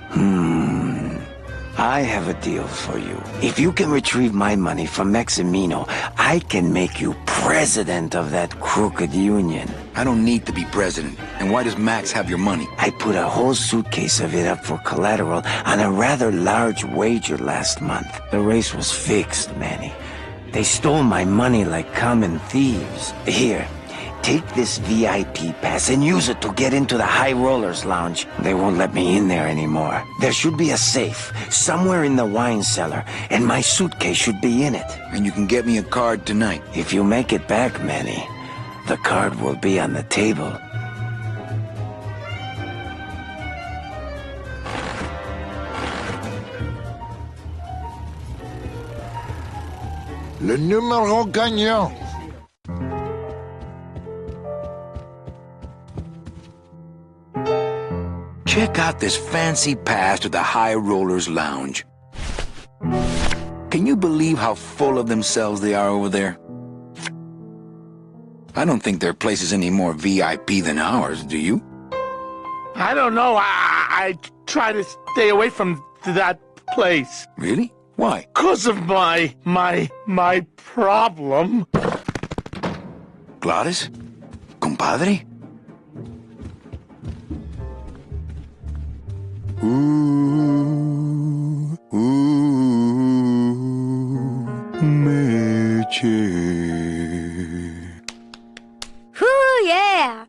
I have a deal for you. If you can retrieve my money from Maximino, I can make you president of that crooked union. I don't need to be president. And why does Max have your money? I put a whole suitcase of it up for collateral on a rather large wager last month. The race was fixed, Manny. They stole my money like common thieves. Here, take this VIP pass and use it to get into the High Rollers Lounge. They won't let me in there anymore. There should be a safe somewhere in the wine cellar, and my suitcase should be in it. And you can get me a card tonight. If you make it back, Manny, the card will be on the table. Le numéro gagnant. Check out this fancy pass to the High Rollers Lounge. Can you believe how full of themselves they are over there? I don't think their place is any more VIP than ours, do you? I don't know. I try to stay away from that place. Really? Why? 'Cause of my problem. Gladys? Compadre? Meche. Whoo, yeah!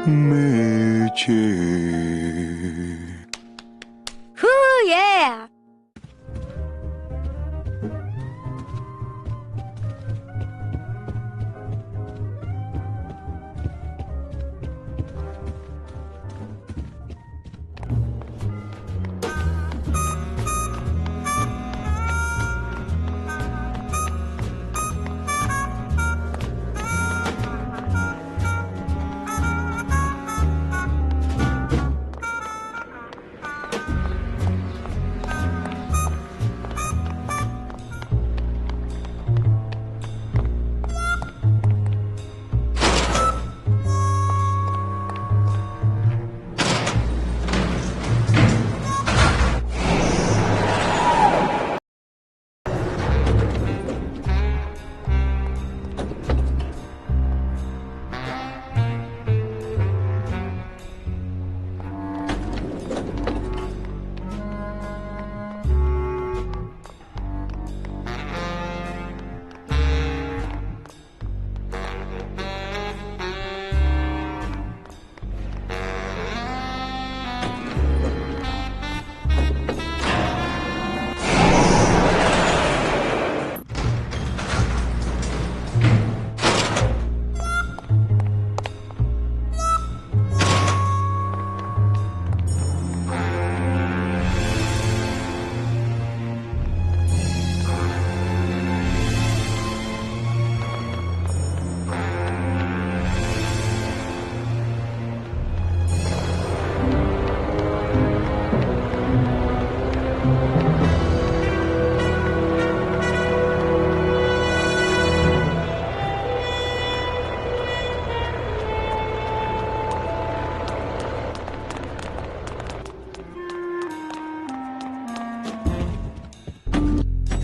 Meche. Whoo, yeah!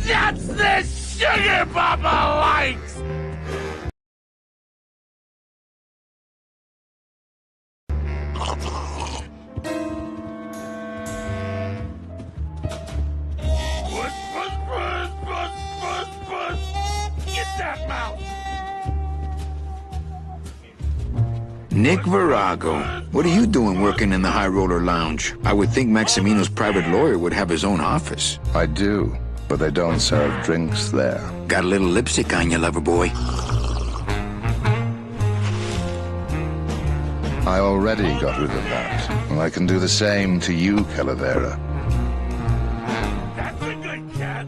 That's the sugar Papa likes! Get that mouse! Nick Virago, what are you doing working in the High Roller Lounge? I would think Maximino's private lawyer would have his own office. I do, but they don't serve drinks there. Got a little lipstick on you, lover boy. I already got rid of that, and I can do the same to you, Calavera. That's a good cat!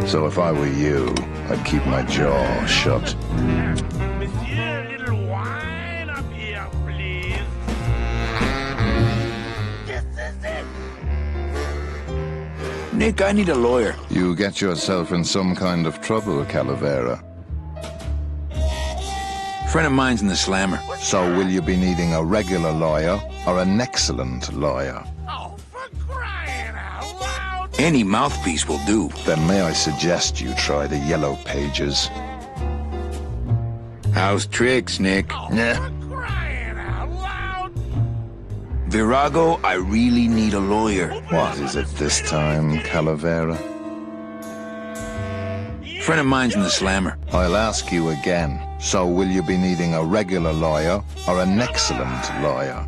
So if I were you, I'd keep my jaw shut. Monsieur, a little wine up here, please. This is it! Nick, I need a lawyer. You get yourself in some kind of trouble, Calavera. Friend of mine's in the slammer. So will you be needing a regular lawyer or an excellent lawyer? Any mouthpiece will do. Then may I suggest you try the Yellow Pages? How's tricks, Nick? Yeah. Virago, I really need a lawyer. What is it this time, Calavera? Friend of mine's in the slammer. I'll ask you again. So will you be needing a regular lawyer or an excellent lawyer?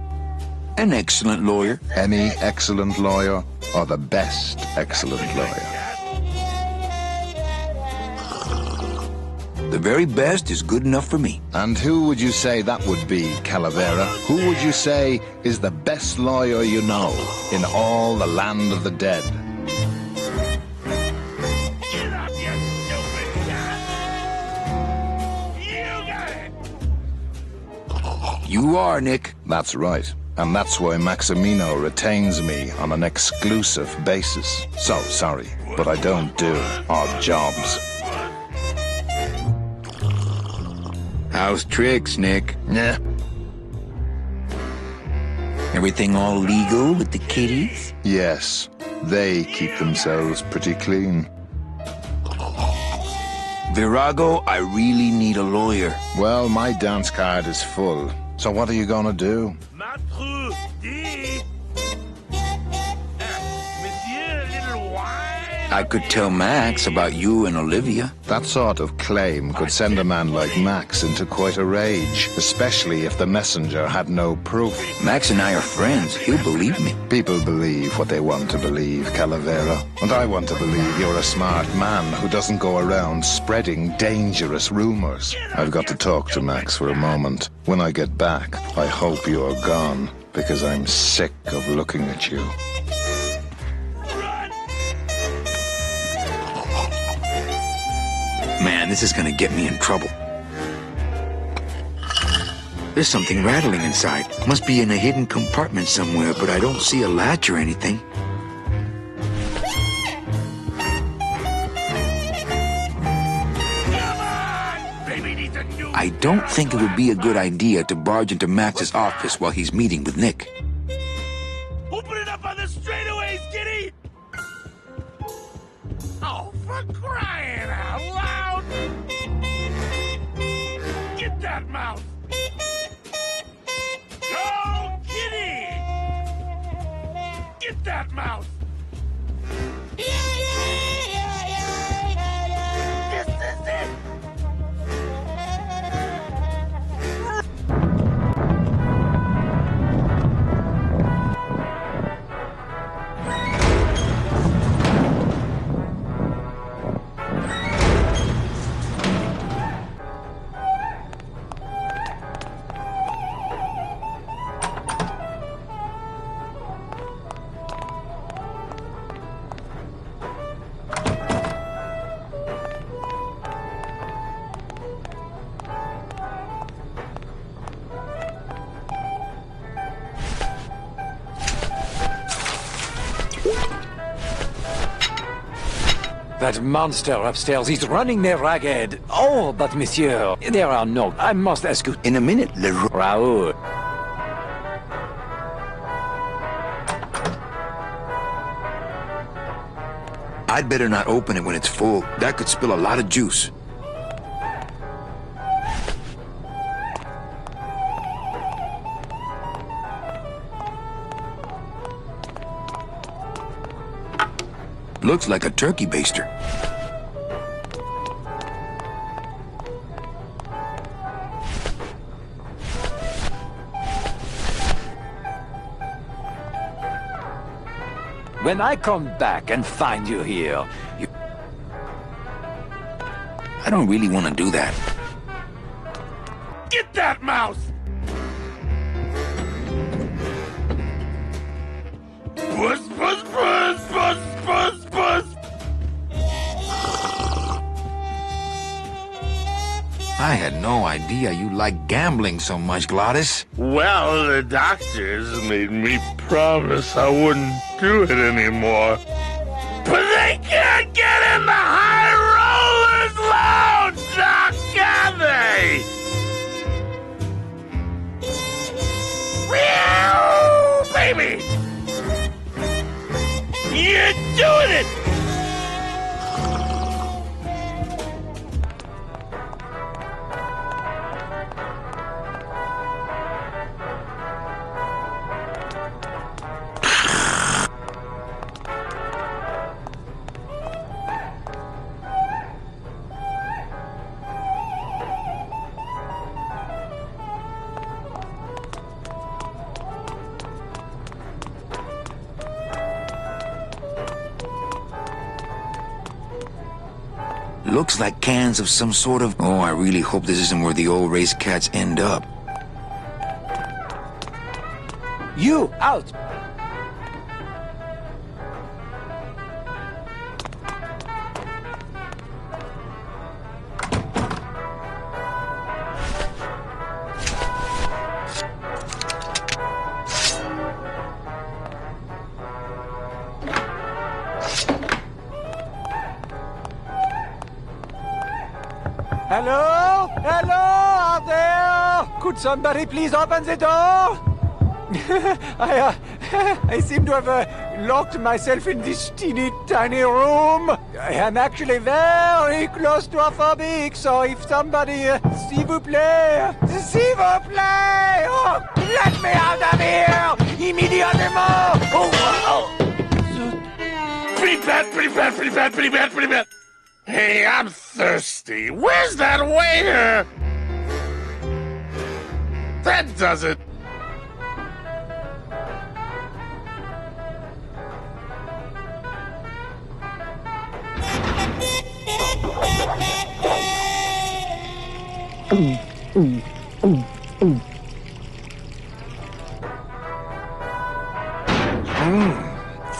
An excellent lawyer. Any excellent lawyer or the best excellent lawyer? The very best is good enough for me. And who would you say that would be, Calavera? Who would you say is the best lawyer you know in all the land of the dead? You are, Nick. That's right. And that's why Maximino retains me on an exclusive basis. So, sorry, but I don't do odd jobs. How's tricks, Nick? Yeah. Everything all legal with the kiddies? Yes. They keep themselves pretty clean. Virago, I really need a lawyer. Well, my dance card is full. So what are you gonna do? I could tell Max about you and Olivia. That sort of claim could send a man like Max into quite a rage, especially if the messenger had no proof. Max and I are friends. He'll believe me. People believe what they want to believe, Calavera. And I want to believe you're a smart man who doesn't go around spreading dangerous rumors. I've got to talk to Max for a moment. When I get back, I hope you're gone, because I'm sick of looking at you. Man, this is gonna get me in trouble. There's something rattling inside. Must be in a hidden compartment somewhere, but I don't see a latch or anything. I don't think it would be a good idea to barge into Max's office while he's meeting with Nick. Open it up on the straightaways, kitty! Oh, for crying out loud! Get that mouse! Go, kitty! Get that mouse! This is it! That monster upstairs, he's running me ragged. Oh, but monsieur, there are no... I must ask you... In a minute, Raoul. I'd better not open it when it's full. That could spill a lot of juice. Looks like a turkey baster. When I come back and find you here, I don't really want to do that. Get that mouse! Puss, puss, puss, puss, puss, puss! I had no idea you liked gambling so much, Glottis. Well, the doctors made me promise I wouldn't do it anymore. But they can't get in the High Rollers Lounge, Doc, can they? Meow, baby! You're doing it! Looks like cans of some sort of... Oh, I really hope this isn't where the old race cats end up. You, out! Hello? Hello out there? Could somebody please open the door? I seem to have locked myself in this teeny tiny room. I am actually very claustrophobic, so if somebody, s'il vous plaît, oh, let me out of here, immediately! Oh. Pretty bad. Hey, I'm thirsty. Where's that waiter? That does it.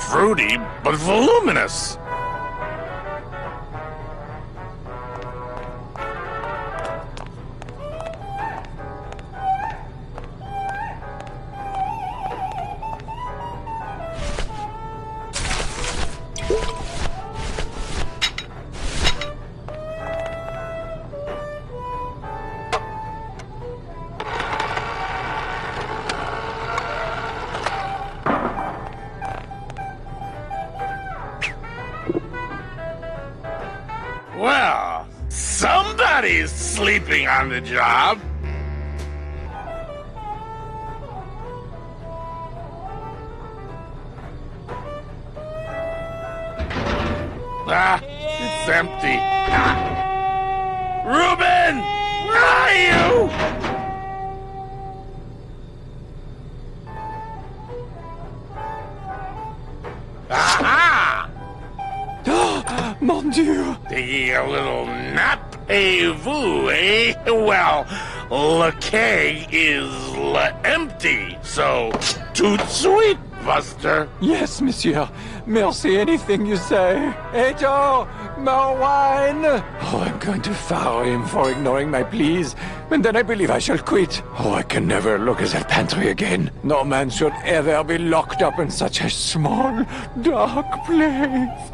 Fruity, but voluminous. Well, somebody's sleeping on the job. Ah, it's empty. Ah. Reuben! Where are you? Aha! Mon Dieu! Taking a little nap, vous, eh? Well, le keg is empty, so toot sweet, Buster. Yes, monsieur. Merci, anything you say. Ejo, more wine. Oh, I'm going to fire him for ignoring my pleas, and then I believe I shall quit. Oh, I can never look at that pantry again. No man should ever be locked up in such a small, dark place.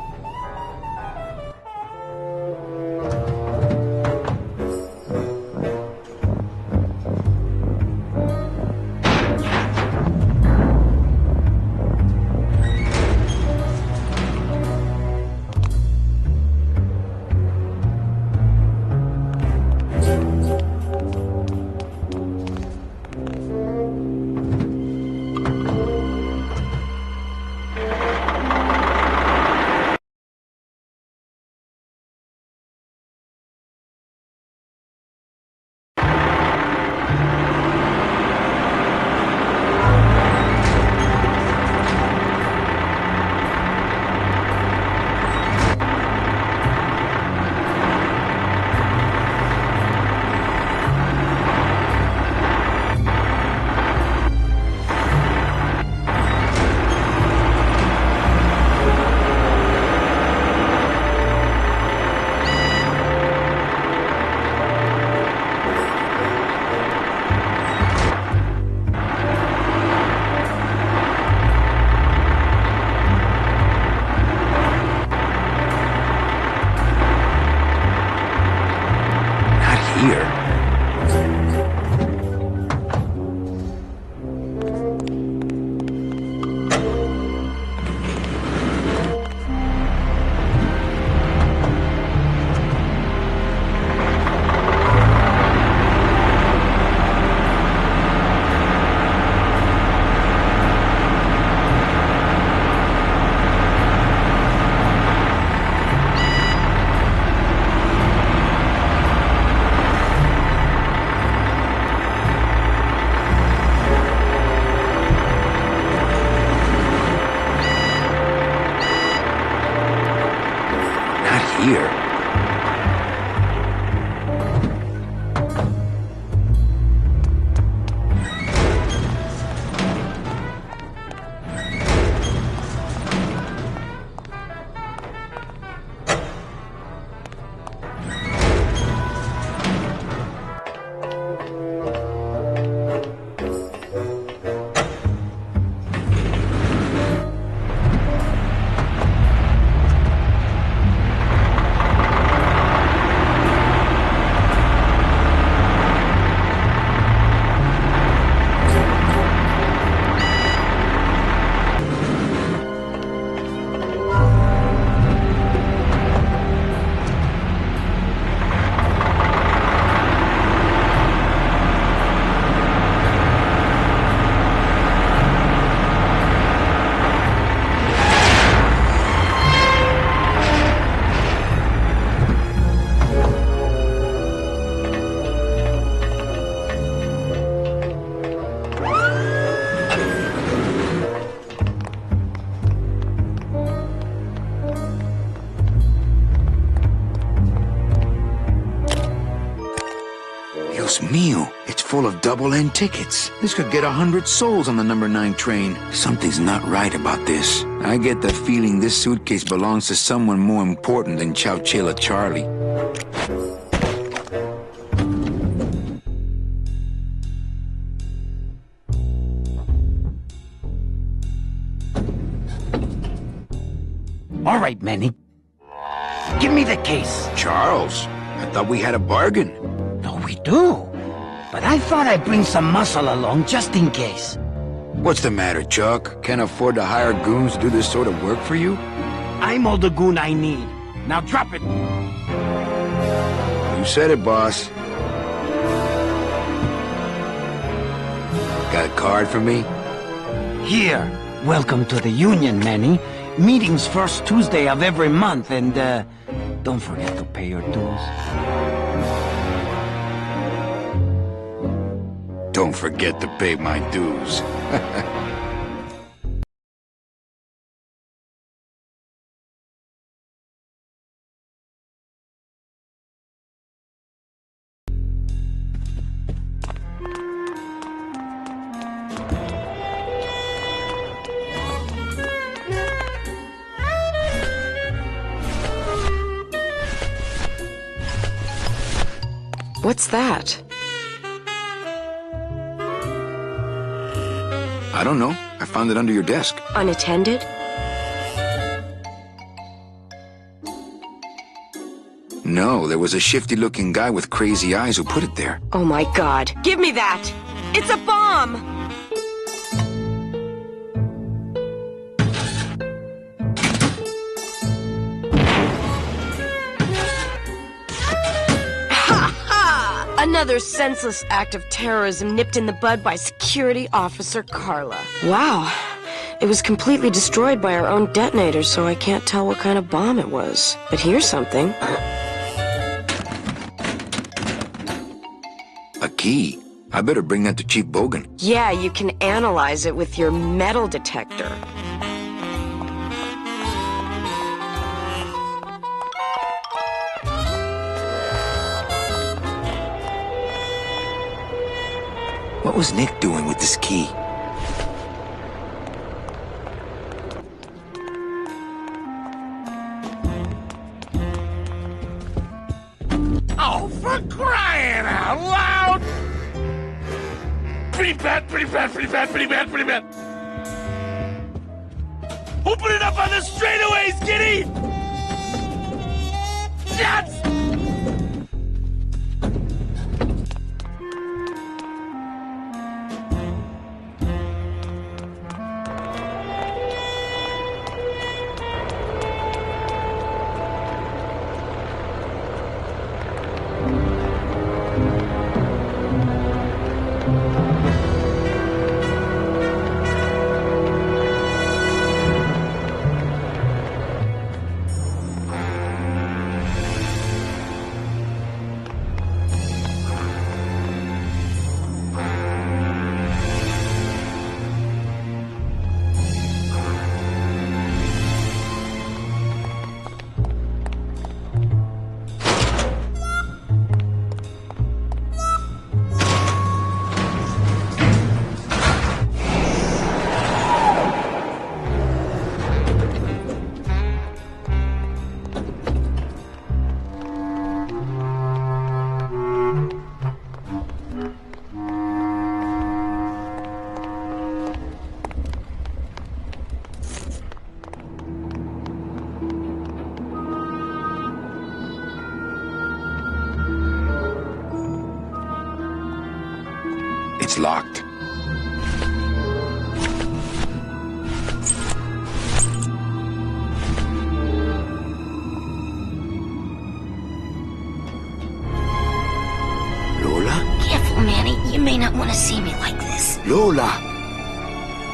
here? Dios mío, it's full of double-end tickets. This could get 100 souls on the number 9 train. Something's not right about this. I get the feeling this suitcase belongs to someone more important than Chowchilla Charlie. All right, Manny. Give me the case. Charles, I thought we had a bargain. No, we do. But I thought I'd bring some muscle along just in case. What's the matter, Chuck? Can't afford to hire goons to do this sort of work for you? I'm all the goon I need. Now drop it. You said it, boss. Got a card for me? Here. Welcome to the Union, Manny. Meeting's first Tuesday of every month, and, don't forget to pay your dues. Don't forget to pay my dues. What's that? I don't know. I found it under your desk. Unattended? No, there was a shifty-looking guy with crazy eyes who put it there. Oh my god. Give me that! It's a bomb! Another senseless act of terrorism nipped in the bud by Security Officer Carla. Wow. It was completely destroyed by our own detonator, so I can't tell what kind of bomb it was. But here's something. A key? I better bring that to Chief Bogan. Yeah, you can analyze it with your metal detector. What was Nick doing with this key? Oh, for crying out loud! Pretty bad, pretty bad, pretty bad, pretty bad, pretty bad. Open it up on the straightaways, Giddy! Yes! It's locked. Lola? Careful, Manny. You may not want to see me like this. Lola!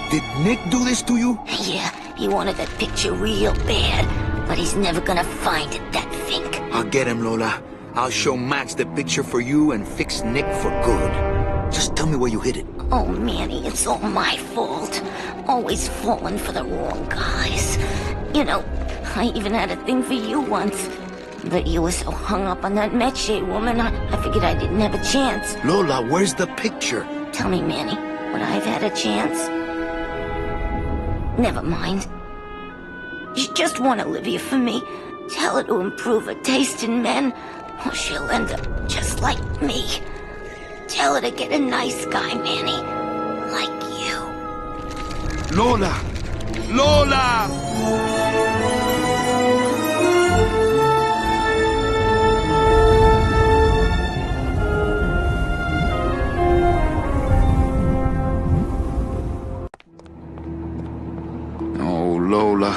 Did Nick do this to you? Yeah, he wanted that picture real bad, but he's never gonna find it, that fink. I'll get him, Lola. I'll show Max the picture for you and fix Nick for good. Just tell me where you hid it. Oh, Manny, it's all my fault. Always falling for the wrong guys. You know, I even had a thing for you once. But you were so hung up on that Meche woman, I figured I didn't have a chance. Lola, where's the picture? Tell me, Manny, would I have had a chance? Never mind. You just want Olivia for me. Tell her to improve her taste in men, or she'll end up just like me. Tell her to get a nice guy, Manny. Like you. Lola! Lola! Oh, Lola.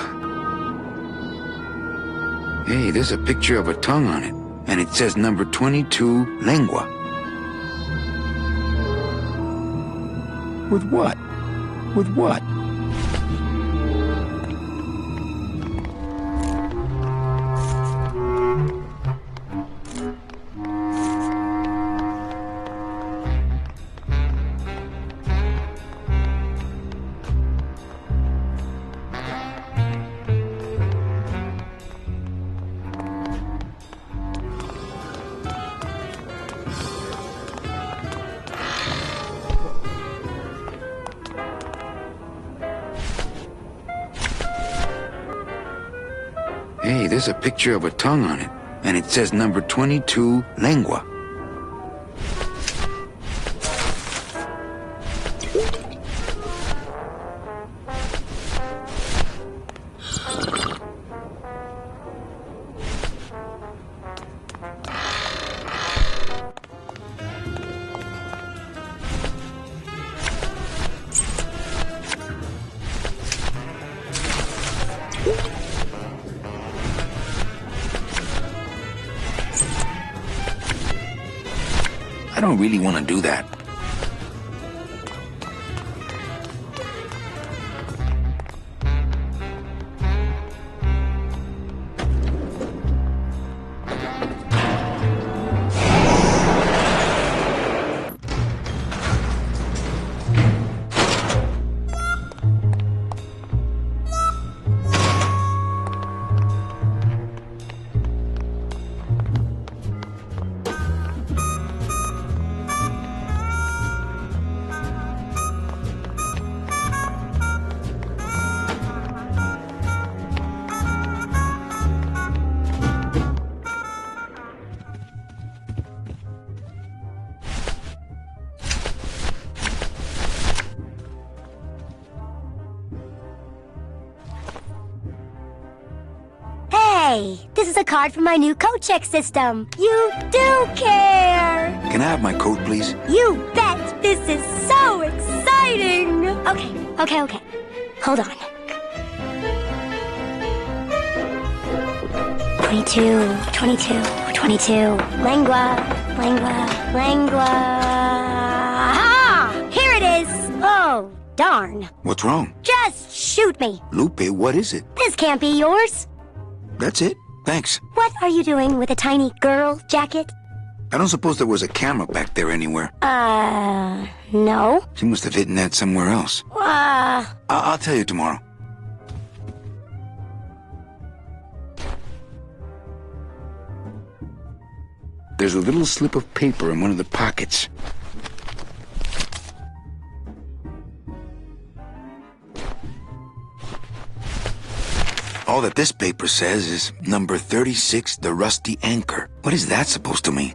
Hey, there's a picture of a tongue on it. And it says number 22, lengua. With what? With what? Hey, there's a picture of a tongue on it. And it says number 22, lengua. I don't really want to do that. Hey, this is a card from my new coat check system. You do care! Can I have my coat, please? You bet! This is so exciting! Okay. Hold on. 22. Lengua. Ah! Here it is! Oh, darn. What's wrong? Just shoot me. Lupe, what is it? This can't be yours. That's it? Thanks. What are you doing with a tiny girl jacket? I don't suppose there was a camera back there anywhere. No. She must have hidden that somewhere else. I'll tell you tomorrow. There's a little slip of paper in one of the pockets. All that this paper says is number 36, the rusty anchor. What is that supposed to mean?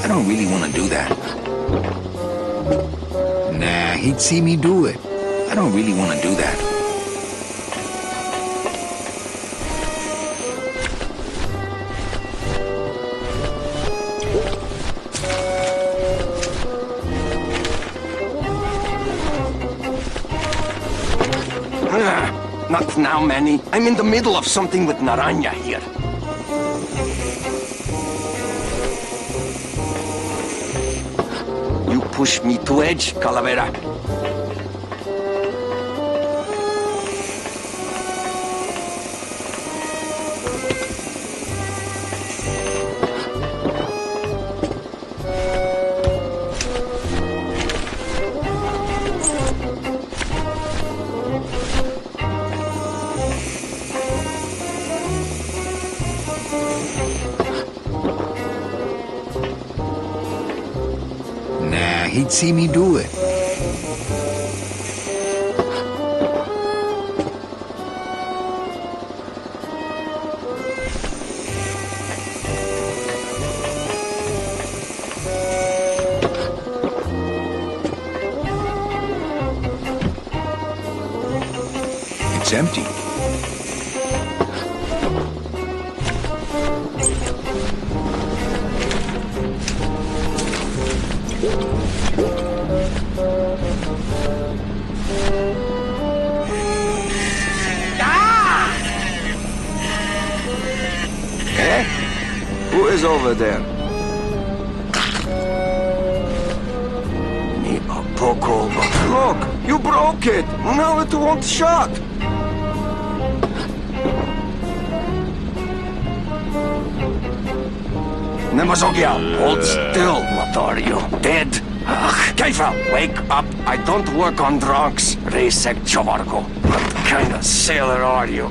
I don't really want to do that. Nah, he'd see me do it. I don't really want to do that. Not now, Manny. I'm in the middle of something with Naranja here. You push me to edge, Calavera. He'd see me do it. It's empty. Who is over there? Me a poco. Look, you broke it. Now it won't shut. Nemazogia, hold still. What are you, dead? Keifa, wake up. I don't work on drunks. Resek Chovargo. What kind of sailor are you?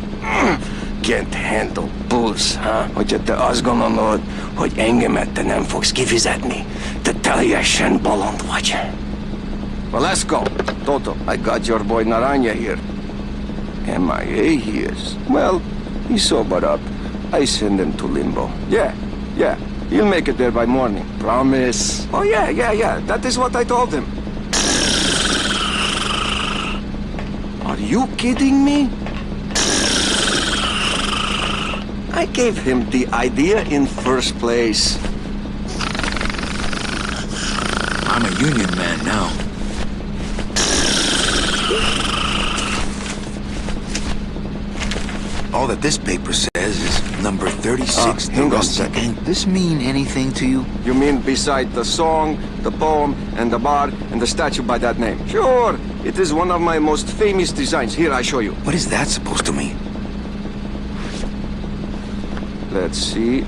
Can't handle booze, huh? Hogyha te azt gondolod, hogy engemet te nem fogsz kifizetni, te teljesen bolond vagy. Well, let's go. Toto, I got your boy Naranja here. MIA he is. Well, he's sobered up. I send him to Limbo. Yeah. He'll make it there by morning. Promise. Oh, yeah. That is what I told him. Are you kidding me? I gave him the idea in first place. I'm a union man now. All that this paper says is number 36. Hang on a second. Does this mean anything to you? You mean beside the song, the poem, and the bar, and the statue by that name? Sure. It is one of my most famous designs. Here, I show you. What is that supposed to mean? Let's see,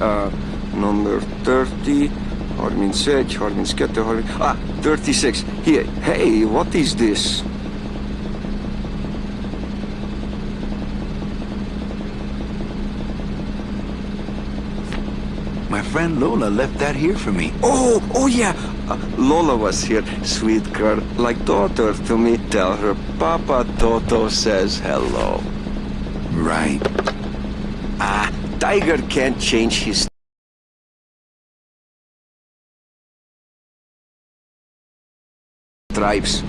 number 30, Hormin Sedge, Hormin Skette, Hormin... 36. Here, hey, what is this? My friend Lola left that here for me. Oh yeah, Lola was here, sweet girl, like daughter to me. Tell her Papa Toto says hello. Right. Tiger can't change his stripes.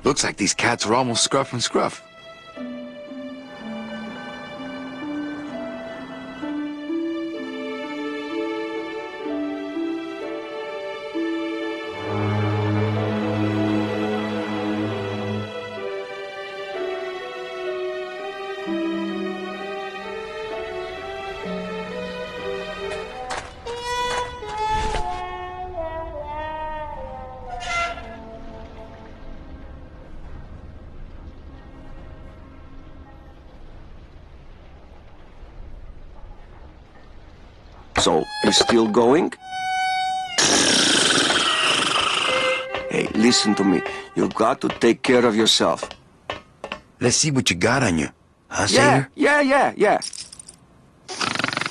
Looks like these cats are almost scruff and scruff. So, you still going? Hey, listen to me. You got to take care of yourself. Let's see what you got on you. Huh, Yeah. Sailor?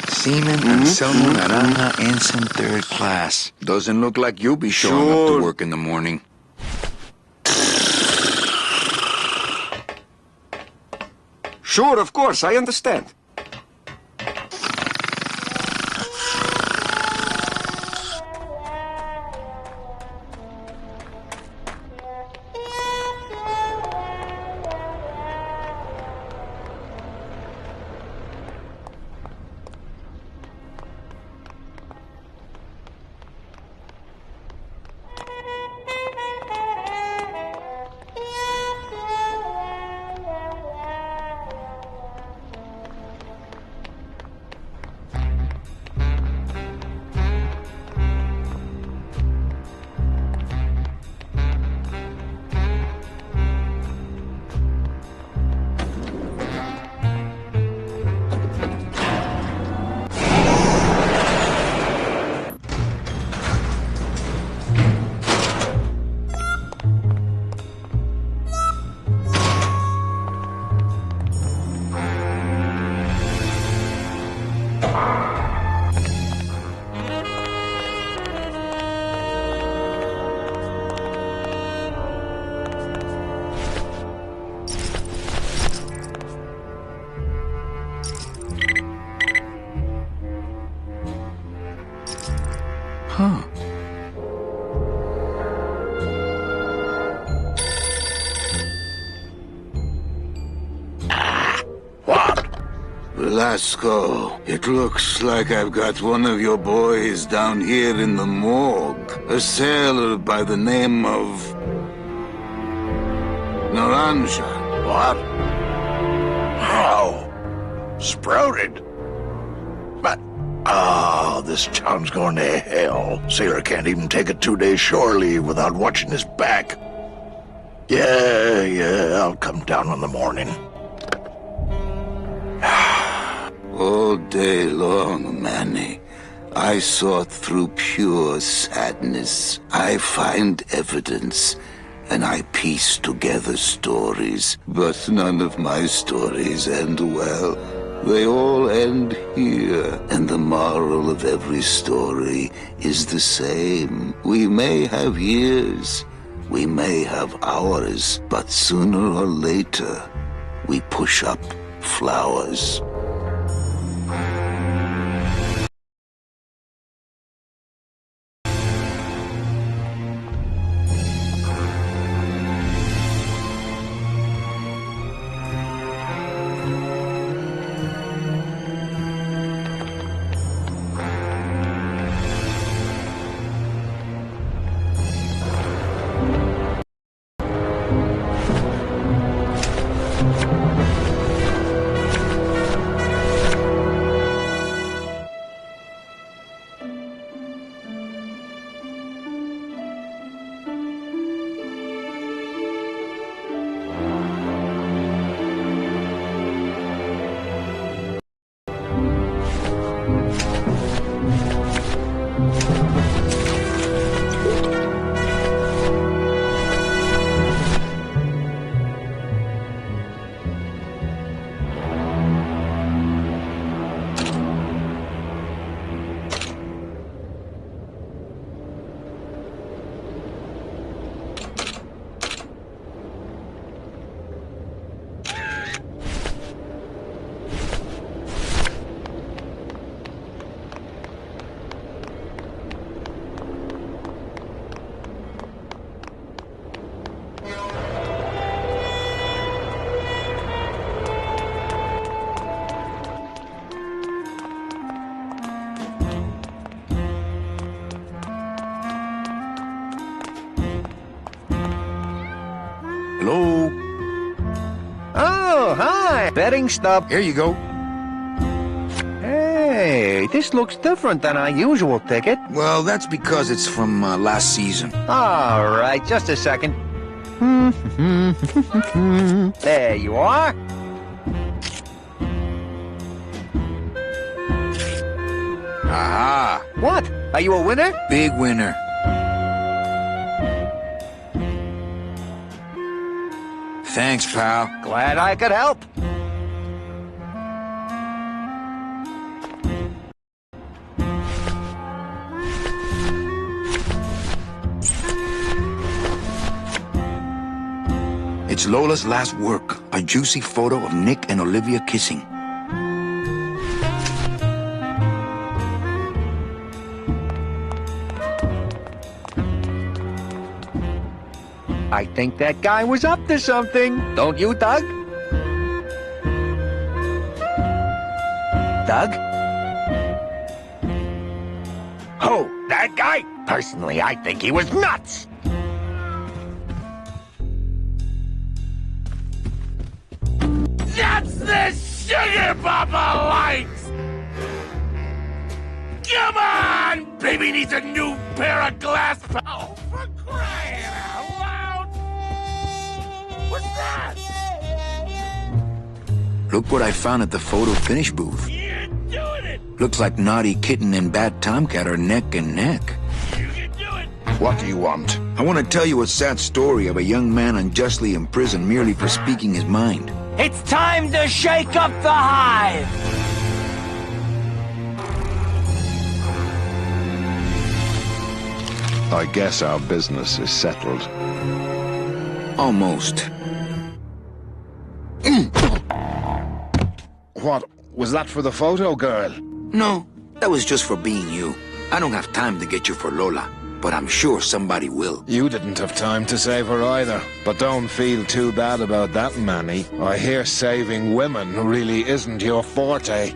Seaman Anselmo Naranja, Ensign 3rd Class. Doesn't look like you'll be showing up to work in the morning. Sure, of course, I understand. Huh. Velasco, it looks like I've got one of your boys down here in the morgue. A sailor by the name of... Naranja. What? How? Sprouted? But... Oh, this town's going to hell. Sailor can't even take a 2-day shore leave without watching his back. Yeah, I'll come down in the morning. All day long, Manny, I sought through pure sadness. I find evidence, and I piece together stories. But none of my stories end well. They all end here, and the moral of every story is the same. We may have years, we may have hours, but sooner or later, we push up flowers. Hello? Oh, hi! Betting stub. Here you go. Hey, this looks different than our usual ticket. Well, that's because it's from last season. All right, just a second. There you are. Aha! What? Are you a winner? Big winner. Thanks, pal. Glad I could help. It's Lola's last work. A juicy photo of Nick and Olivia kissing. I think that guy was up to something. Don't you, Doug? Doug? Who? That guy? Personally, I think he was nuts. That's the sugar Papa likes! Come on! Baby needs a new pair of glass Oh, for crying out loud! What's that? Look what I found at the photo finish booth. You're doing it! Looks like Naughty Kitten and Bad Tomcat are neck and neck. You can do it! What do you want? I want to tell you a sad story of a young man unjustly imprisoned merely for speaking his mind. It's time to shake up the hive! I guess our business is settled. Almost. What? Was that for the photo girl? No, that was just for being you. I don't have time to get you for Lola, but I'm sure somebody will. You didn't have time to save her either. But don't feel too bad about that, Manny. I hear saving women really isn't your forte.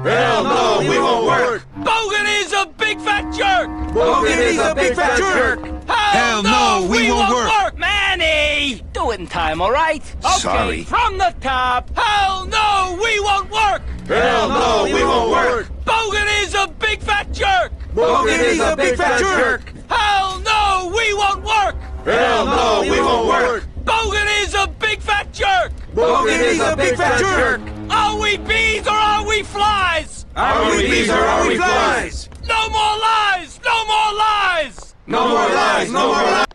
Hell no, we won't work! Bogan is a big fat jerk! Bogan is a big fat jerk! Hell no, we won't work! Manny! Do it in time, all right? Okay, Sorry. From the top. Hell no, we won't work! Hell no, we won't work! Bogan is a big fat jerk! Bogan is a big fat jerk! Hell no, we won't work! Hell no, we won't work! Bogan is a big fat jerk! Bogan is a big fat jerk! Are we bees or are we flies? Are we bees or are we flies? No more lies! No more lies! No more lies! No more lies!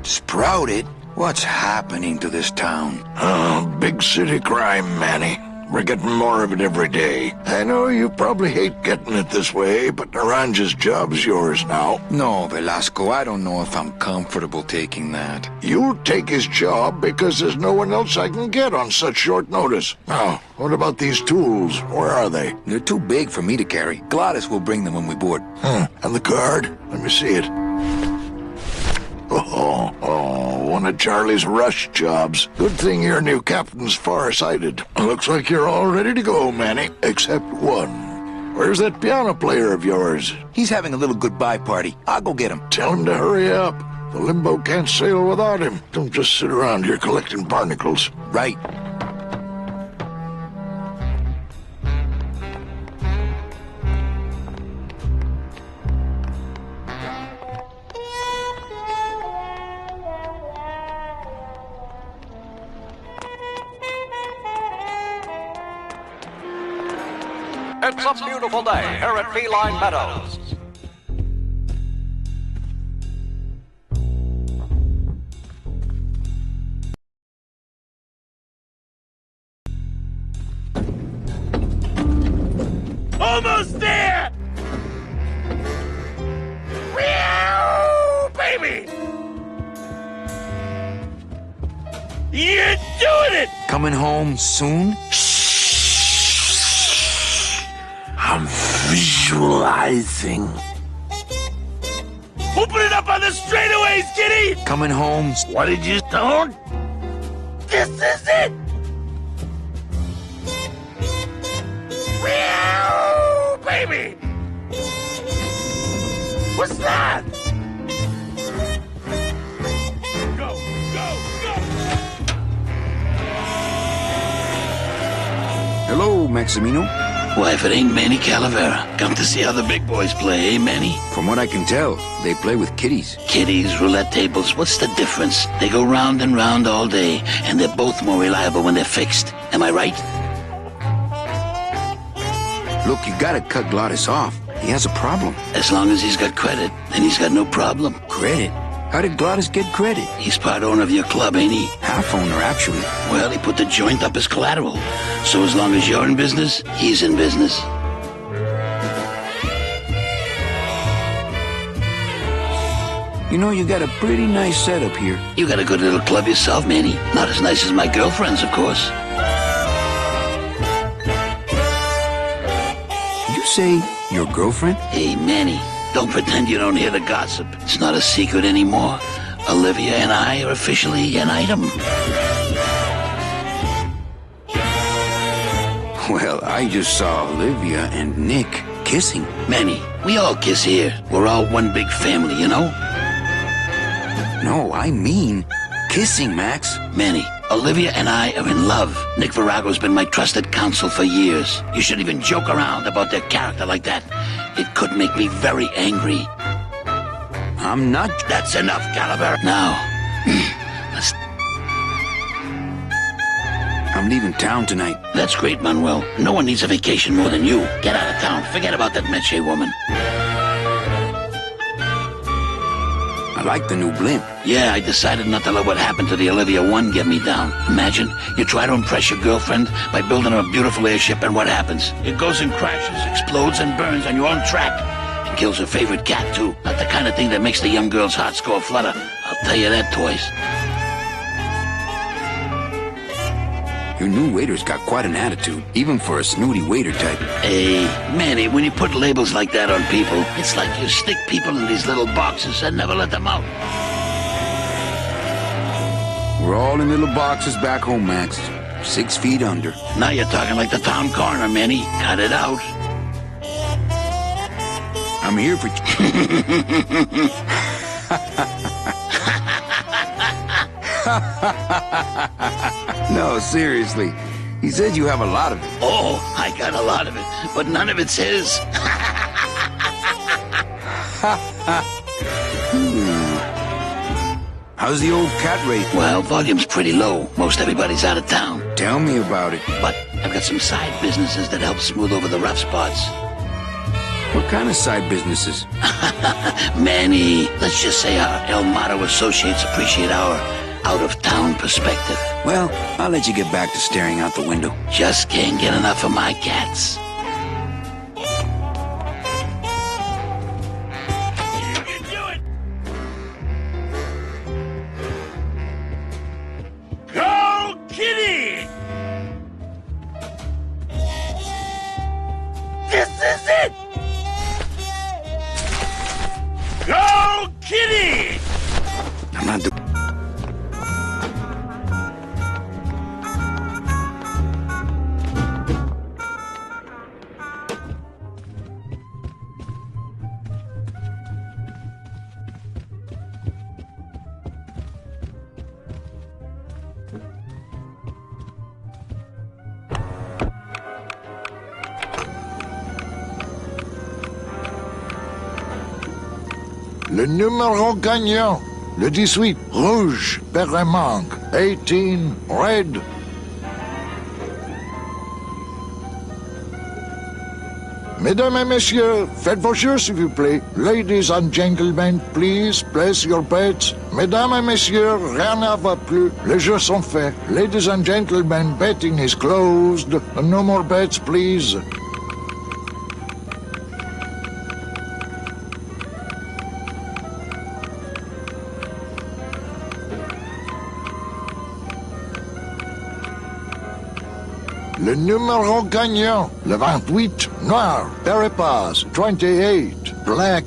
Sprouted? What's happening to this town? Oh, big city crime, Manny. We're getting more of it every day. I know you probably hate getting it this way, but Naranja's job's yours now. No, Velasco, I don't know if I'm comfortable taking that. You'll take his job because there's no one else I can get on such short notice. Now, what about these tools? Where are they? They're too big for me to carry. Gladys will bring them when we board. And the card? Let me see it. Oh, one of Charlie's rush jobs. Good thing your new captain's far-sighted. Looks like you're all ready to go, Manny, except one. Where's that piano player of yours? He's having a little goodbye party. I'll go get him. Tell him to hurry up. The Limbo can't sail without him. Don't just sit around here collecting barnacles. Right. It's a beautiful day here at Feline Meadows. Almost there! Meow, baby! You're doing it! Coming home soon? I'm visualizing. Open it up on the straightaways, kitty! Coming home. What did you stone? This is it! Meow! What's that? Hello, Maximino. Why, if it ain't Manny Calavera, come to see how the big boys play, eh, Manny? From what I can tell, they play with kiddies. Kiddies, roulette tables, what's the difference? They go round and round all day, and they're both more reliable when they're fixed. Am I right? Look, you gotta cut Glottis off. He has a problem. As long as he's got credit, then he's got no problem. Credit? How did Glottis get credit? He's part owner of your club, ain't he? Half owner, actually. Well, he put the joint up as collateral. So as long as you're in business, he's in business. You know, you got a pretty nice setup here. You got a good little club yourself, Manny. Not as nice as my girlfriend's, of course. You say your girlfriend? Hey, Manny, don't pretend you don't hear the gossip. It's not a secret anymore. Olivia and I are officially an item. Well, I just saw Olivia and Nick kissing. Manny, we all kiss here. We're all one big family, you know? No, I mean kissing, Max. Manny, Olivia and I are in love. Nick Virago's been my trusted counsel for years. You shouldn't even joke around about their character like that. It could make me very angry. I'm not... That's enough, Calavera. Now, I'm leaving town tonight. That's great, Manuel. No one needs a vacation more than you. Get out of town. Forget about that Meche woman. I like the new blimp. Yeah, I decided not to let what happened to the Olivia 1 get me down. Imagine, you try to impress your girlfriend by building her a beautiful airship, and what happens? It goes and crashes, explodes and burns on your own track. And kills her favorite cat, too. Not the kind of thing that makes the young girl's heart go flutter. I'll tell you that, toys. Your new waiter's got quite an attitude, even for a snooty waiter type. Hey, Manny, when you put labels like that on people, it's like you stick people in these little boxes and never let them out. We're all in little boxes back home, Max. 6 feet under. Now you're talking like the town coroner, Manny. Cut it out. I'm here for... No, seriously. He said you have a lot of it. Oh, I got a lot of it, but none of it's his. How's the old cat rate? Well, volume's pretty low. Most everybody's out of town. Tell me about it. But I've got some side businesses that help smooth over the rough spots. What kind of side businesses? Manny, let's just say our El Mato associates appreciate our out-of-town perspective. Well, I'll let you get back to staring out the window. Just can't get enough of my cats. You can do it! Go, Kitty! This is it! Go, Kitty! I'm not doing... Le numéro gagnant, le 18, rouge, perd un manque, 18, red. Mesdames et messieurs, faites vos jeux s'il vous plaît. Ladies and gentlemen, please place your bets. Mesdames et messieurs, rien ne va plus. Les jeux sont faits. Ladies and gentlemen, betting is closed. No more bets, please. Le numéro gagnant, le 28, noir, Peripass, 28, black.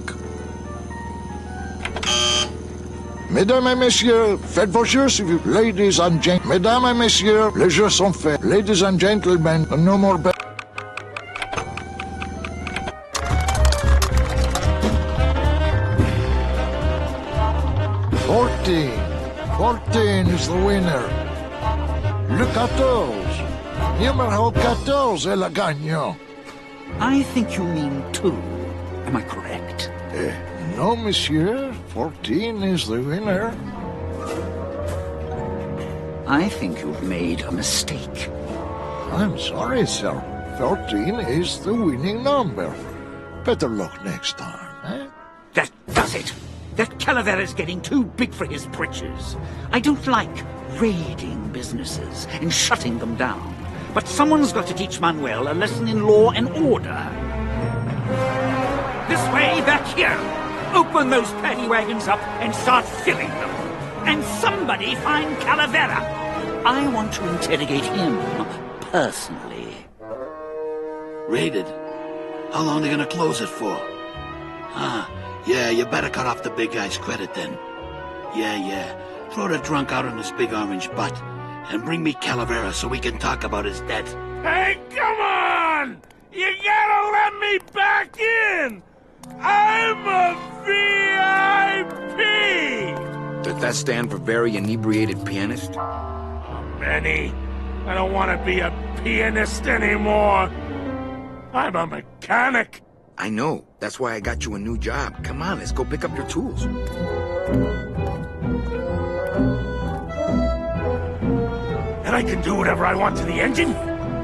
Mesdames et messieurs, faites vos jeux s'il vous plaît. Ladies and gentlemen, mesdames et messieurs, les jeux sont faits. Ladies and gentlemen, no more bets. is the winner. Le 14. Numero 14 el gagnant. I think you mean 2. Am I correct? No, monsieur. 14 is the winner. I think you've made a mistake. I'm sorry, sir. 14 is the winning number. Better luck next time, eh? That does it! That Calavera's getting too big for his britches. I don't like raiding businesses and shutting them down. But someone's got to teach Manuel a lesson in law and order. This way, back here! Open those paddy wagons up and start filling them. And somebody find Calavera! I want to interrogate him personally. Raided? How long are they gonna close it for? Yeah, you better cut off the big guy's credit then. Yeah. Throw the drunk out on his big orange butt. And bring me Calavera so we can talk about his debt. Hey, come on! You gotta let me back in! I'm a VIP! Does that stand for very inebriated pianist? Benny, I don't want to be a pianist anymore. I'm a mechanic. I know. That's why I got you a new job. Come on, let's go pick up your tools. And I can do whatever I want to the engine?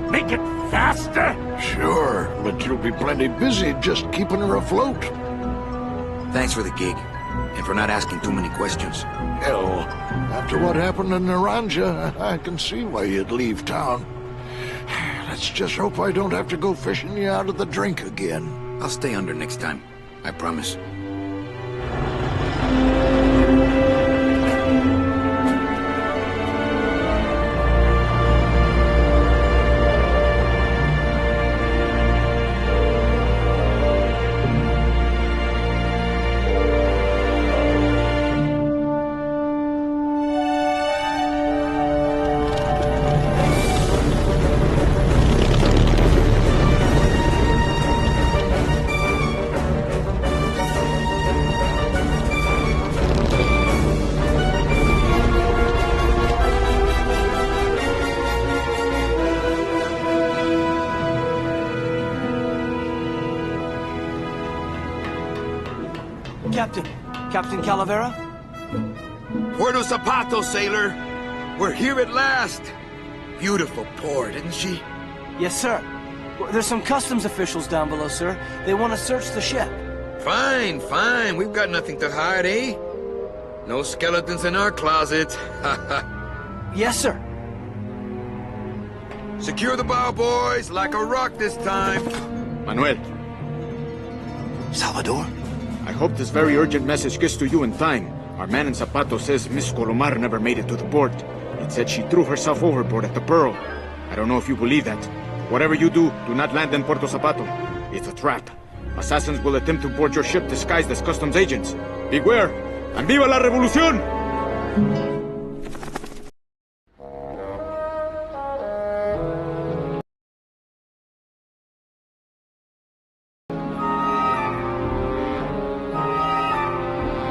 Make it faster? Sure, but you'll be plenty busy just keeping her afloat. Thanks for the gig, and for not asking too many questions. Hell, after what happened in Naranja, I can see why you'd leave town. Let's just hope I don't have to go fishing you out of the drink again. I'll stay under next time. I promise. Captain Calavera? Puerto Zapato, sailor. We're here at last. Beautiful port, isn't she? Yes, sir. There's some customs officials down below, sir. They want to search the ship. Fine. We've got nothing to hide, eh? No skeletons in our closet. Yes, sir. Secure the bow, boys, like a rock this time. Manuel. Salvador? I hope this very urgent message gets to you in time. Our man in Zapato says Miss Colomar never made it to the port. It said she threw herself overboard at the Pearl. I don't know if you believe that. Whatever you do not land in Puerto Zapato. It's a trap. Assassins will attempt to board your ship disguised as customs agents. Beware, and viva la revolución!